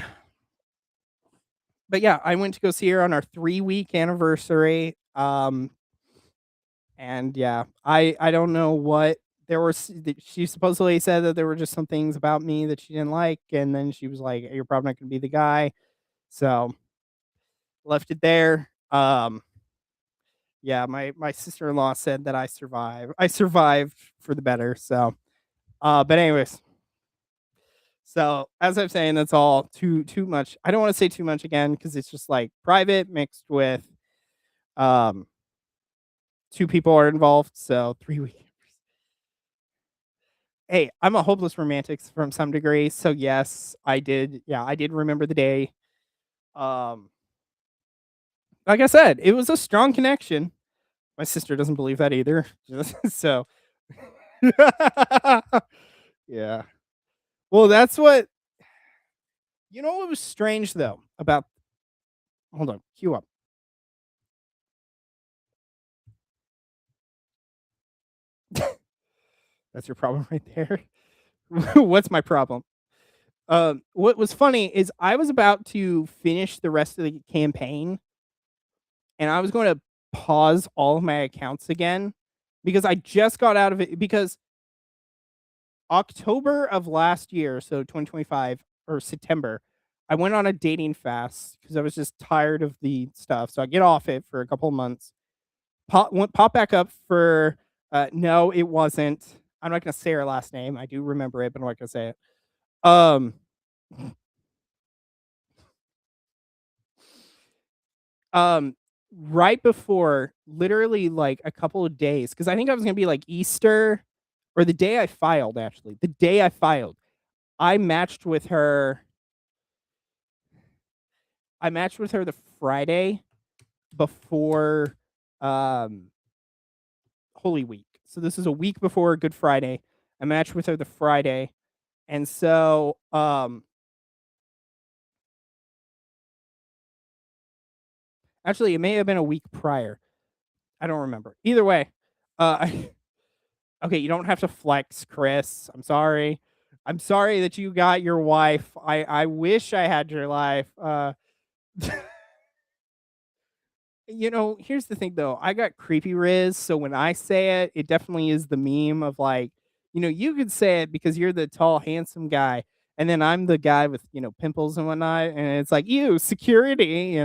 but yeah, I went to go see her on our 3-week anniversary. Um, and yeah, I don't know what there were. She supposedly said that there were just some things about me that she didn't like, and then she was like, "You're probably not going to be the guy." So left it there. Yeah, my sister in law said that I survived. I survived for the better. So, but anyways, so as I'm saying, that's all too much. I don't want to say too much again because it's just like private mixed with um 2 people are involved. So 3 weeks. Hey, I'm a hopeless romantic from some degree. So yes, I did. Yeah, I did remember the day. Um, like I said, it was a strong connection. My sister doesn't believe that either. So yeah. Well, that's what what was strange though about hold on, cue up. That's your problem right there. What's my problem? What was funny is I was about to finish the rest of the campaign and I was going to pause all of my accounts again because I just got out of it because October of last year, so 2025 or September, I went on a dating fast because I was just tired of the stuff. So I get off it for a couple of months. Pop back up for no, it wasn't. I'm not gonna say her last name. I do remember it, but I'm not gonna say it. Um um right before literally like a couple of days, because I think I was gonna be like Easter or the day I filed actually. The day I filed, I matched with her. I matched with her the Friday before um Holy Week. So this is a week before Good Friday. I matched with her the Friday. And so actually it may have been a week prior. I don't remember. Either way, I okay, you don't have to flex, Chris. I'm sorry. I'm sorry that you got your wife. I wish I had your life. Here's the thing though. I got creepy Riz, so when I say it, it definitely is the meme of like, you could say it because you're the tall, handsome guy, and then I'm the guy with pimples and whatnot, and it's like you security,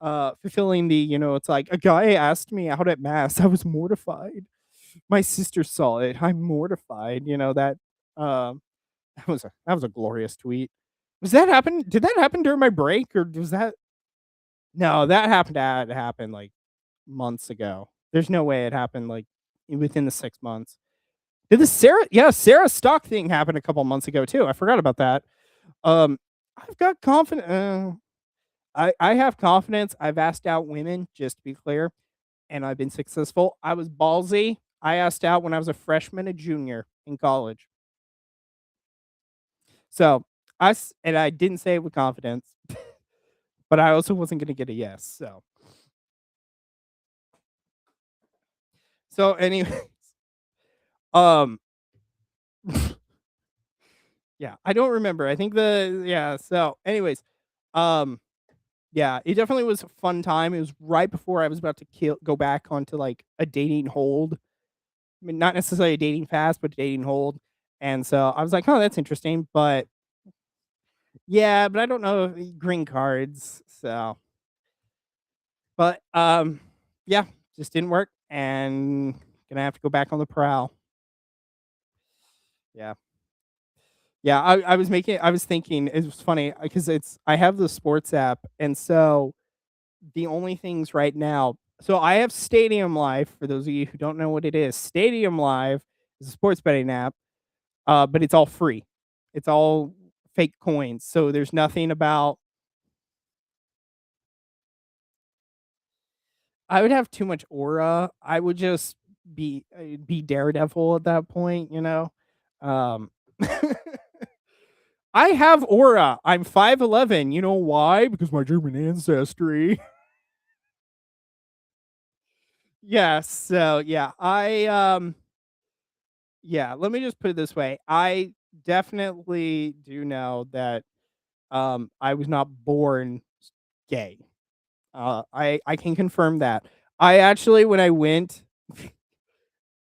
fulfilling the, it's like a guy asked me out at mass. I was mortified. My sister saw it. I'm mortified. Um that was a glorious tweet. Was that happen? Did that happen during my break or was that no, that happened like months ago. There's no way it happened like within the 6 months. Did the Sarah Stock thing happen a couple months ago too? I forgot about that. Um, I've got confidence. I have confidence. I've asked out women, just to be clear, and I've been successful. I was ballsy. I asked out when I was a freshman, a junior in college. So and I didn't say it with confidence, but I also wasn't going to get a yes. So anyway, um, yeah, I don't remember. I think yeah. So, anyways, um, yeah, it definitely was a fun time. It was right before I was about to go back onto like a dating hold. I mean, not necessarily a dating fast, but dating hold. And so I was like, oh, that's interesting. But yeah, but I don't know if green cards. So, but yeah, just didn't work, and gonna have to go back on the prowl. Yeah. Yeah, I was thinking it was funny because I have the sports app, and so the only things right now so I have Stadium Live, for those of you who don't know what it is. Stadium Live is a sports betting app, but it's all free. It's all fake coins, so there's nothing about I would have too much aura. I would just be Daredevil at that point, you know? Um I have aura. I'm 5'11". You know why? Because my German ancestry. Yes. So yeah, yeah, let me just put it this way. I definitely do know that I was not born gay. I can confirm that. I actually when I went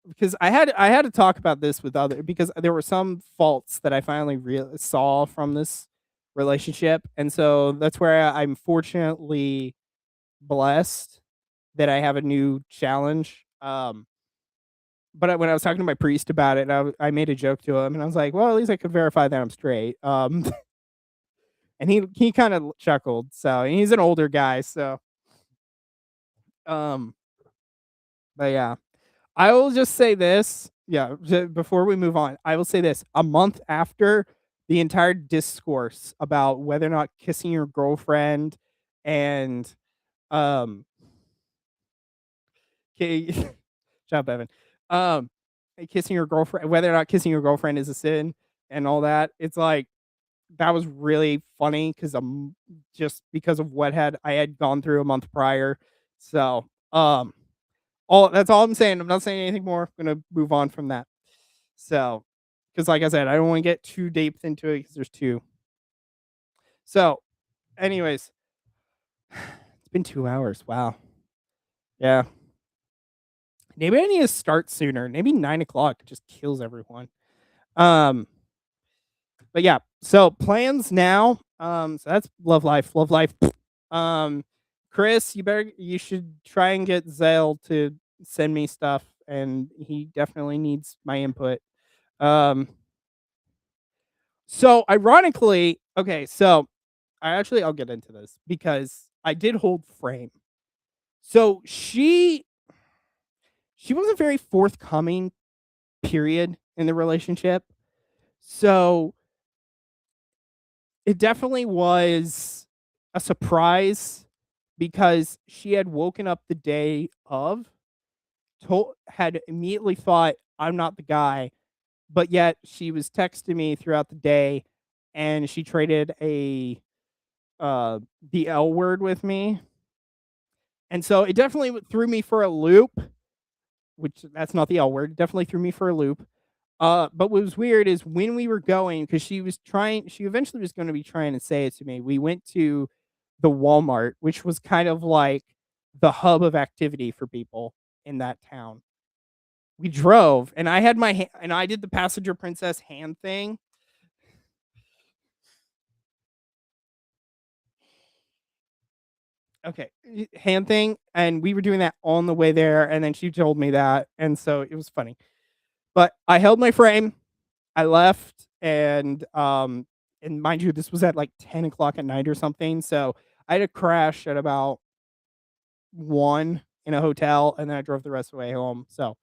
because I had to talk about this with other because there were some faults that I finally saw from this relationship, and so that's where I'm fortunately blessed that I have a new challenge. But when I was talking to my priest about it, I made a joke to him, and I was like, "Well, at least I could verify that I'm straight." And he kind of chuckled. So and he's an older guy, so um, but yeah. I will just say this, yeah, before we move on, I will say this. A month after the entire discourse about whether or not kissing your girlfriend and, um, ki shut up, Evan. Um, kissing your girlfriend whether or not kissing your girlfriend is a sin and all that, it's like, that was really funny because 'cause I'm just because of what I had gone through a month prior. So, all that's all I'm saying. I'm not saying anything more. I'm gonna move on from that. So, because like I said, I don't want to get too deep into it because there's two. So, anyways, it's been 2 hours. Wow. Yeah. Maybe I need to start sooner. Maybe 9 o'clock just kills everyone. Um, but yeah. So plans now. So that's love life. Love life. Um, Chris, you should try and get Zale to send me stuff, and he definitely needs my input. Um, so ironically, okay, so I'll get into this because I did hold frame. So she wasn't very forthcoming, period, in the relationship. So it definitely was a surprise because she had woken up the day of, had immediately thought I'm not the guy, but yet she was texting me throughout the day and she traded a the L word with me. And so it definitely threw me for a loop, which that's not the L word. It definitely threw me for a loop. But what was weird is when we were going, because she eventually was going to be trying to say it to me. We went to the Walmart, which was kind of like the hub of activity for people in that town. We drove, and I had and I did the passenger princess hand thing. Okay, hand thing, and we were doing that on the way there, and then she told me that, and so it was funny. But I held my frame. I left, and mind you, this was at like 10 o'clock at night or something. So I had a crash at about 1 in a hotel, and then I drove the rest of the way home. So,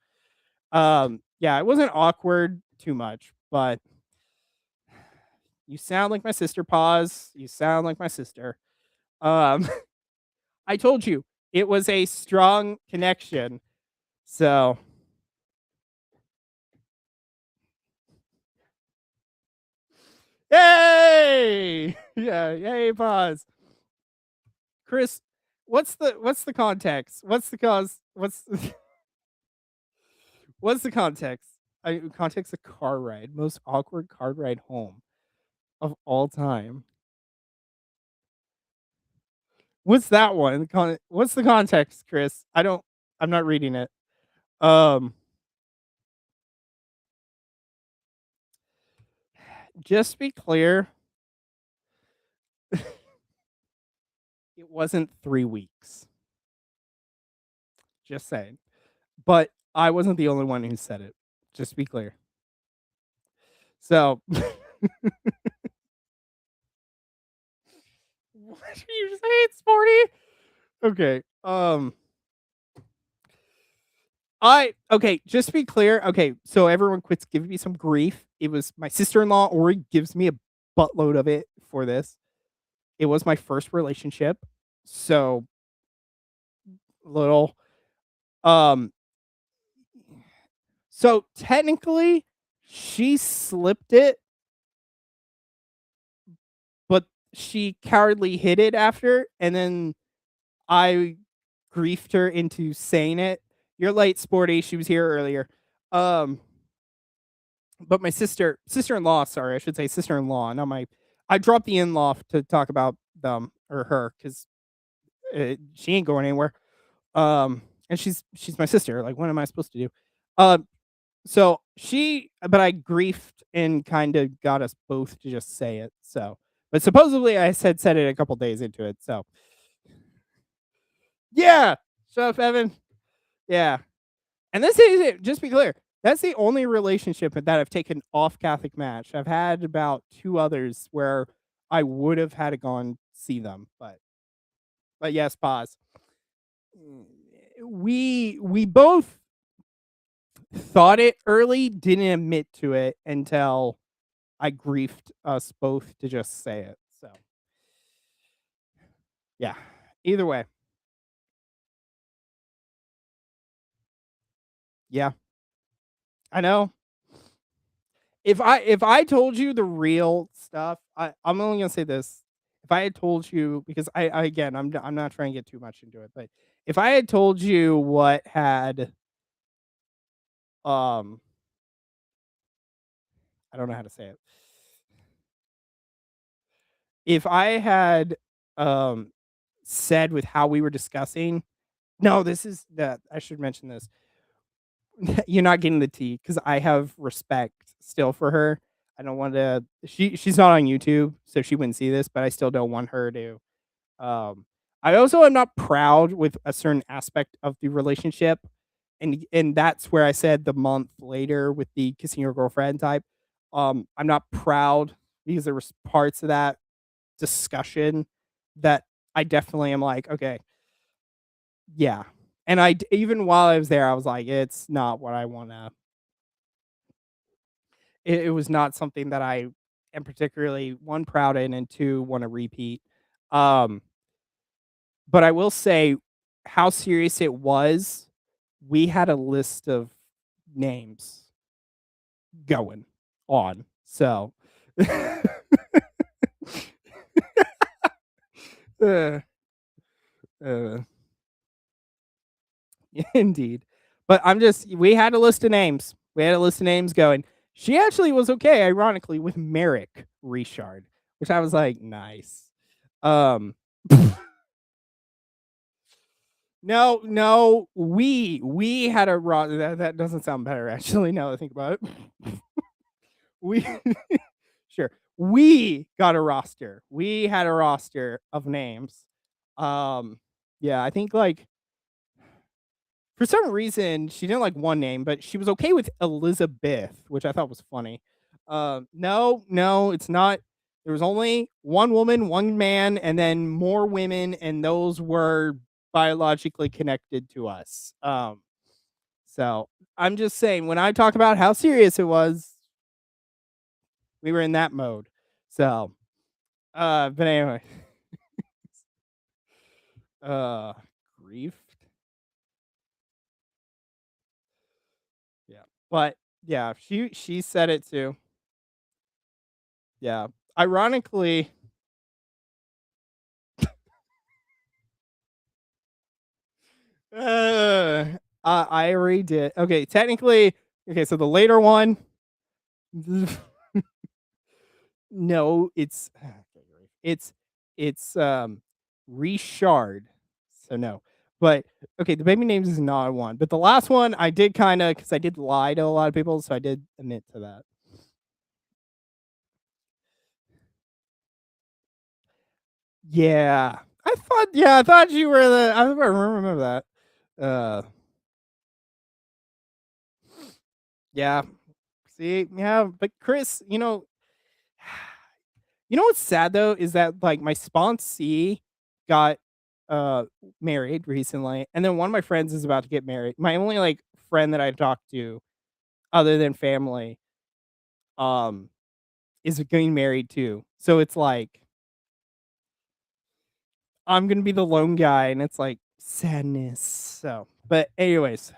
yeah, it wasn't awkward too much, but you sound like my sister. Pause. You sound like my sister. Um, I told you it was a strong connection. So, yay! Yeah, yay! Pause. Chris, what's the context? What's the cause? What's the context? Context of car ride. Most awkward car ride home of all time. What's that one? What's the context, Chris? I'm not reading it. Um, just to be clear, it wasn't 3 weeks. Just saying. But I wasn't the only one who said it. Just to be clear. So, what are you saying, Sporty? Okay. Okay, just to be clear, okay, so everyone quits giving me some grief. It was my sister-in-law, Ori, gives me a buttload of it for this. It was my first relationship, so little. Um, so technically, she slipped it, but she cowardly hid it after, and then I griefed her into saying it. You're late, Sporty. She was here earlier. Um, but my sister-in-law, sorry, I should say sister-in-law, not my I dropped the in-law to talk about them or her because she ain't going anywhere. and she's my sister. Like, what am I supposed to do? Um, but I griefed and kind of got us both to just say it. So, but supposedly I said it a couple days into it. So, yeah, shut up, Evan. Yeah, and this is it. Just be clear. That's the only relationship that I've taken off Catholic Match. I've had about 2 others where I would have had to gone see them, but yes, pause. We both thought it early, didn't admit to it until I griefed us both to just say it. So, yeah. Either way. Yeah. I know. If I told you the real stuff, I'm only gonna say this. If I had told you, because I again, I'm not trying to get too much into it, but if I had told you what had, um I don't know how to say it. If I had, um, said with how we were discussing, no, this is that I should mention this. You're not getting the tea because I have respect still for her. I don't want to. She's not on YouTube, so she wouldn't see this. But I still don't want her to. I also am not proud with a certain aspect of the relationship, and that's where I said the month later with the kissing your girlfriend type. I'm not proud because there was parts of that discussion that I definitely am like, okay, yeah. And even while I was there, I was like, it's not what I want to. It was not something that I am particularly, 1, proud in, and 2, wanna repeat. Um, but I will say how serious it was, we had a list of names going on, so uh, uh, indeed. But we had a list of names. We had a list of names going. She actually was okay, ironically, with Merrick Richard, which I was like, "Nice." Um No, no, we had a that doesn't sound better actually now that I think about it. We sure. We got a roster. We had a roster of names. Yeah, I think, like, for some reason, she didn't like one name, but she was okay with Elizabeth, which I thought was funny. No, no, it's not. There was only one woman, one man, and then more women, and those were biologically connected to us. So I'm just saying, when I talk about how serious it was, we were in that mode. So, but anyway, uh, grief. Yeah, but yeah, she said it too. Yeah, ironically, uh, I already did. Okay, technically, okay. So the later one, no, it's it's Richard. So no. But okay, the baby names is not one. But the last one I did kind of, because I did lie to a lot of people, so I did admit to that. Yeah. I thought you were I remember that. Uh yeah. See, yeah, but Chris, you know what's sad though is that, like, my sponsee got uh married recently, and then one of my friends is about to get married. My only, like, friend that I talked to other than family um is getting married too. So it's like I'm going to be the lone guy, and it's like sadness. So, but anyways,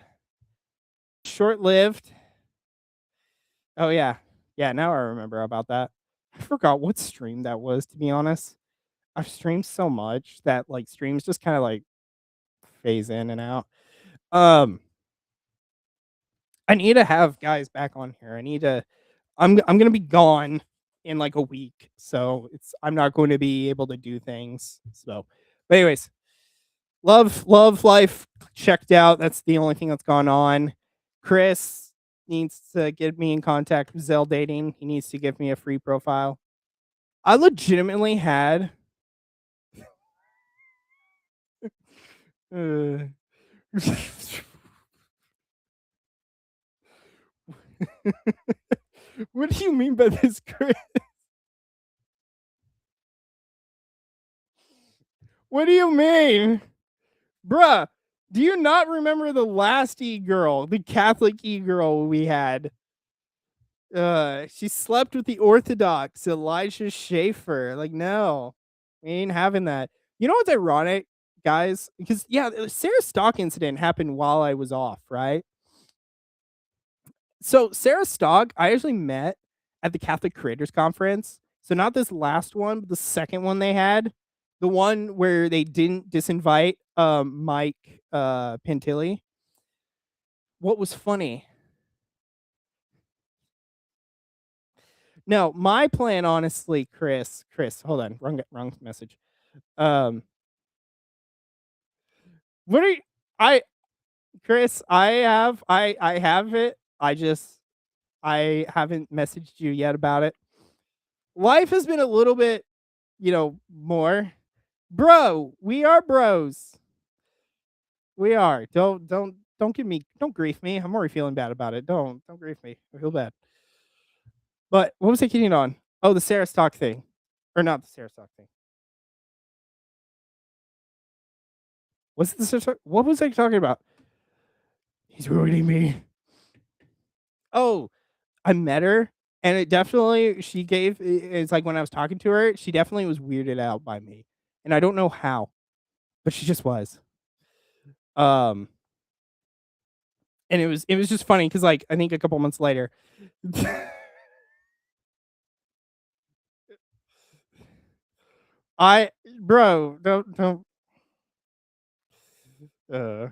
short-lived. Oh yeah. Yeah, now I remember about that. I forgot what stream that was, to be honest. I've streamed so much that, like, streams just kind of, like, phase in and out. Um, I need to have guys back on here. I'm gonna be gone in like a week, so I'm not going to be able to do things. So, but anyways, Love life checked out. That's the only thing that's gone on. Chris needs to get me in contact with Zell Dating. He needs to give me a free profile. I legitimately had uh, what do you mean by this, Chris? What do you mean? Bruh, do you not remember the last e-girl, the Catholic e-girl we had? She slept with the Orthodox Elijah Schaefer. Like, no, we ain't having that. You know what's ironic, guys? Because yeah, the Sarah Stock incident happened while I was off, right? So Sarah Stock, I actually met at the Catholic Creators Conference. So not this last one, but the second one they had, the one where they didn't disinvite Mike Pantilli. What was funny? No, my plan, honestly, Chris, hold on, wrong message. Um, what are you, I, Chris? I have it. I haven't messaged you yet about it. Life has been a little bit, more. Bro, we are bros. We are. Don't grief me. I'm already feeling bad about it. Don't grief me. I feel bad. But what was I kidding on? Oh, the Sarah Stock thing. Or not the Sarah Stock thing. Was it the Sarah Stock? What was I talking about? He's ruining me. Oh, I met her and it definitely she gave it's like when I was talking to her, she definitely was weirded out by me. And I don't know how, but she just was. Um and it was just funny cuz like I think a couple months later I bro, don't uh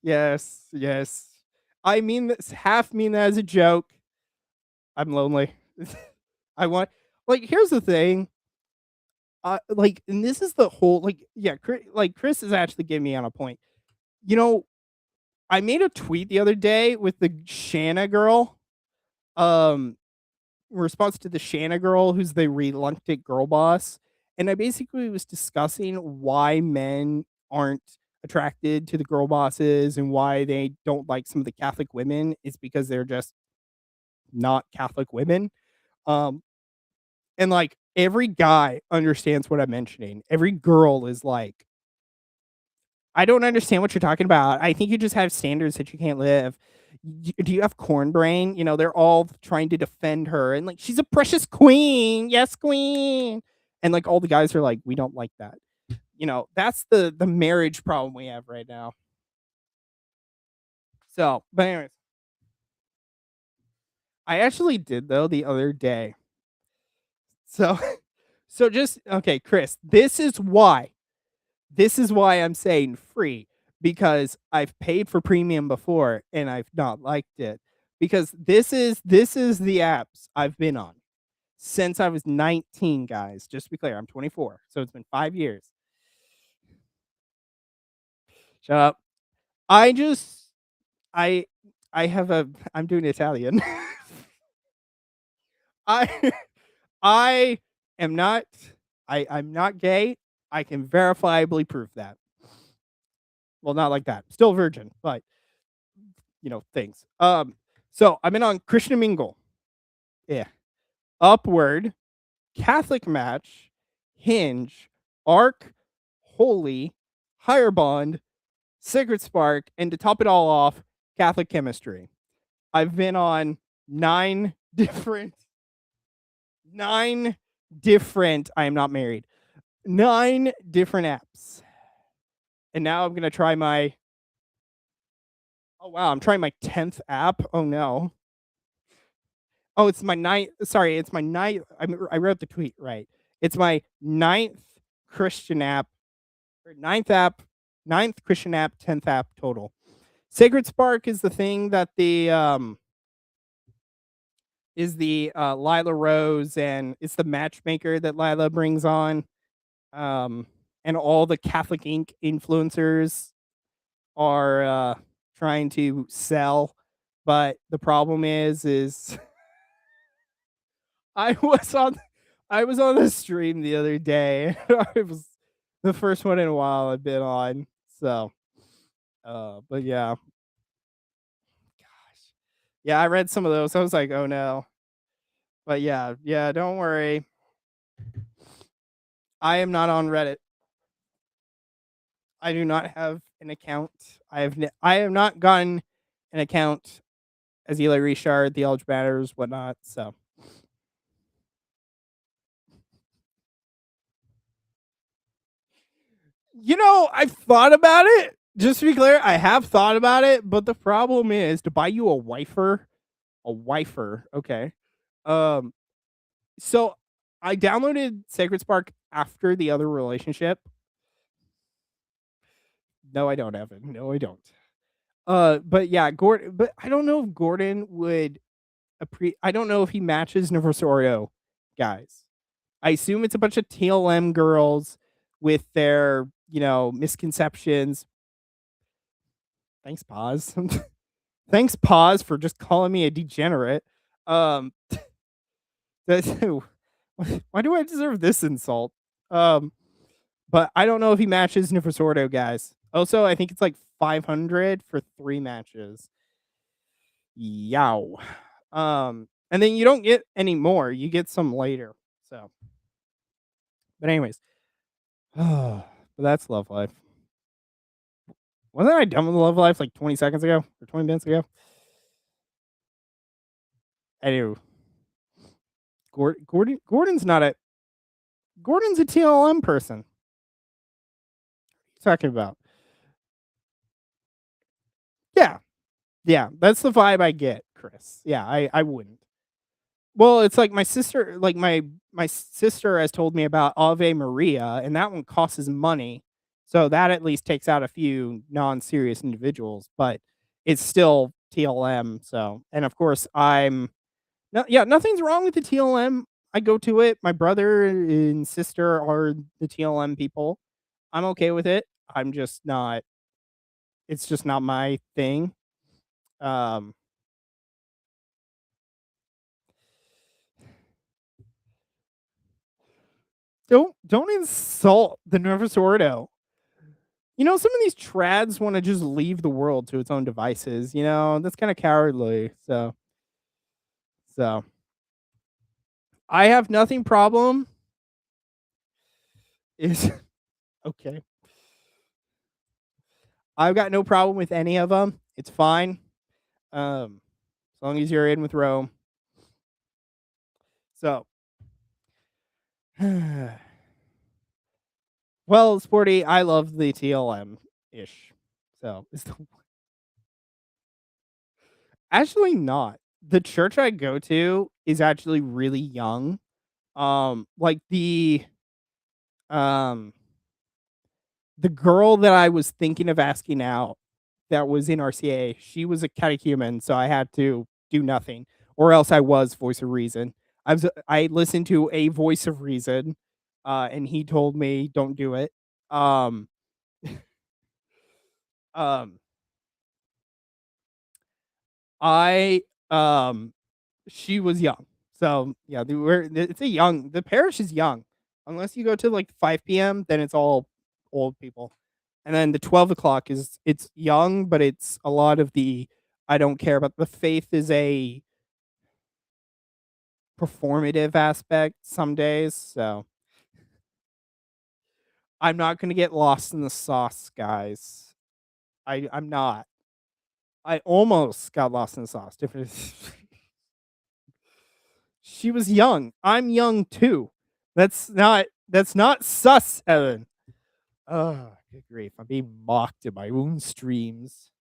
yes, yes. I mean this half mean that as a joke. I'm lonely. I want like here's the thing. Like, and this is the whole like, yeah, Chris is actually getting me on a point. You know, I made a tweet the other day with the Shanna girl, um, in response to the Shanna girl, who's the reluctant girl boss, and I basically was discussing why men aren't attracted to the girl bosses and why they don't like some of the Catholic women is because they're just not Catholic women. Um, and like every guy understands what I'm mentioning. Every girl is like, I don't understand what you're talking about. I think you just have standards that you can't live. Do you have corn brain? You know, they're all trying to defend her and like she's a precious queen. Yes, queen. And like all the guys are like, we don't like that. You know, that's the marriage problem we have right now. So, but anyways, I actually did though the other day. So so just okay, Chris, this is why I'm saying free because I've paid for premium before and I've not liked it. Because this is the apps I've been on since I was 19, guys. Just to be clear, I'm 24. So it's been 5 years. Shut up. I just I I have a I'm doing Italian. I I am not I'm not gay. I can verifiably prove that. Well, not like that. Still virgin, but things. So I've been on Christian Mingle, yeah, Upward, Catholic Match, Hinge, Arc, Holy, Higher Bond, Sacred Spark, and to top it all off, Catholic Chemistry. I've been on different, nine different. I am not married. 9 different apps, and now I'm gonna try my. Oh wow, I'm trying my 10th app. Oh no. Oh, it's my ninth. Sorry, it's my ninth. I wrote the tweet right. It's my ninth Christian app, or ninth Christian app, 10th app total. Sacred Spark is the thing that is the Lila Rose, and it's the matchmaker that Lila brings on. Um, and all the Catholic Ink influencers are trying to sell, but the problem is I was on I was on the stream the other day. It was the first one in a while I've been on. So, but yeah, gosh, yeah, I read some of those. I was like, oh no, but yeah, yeah, don't worry. I am not on Reddit. I do not have an account. I have not gotten an account as Eli Richard, TheologyMatters, whatnot. So I've thought about it. Just to be clear, I have thought about it, but the problem is to buy you a wifer, okay. Um, so I downloaded Sacred Spark after the other relationship. No, I don't, Evan. No, I don't. But yeah, Gordon. But I don't know if Gordon would I don't know if he matches Neversorio guys. I assume it's a bunch of TLM girls with their misconceptions. Thanks, pause. Thanks, pause, for just calling me a degenerate. Um, why do I deserve this insult? Um, but I don't know if he matches Nefersordo guys. Also, I think it's like 500 for 3 matches. Yow. And then you don't get any more. You get some later. So, but anyways, but that's Love Life. Wasn't I done with Love Life like 20 seconds ago or 20 minutes ago? Anyway, Gordon's not a Gordon's a TLM person. What are you talking about? Yeah. Yeah. That's the vibe I get, Chris. Yeah, I wouldn't. Well, it's like my sister has told me about Ave Maria, and that one costs money. So that at least takes out a few non-serious individuals, but it's still TLM. So, and of course, no, yeah, nothing's wrong with the TLM. I go to it. My brother and sister are the TLM people. I'm okay with it. I'm just not. It's just not my thing. Um, don't insult the Nervous Ordo. Some of these trads want to just leave the world to its own devices. That's kind of cowardly. So I have nothing problem. Is okay. I've got no problem with any of them. It's fine. As long as you're in with Rome. So, well, Sporty, I love the TLM ish. So, actually not. The church I go to is actually really young. Like um the girl that I was thinking of asking out that was in RCA, she was a catechumen, so I had to do nothing, or else I was voice of reason. I listened to a voice of reason, and he told me don't do it. Um, um, I she was young, so yeah, the parish is young, unless you go to like 5 p.m. Then it's all old people, and then the 12 o'clock it's young, but it's a lot of the I don't care about the faith is a performative aspect some days, so I'm not gonna get lost in the sauce, guys. I'm not. I almost got lost in the sauce. Different. She was young. I'm young too. That's not sus, Evan. Oh, good grief. I'm being mocked in my own streams.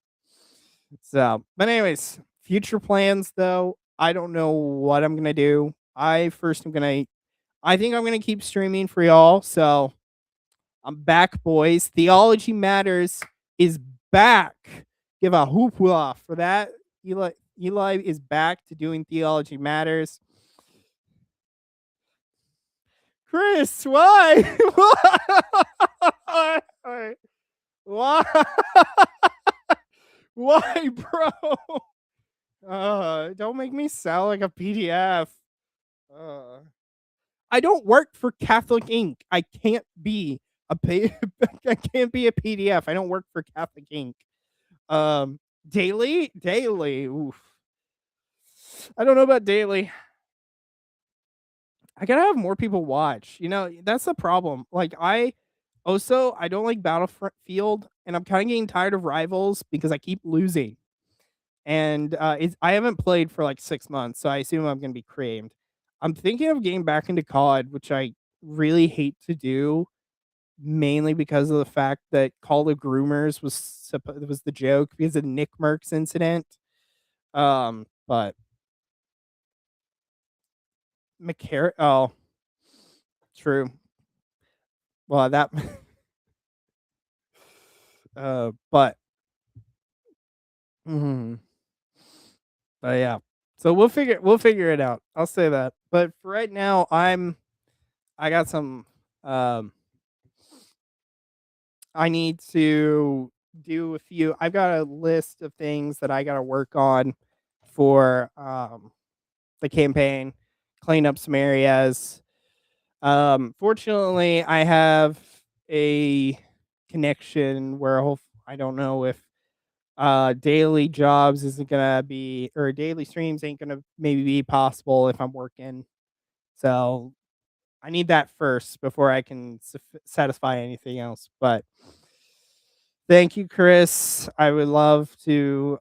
So, but anyways, future plans though, I don't know what I'm gonna do. I think I'm gonna keep streaming for y'all. So I'm back, boys. Theology Matters is back. Give a hoopla for that. Eli is back to doing Theology Matters. Chris, why? Why? Why? Why, bro? Don't make me sound like a PDF. Uh, I don't work for Catholic Inc. I can't be I can't be a PDF. I don't work for Catholic Inc. Daily. Oof. I don't know about daily. I gotta have more people watch. That's the problem. Like I don't like Battlefield, and I'm kind of getting tired of Rivals because I keep losing. And I haven't played for like 6 months, so I assume I'm gonna be creamed. I'm thinking of getting back into COD, which I really hate to do, mainly because of the fact that Call of Groomers was the joke because of the Nick Merckx incident. But oh, true. Well, that but mhm. But yeah. So we'll figure it out. I'll say that. But for right now, I got some um I need to do a few. I've got a list of things that I got to work on for the campaign, clean up some areas. Fortunately, I have a connection where I don't know if daily jobs isn't gonna be, or daily streams ain't gonna maybe be possible if I'm working. So I need that first before I can satisfy anything else. But thank you, Chris. I would love to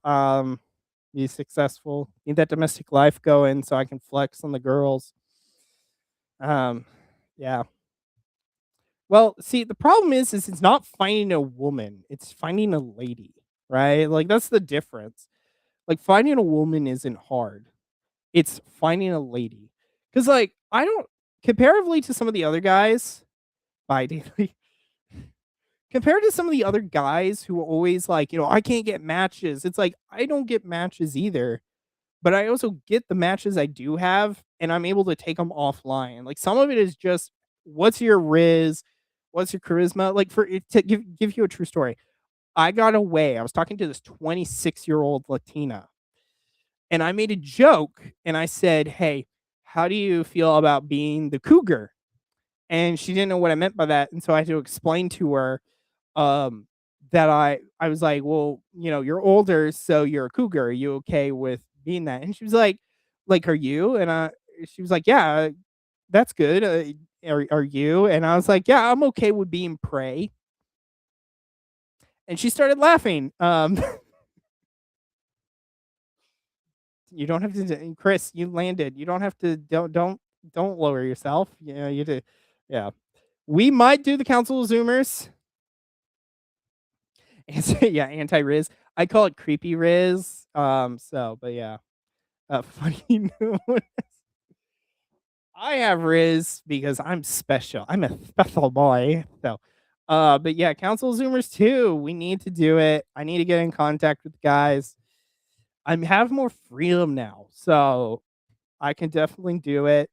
be successful. Need that domestic life going so I can flex on the girls. Yeah. Well, see, the problem is it's not finding a woman; it's finding a lady, right? Like that's the difference. Like finding a woman isn't hard; it's finding a lady. Because like I don't, comparatively to some of the other guys, by daily, compared to some of the other guys who are always like, I can't get matches. It's like I don't get matches either, but I also get the matches I do have, and I'm able to take them offline. Like some of it is just, what's your riz, what's your charisma? Like for it to give you a true story, I got away. I was talking to this 26-year-old Latina, and I made a joke, and I said, "Hey, how do you feel about being the cougar?" And she didn't know what I meant by that, and so I had to explain to her um that I was like, "Well, you're older, so you're a cougar. Are you okay with being that?" And she was like, "Are you?" And she was like, "Yeah, that's good. Are you?" And I was like, "Yeah, I'm okay with being prey." And she started laughing. You don't have to, Chris. You landed. You don't have to. Don't lower yourself. You do. Yeah, we might do the Council of Zoomers. Yeah, anti Riz. I call it creepy Riz. But yeah. Funny note. I have Riz because I'm special. I'm a special boy. But yeah, Council Zoomers too. We need to do it. I need to get in contact with the guys. I have more freedom now, so I can definitely do it.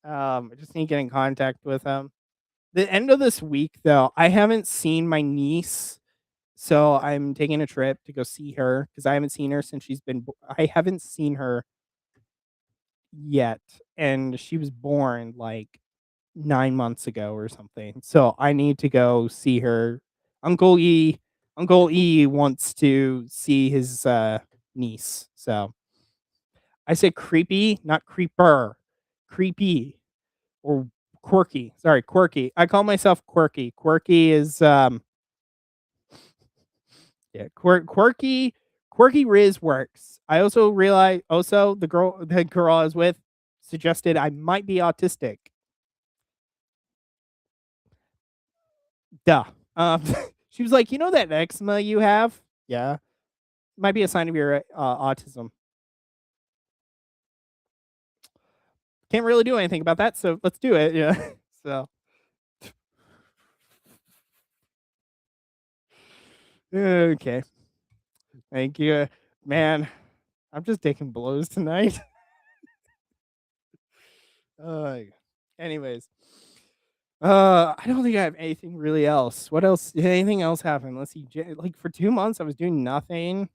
I just need to get in contact with them. The end of this week, though, I haven't seen my niece, so I'm taking a trip to go see her because I haven't seen her since I haven't seen her yet, and she was born like 9 months ago or something. So I need to go see her. Uncle E Uncle E wants to see his niece. So I say creepy, not creeper. Creepy or quirky. Sorry, quirky. I call myself quirky. Quirky is yeah, quirky Riz works. I also realize the girl I was with suggested I might be autistic. Duh. She was like, that eczema you have? Yeah. Might be a sign of your autism. Can't really do anything about that, so let's do it. Yeah. So okay. Thank you. Man, I'm just taking blows tonight. Uh, anyways. I don't think I have anything really else. What else? Did anything else happen? Let's see. Like for 2 months, I was doing nothing.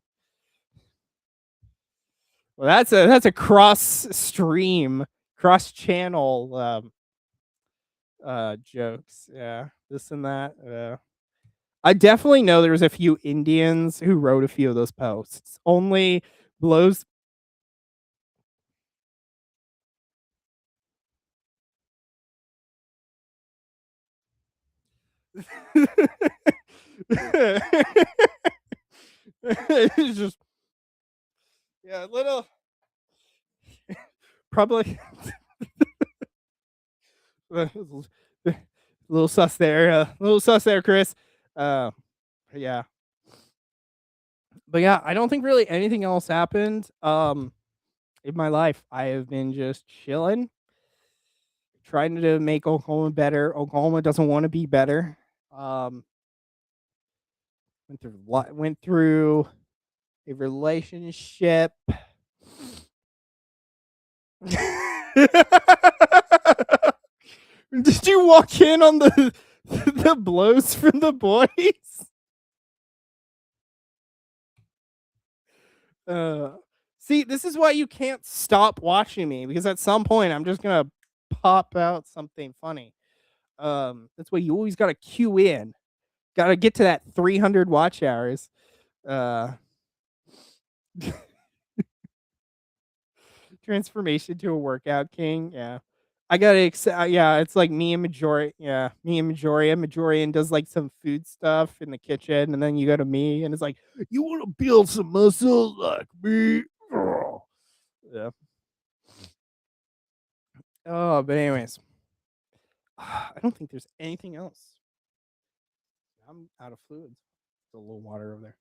Well, that's a cross stream, cross channel jokes. Yeah, this and that. I definitely know there was a few Indians who wrote a few of those posts. Only blows. It's just yeah, little probably a little sus there, little sus there, Chris. Uh, yeah, but yeah, I don't think really anything else happened. In my life, I have been just chilling, trying to make Oklahoma better. Oklahoma doesn't want to be better. Um, went through a relationship. Did you walk in on the the blows from the boys? Uh, See, this is why you can't stop watching me because at some point I'm just gonna pop out something funny. That's why you always gotta cue in. Gotta get to that 300 watch hours. Uh, Transformation to a workout king. Yeah. I gotta yeah, it's like me and Majori yeah, me and Majoria. Majorian does, like, some food stuff in the kitchen, and then you go to me, and it's like, "You wanna build some muscle like me?" Oh. Yeah. Oh, but anyways, I don't think there's anything else. I'm out of fluids. There's a little water over there.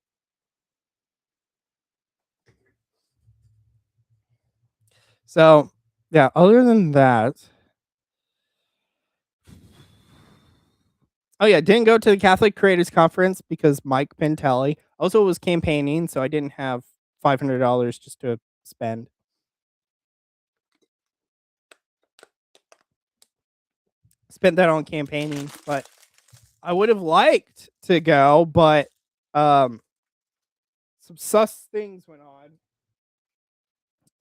So, yeah, other than that oh, yeah, didn't go to the Catholic Creators Conference because Mike Pintelli also was campaigning, so I didn't have $500 just to spend. Spent that on campaigning, but I would have liked to go, but um, some sus things went on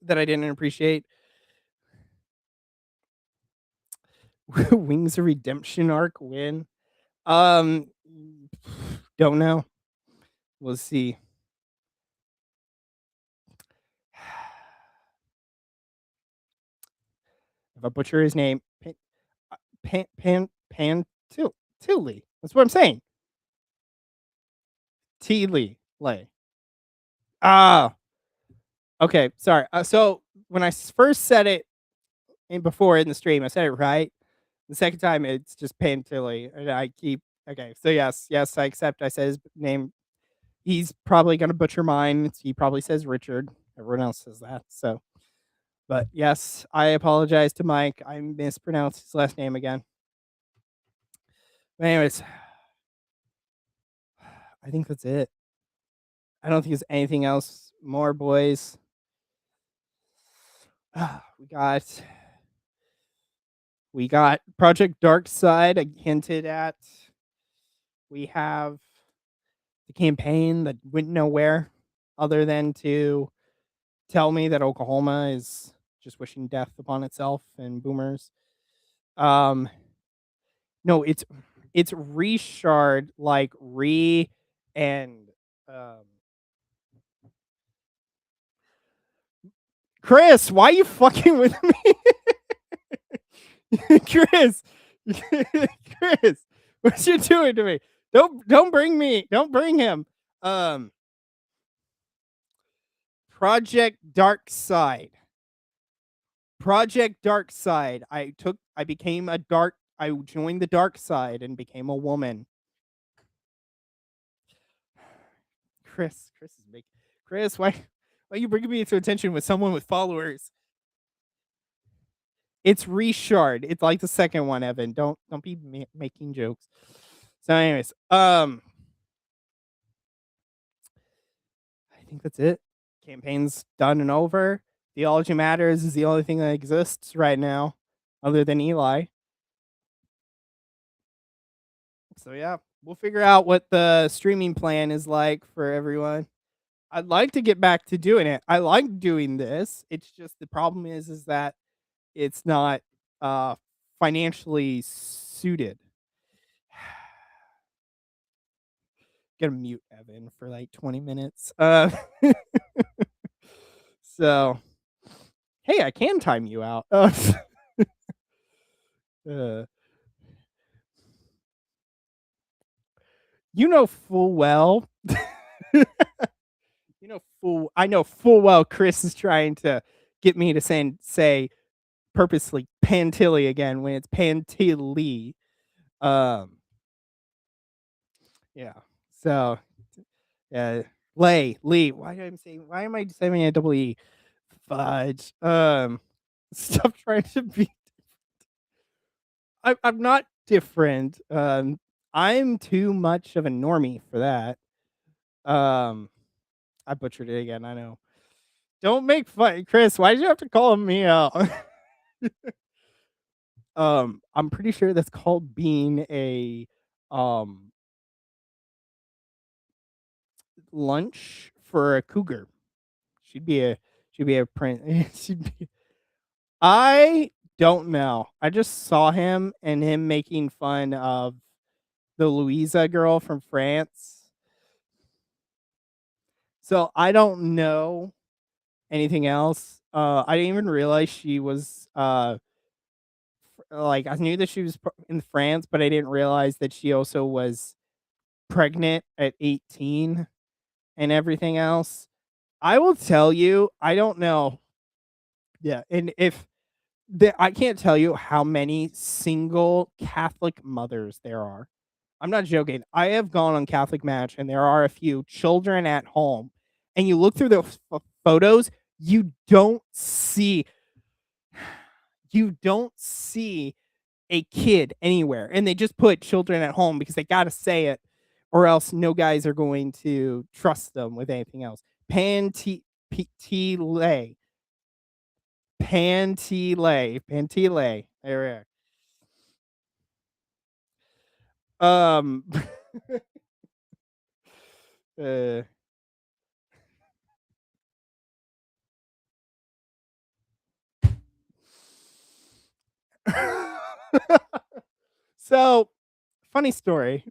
that I didn't appreciate. Wings of Redemption arc win. Um, don't know. We'll see. If I butcher his name, Tilly. That's what I'm saying. T Lay. Ah, okay. Sorry. So when I first said it before in the stream, I said it right. The second time, it's just Tilly, and I keep okay. So yes, I accept. I said his name. He's probably gonna butcher mine. He probably says Richard. Everyone else says that. So, but yes, I apologize to Mike. I mispronounced his last name again. But anyways, I think that's it. I don't think there's anything else more, boys. We got Project Dark Side. I hinted at. We have the campaign that went nowhere, other than to tell me that Oklahoma is just wishing death upon itself and boomers. No, it's reshard like re and um Chris, why are you fucking with me? Chris, Chris, what you doing to me? Don't bring him. Um, Project Dark Side. Project Dark Side. I joined the dark side and became a woman. Chris is making Chris, why are you bringing me into attention with someone with followers? It's reshard. It's like the second one, Evan. Don't be making jokes. So, anyways, I think that's it. Campaign's done and over. Theology Matters is the only thing that exists right now, other than Eli. So yeah, we'll figure out what the streaming plan is like for everyone. I'd like to get back to doing it. I like doing this. It's just the problem is that it's not uh financially suited. Gonna mute Evan for like 20 minutes. So hey, I can time you out. Uh, you know full well. I know full well Chris is trying to get me to say purposely Pantilly again when it's Pantilly. Um, yeah. So, yeah, Lee. Why am I saying a double E? Fudge. Stop trying to be. I'm not different. I'm too much of a normie for that. Um, I butchered it again. I know. Don't make fun, Chris. Why did you have to call me out? I'm pretty sure that's called being a um lunch for a cougar. She'd be a she'd be a prince. I don't know. I just saw him and him making fun of the Louisa girl from France. So I don't know anything else. I didn't even realize she was like I knew that she was in France, but I didn't realize that she also was pregnant at 18 and everything else. I will tell you, I don't know. Yeah, and if I can't tell you how many single Catholic mothers there are. I'm not joking. I have gone on Catholic Match, and there are a few children at home, and you look through the photos, you don't see a kid anywhere, and they just put children at home because they got to say it, or else no guys are going to trust them with anything else. Pantile, Pantile. There we are. Uh, so funny story.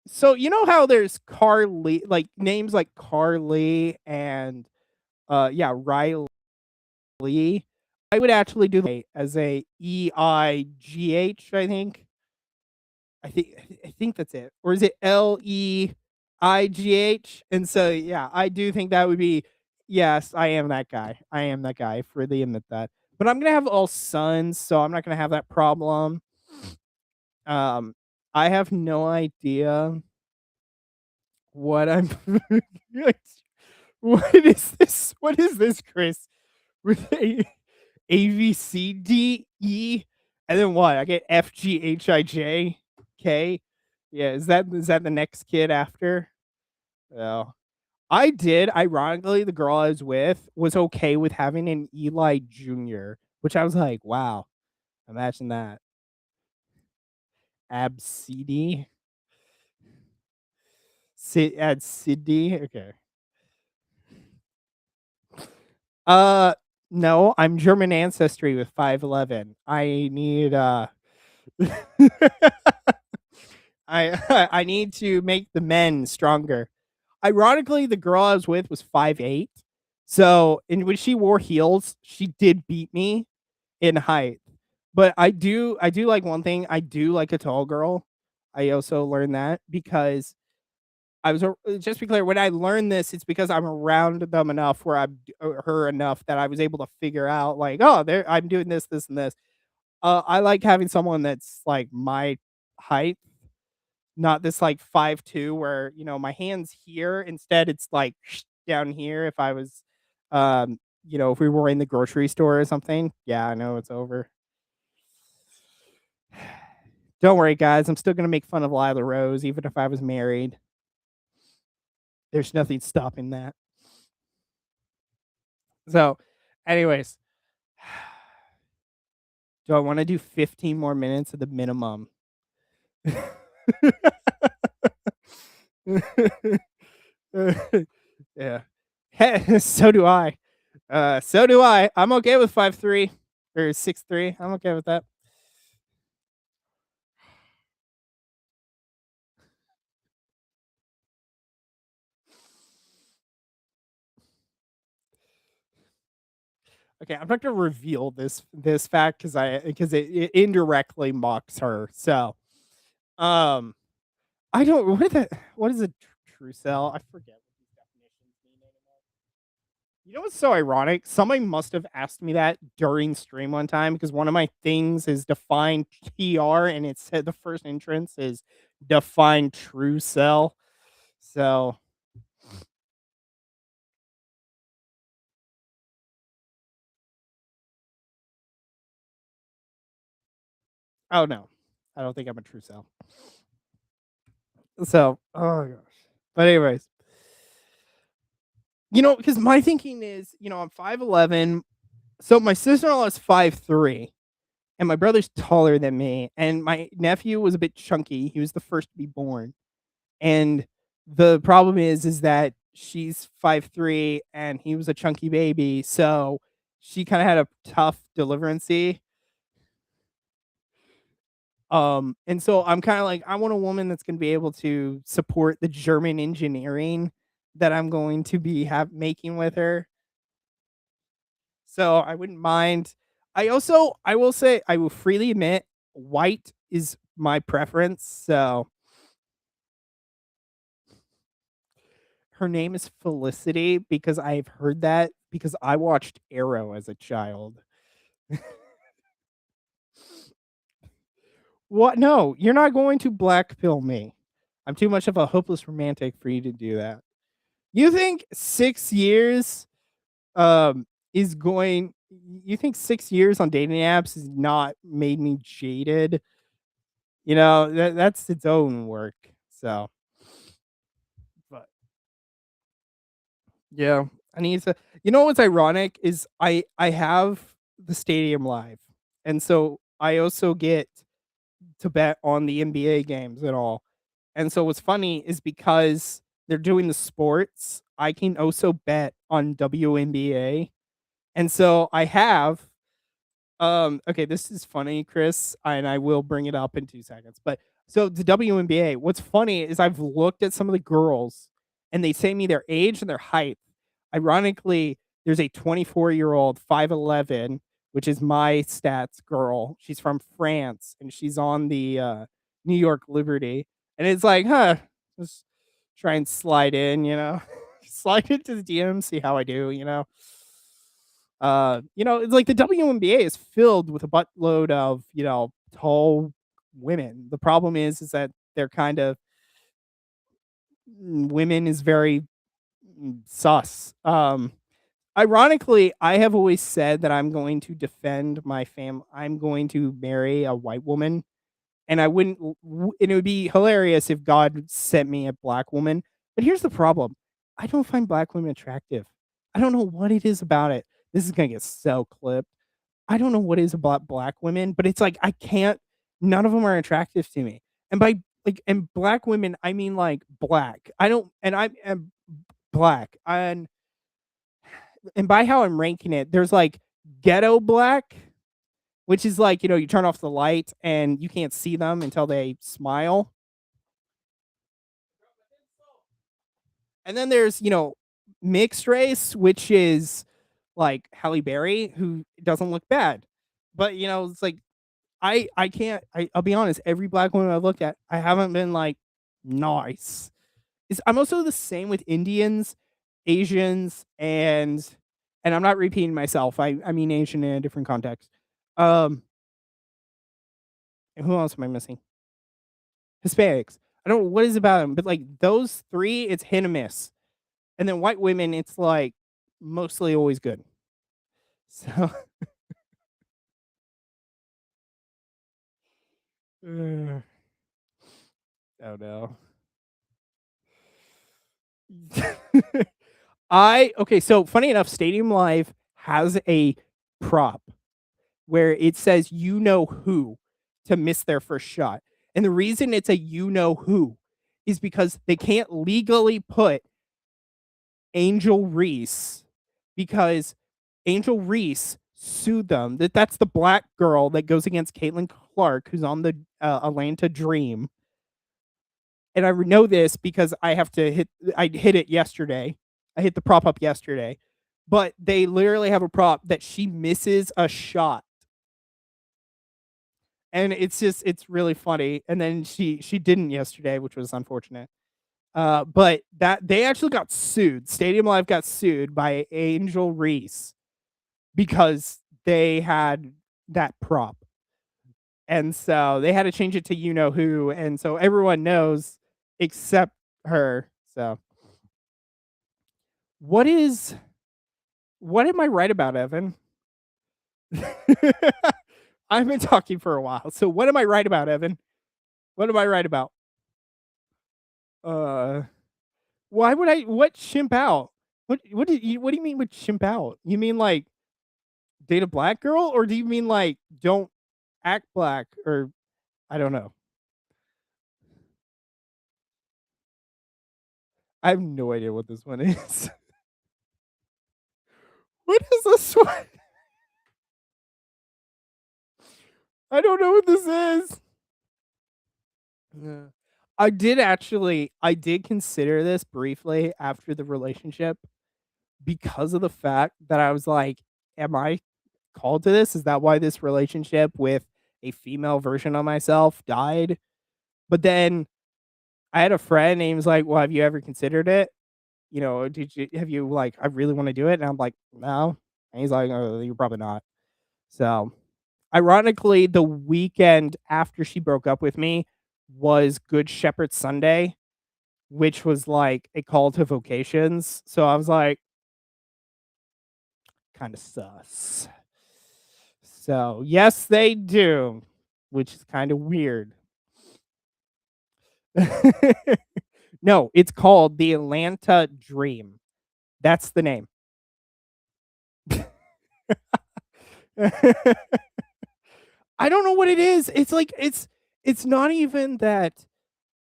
So you know how there's Carly, like names like Carly and yeah, Riley. I would actually do as a EIGH, I think. I think that's it. Or is it LEIGH? And so yeah, I do think that would be yes, I am that guy. I am that guy. Freely admit that. But I'm gonna have all sons, so I'm not gonna have that problem. Um, I have no idea what I'm what is this? What is this, Chris? With A V C D E and then what? I get F G H I J K. Yeah, is that the next kid after? Oh. I did. Ironically, the girl I was with was okay with having an Eli Jr., which I was like, wow, imagine that. Abcd. Add Sydney. Okay. Uh, no, I'm German ancestry with 5'11". I need I need to make the men stronger. Ironically, the girl I was with was 5'8". So, and when she wore heels, she did beat me in height. But I do like one thing. I do like a tall girl. I also learned that because just to be clear, when I learned this, it's because I'm around them enough where I'm her enough that I was able to figure out like, oh, there I'm doing this, this, and this. I like having someone that's like my height, not this like 5'2" where my hands here. Instead, it's like down here. If I was, if we were in the grocery store or something. Yeah, I know it's over. Don't worry, guys. I'm still gonna make fun of Lila Rose, even if I was married. There's nothing stopping that. So, anyways, do I want to do 15 more minutes at the minimum? Yeah. So do I. So do I. I'm okay with 5'3" or 6'3". I'm okay with that. Okay, I'm not gonna reveal this fact because it indirectly mocks her. So, um, I don't what is a true cell? I forget what these definitions mean anymore. You know what's so ironic? Somebody must have asked me that during stream one time because one of my things is define TR and it said the first entrance is define true cell. So, oh no, I don't think I'm a true cell. So, oh gosh. But anyways, because my thinking is, I'm 5'11". So my sister-in-law is 5'3", and my brother's taller than me, and my nephew was a bit chunky. He was the first to be born. And the problem is that she's 5'3" and he was a chunky baby, so she kinda had a tough deliverancy. And so I'm kinda like, I want a woman that's gonna be able to support the German engineering that I'm going to be making with her. So I wouldn't mind. I will say, I will freely admit, white is my preference. So her name is Felicity because I've heard that because I watched Arrow as a child. What? No, you're not going to black pill me. I'm too much of a hopeless romantic for you to do that. You think 6 years is going you think 6 years on dating apps has not made me jaded? That's its own work. So, but yeah, I need to. What's ironic is I have the stadium live, and so I also get to bet on the NBA games and all. And so what's funny is because they're doing the sports, I can also bet on WNBA. And so I have okay, this is funny, Chris, and I will bring it up in 2 seconds. But so the WNBA, what's funny is I've looked at some of the girls and they say me their age and their height. Ironically, there's a 24-year-old 5'11", which is my stats girl. She's from France and she's on the New York Liberty. And it's like, huh, just try and slide in. Slide into the DM, see how I do. It's like the WNBA is filled with a buttload of, tall women. The problem is that they're kind of women is very sus. Ironically, I have always said that I'm going to defend my I'm going to marry a white woman, and I wouldn't. And it would be hilarious if God sent me a black woman. But here's the problem: I don't find black women attractive. I don't know what it is about it. This is gonna get so clipped. I don't know what it is about black women, but it's like I can't. None of them are attractive to me. And by and black women, I mean like black. I don't, and I am black, and by how I'm ranking it, there's like ghetto black, which is like, you turn off the light and you can't see them until they smile. And then there's, mixed race, which is like Halle Berry, who doesn't look bad. But, it's like I can't I'll be honest, every black woman I've looked at, I haven't been like nice. I'm also the same with Indians, Asians, and I'm not repeating myself. I mean Asian in a different context. Um, and who else am I missing? Hispanics. I don't know what is about them, but like those three, it's hit and miss. And then white women, it's like mostly always good. So, oh no. Okay, so funny enough, Stadium Live has a prop where it says you know who to miss their first shot. And the reason it's a you know who is because they can't legally put Angel Reese because Angel Reese sued them. That's the black girl that goes against Caitlin Clark, who's on the Atlanta Dream. And I know this because I hit it yesterday. I hit the prop up yesterday. But they literally have a prop that she misses a shot. And it's really funny. And then she didn't yesterday, which was unfortunate. But that they actually got sued. Stadium Live got sued by Angel Reese because they had that prop. And so they had to change it to you know who, and so everyone knows except her. So what am I right about, Evan? I've been talking for a while. So what am I right about, Evan? What am I right about? Uh why would I what chimp out? What do you mean with chimp out? You mean like date a black girl, or do you mean like don't act black, or I don't know. I have no idea what this one is. What is this one? I don't know what this is. Yeah. I did consider this briefly after the relationship because of the fact that I was like, am I called to this? Is that why this relationship with a female version of myself died? But then I had a friend and he was like, well, have you ever considered it? You know, have you like, I really want to do it? And I'm like, no. And he's like, oh, you're probably not. So, ironically, the weekend after she broke up with me was Good Shepherd Sunday, which was like a call to vocations. So I was like, kind of sus. So, yes, they do, which is kind of weird. No, it's called the Atlanta Dream. That's the name. I don't know what it is. It's like it's not even that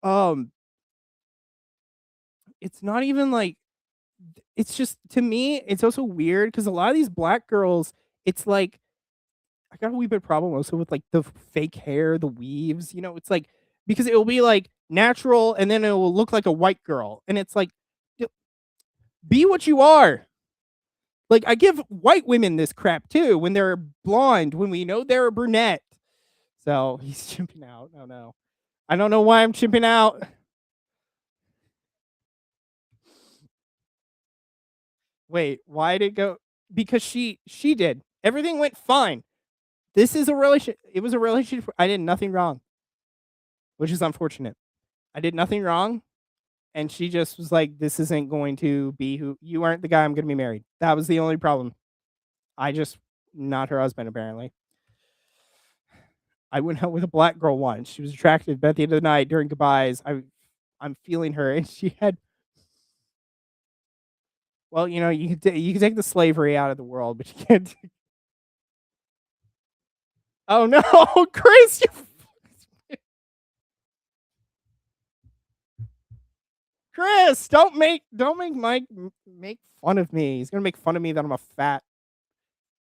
um it's not even like it's just to me it's also weird because a lot of these black girls, it's like I got a wee bit problem also with like the fake hair, the weaves, it's like because it will be like natural and then it will look like a white girl. And it's like "D- be what you are. Like I give white women this crap too when they're blonde, when we know they're a brunette. So he's chimping out. Oh no. I don't know why I'm chimping out. Wait, why did it go? Because she did. Everything went fine. This is a relation. It was a relationship. I did nothing wrong, which is unfortunate. I did nothing wrong, and she just was like, "This isn't going to be who you aren't the guy I'm going to be married." That was the only problem. I just not her husband apparently. I went out with a black girl once. She was attractive, but at the end of the night during goodbyes, I'm feeling her, and she had. Well, you can take the slavery out of the world, but you can't. Oh no, Chris! Chris, don't make Mike make fun of me. He's gonna make fun of me that I'm a fat.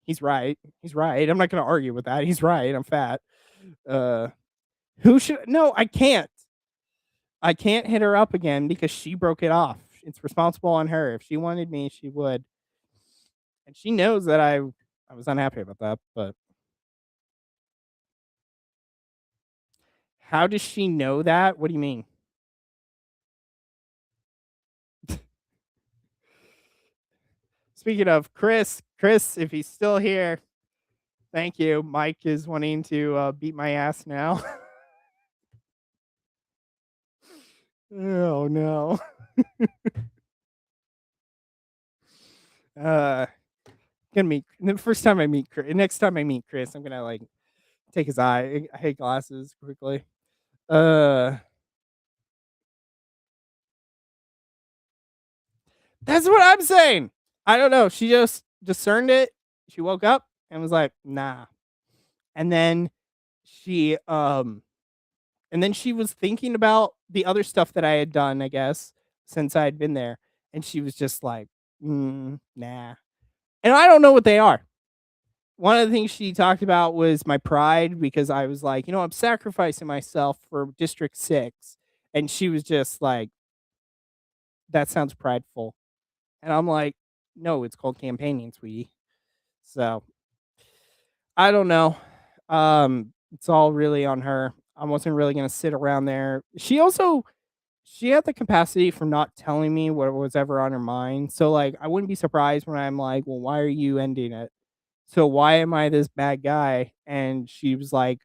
He's right. He's right. I'm not gonna argue with that. He's right. I'm fat. Uh, who should? No, I can't. I can't hit her up again because she broke it off. It's responsible on her. If she wanted me, she would, and she knows that I was unhappy about that. But how does she know that? What do you mean? Speaking of Chris, if he's still here, thank you. Mike is wanting to beat my ass now. Oh no. Uh, gonna meet the first time I meet Chris. Next time I meet Chris, I'm gonna like take his eye glasses quickly. Uh, that's what I'm saying. I don't know. She just discerned it. She woke up and was like, nah. And then she And then she was thinking about the other stuff that I had done, I guess, since I had been there, and she was just like, nah. And I don't know what they are. One of the things she talked about was my pride because I was like, I'm sacrificing myself for District 6. And she was just like, that sounds prideful. And I'm like, no, it's called campaigning, sweetie. So I don't know. It's all really on her. I wasn't really gonna sit around there. She had the capacity for not telling me what was ever on her mind. So like I wouldn't be surprised when I'm like, well, why are you ending it? So why am I this bad guy? And she was like,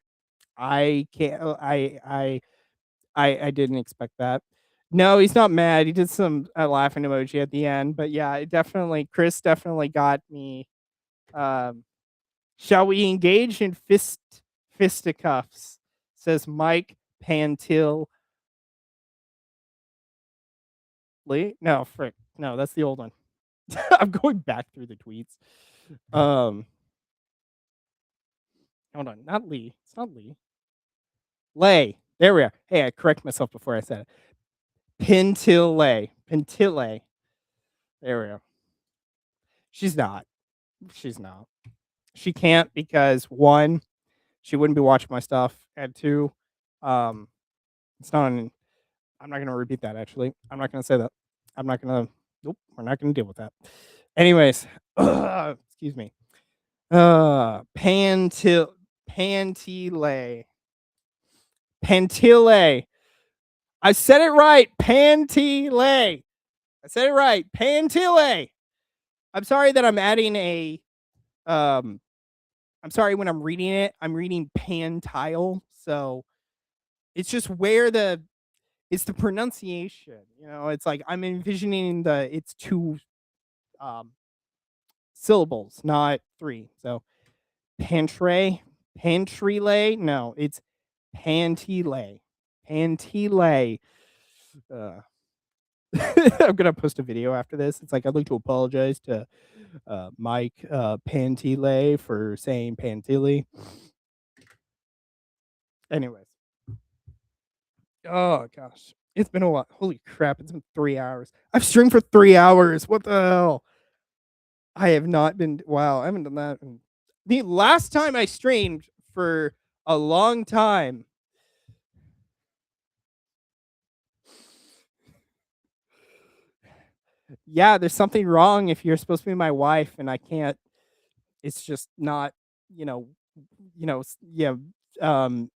I can't I didn't expect that. No, he's not mad. He did some laughing emoji at the end, but yeah, it definitely Chris definitely got me. Um, shall we engage in fisticuffs? Says Mike Pantil. No, frick. No, that's the old one. I'm going back through the tweets. Hold on, not Lee. It's not Lee. Lay. There we are. Hey, I correct myself before I said it. Pentile. Pentile. There we go. She's not. She's not. She can't because one, she wouldn't be watching my stuff, and two, um, it's not. I'm not gonna repeat that. Actually, I'm not gonna say that. I'm not gonna. Nope. We're not gonna deal with that. Anyways, excuse me. Pantile. Pantile. I said it right. Pantile. I said it right. Pantile. I'm sorry that I'm adding a. Um, I'm sorry when I'm reading it. I'm reading pantile, so it's just where it's the pronunciation. It's like I'm envisioning it's two um, syllables, not three. So pantry lay. No, it's pantile. Pantile. Uh, I'm gonna post a video after this. It's like I'd like to apologize to Mike Pantile for saying Pantili. Anyways, oh gosh, it's been a while. Holy crap, it's been 3 hours. I've streamed for 3 hours. What the hell? I have not been. Wow, I haven't done that. The last time I streamed for a long time. Yeah, there's something wrong if you're supposed to be my wife and I can't. It's just not. You know. Yeah. Um.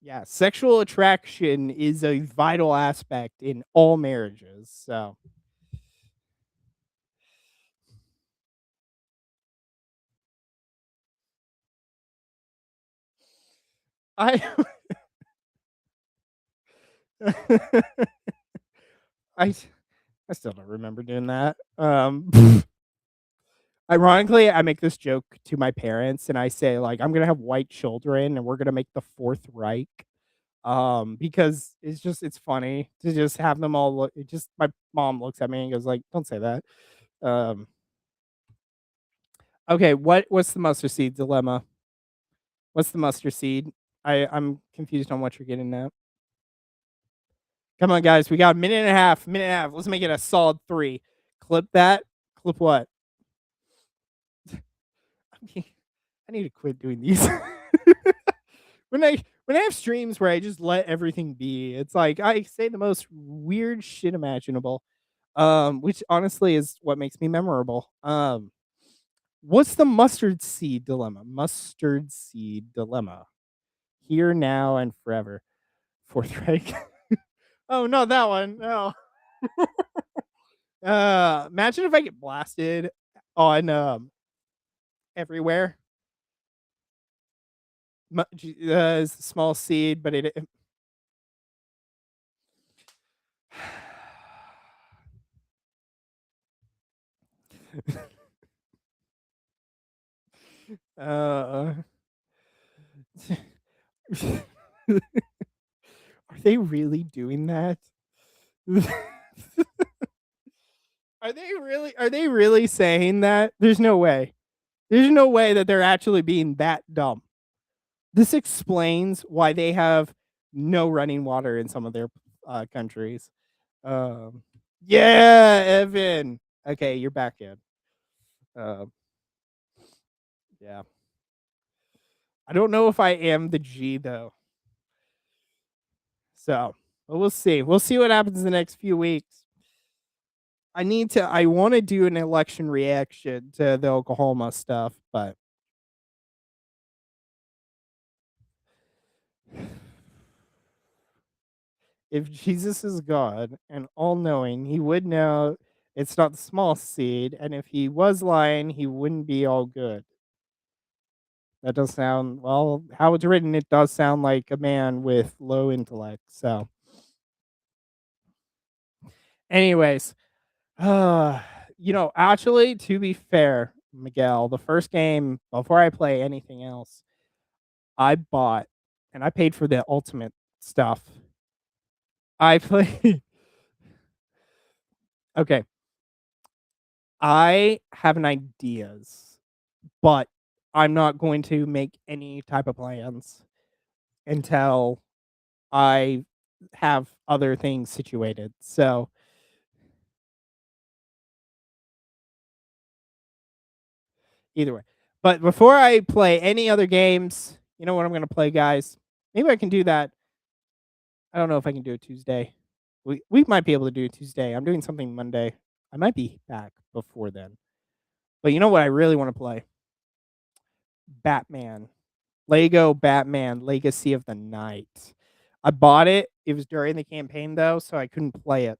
Yeah. Sexual attraction is a vital aspect in all marriages. So. I I I still don't remember doing that. Ironically, I make this joke to my parents and I say like I'm gonna have white children and we're gonna make the Fourth Reich. Because it's funny to just have them all look. It just my mom looks at me and goes like, "Don't say that." Um, okay, what's the mustard seed dilemma? What's the mustard seed? I'm confused on what you're getting at. Come on, guys. We got a minute and a half. Minute and a half. Let's make it a solid 3. Clip that. Clip what? I need to quit doing these. when I have streams where I just let everything be, it's like I say the most weird shit imaginable. Which honestly is what makes me memorable. What's the mustard seed dilemma? Mustard seed dilemma. Here, now, and forever. Fourth Reich. Oh no, that one. No. Imagine if I get blasted on everywhere. It's a small seed, but it uh, are they really doing that? Are they really saying that? There's no way. There's no way that they're actually being that dumb. This explains why they have no running water in some of their countries. Um, yeah, Evan. Okay, you're back in. Um, yeah. I don't know if I am the G though. So, but we'll see. We'll see what happens in the next few weeks. I want to do an election reaction to the Oklahoma stuff, but if Jesus is God and all knowing, he would know it's not the small seed. And if he was lying, he wouldn't be all good. That does sound, well, how it's written, it does sound like a man with low intellect. So, anyways, actually, to be fair, Miguel, the first game before I play anything else, I bought and I paid for the ultimate stuff. I play okay. I have an ideas, but I'm not going to make any type of plans until I have other things situated. So, either way. But before I play any other games, you know what I'm gonna play, guys? Maybe I can do that. I don't know if I can do it Tuesday. We might be able to do it Tuesday. I'm doing something Monday. I might be back before then. But you know what I really wanna play? Batman. Lego Batman Legacy of the Night. I bought it. It was during the campaign though, so I couldn't play it.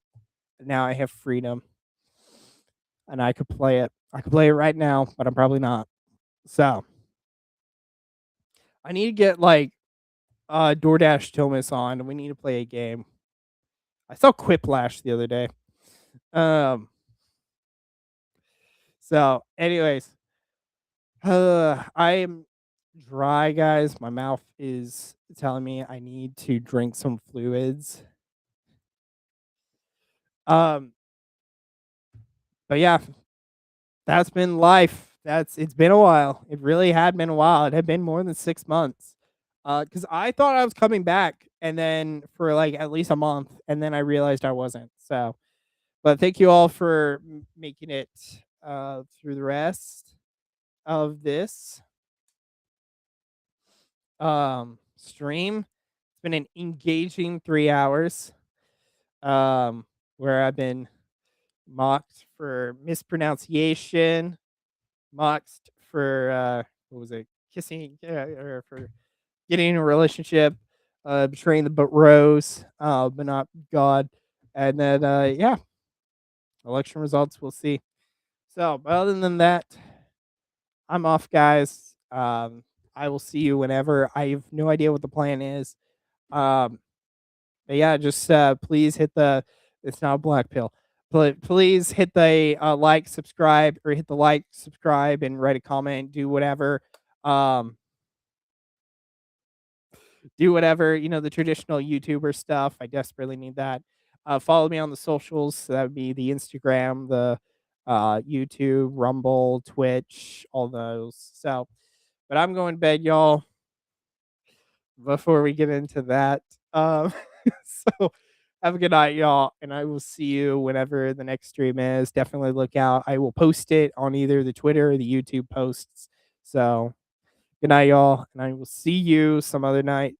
Now I have freedom and I could play it. I could play it right now, but I'm probably not. So, I need to get like DoorDash Thomas on and we need to play a game. I saw Quiplash the other day. Um so anyways, I am dry, guys. My mouth is telling me I need to drink some fluids. Um but yeah, that's been life. It's been a while. It really had been a while. It had been more than 6 months. Cuz I thought I was coming back and then for like at least a month and then I realized I wasn't. So, but thank you all for making it through the rest of this stream. It's been an engaging 3 hours um where I've been mocked for mispronunciation, mocked for what was it, kissing, or for getting in a relationship, betraying the rose, but not God, and then yeah, election results we'll see. So, but other than that, I'm off, guys. I will see you whenever. I have no idea what the plan is. Um, but yeah, just please hit the. It's not a black pill. But please hit the like, subscribe, or hit the like, subscribe, and write a comment. Do whatever. Um, do whatever, the traditional YouTuber stuff. I desperately need that. Follow me on the socials. So that would be the Instagram, the YouTube, Rumble, Twitch, all those. So, but I'm going to bed, y'all. Before we get into that, um, so have a good night, y'all, and I will see you whenever the next stream is. Definitely look out. I will post it on either the Twitter or the YouTube posts. So, good night, y'all, and I will see you some other night.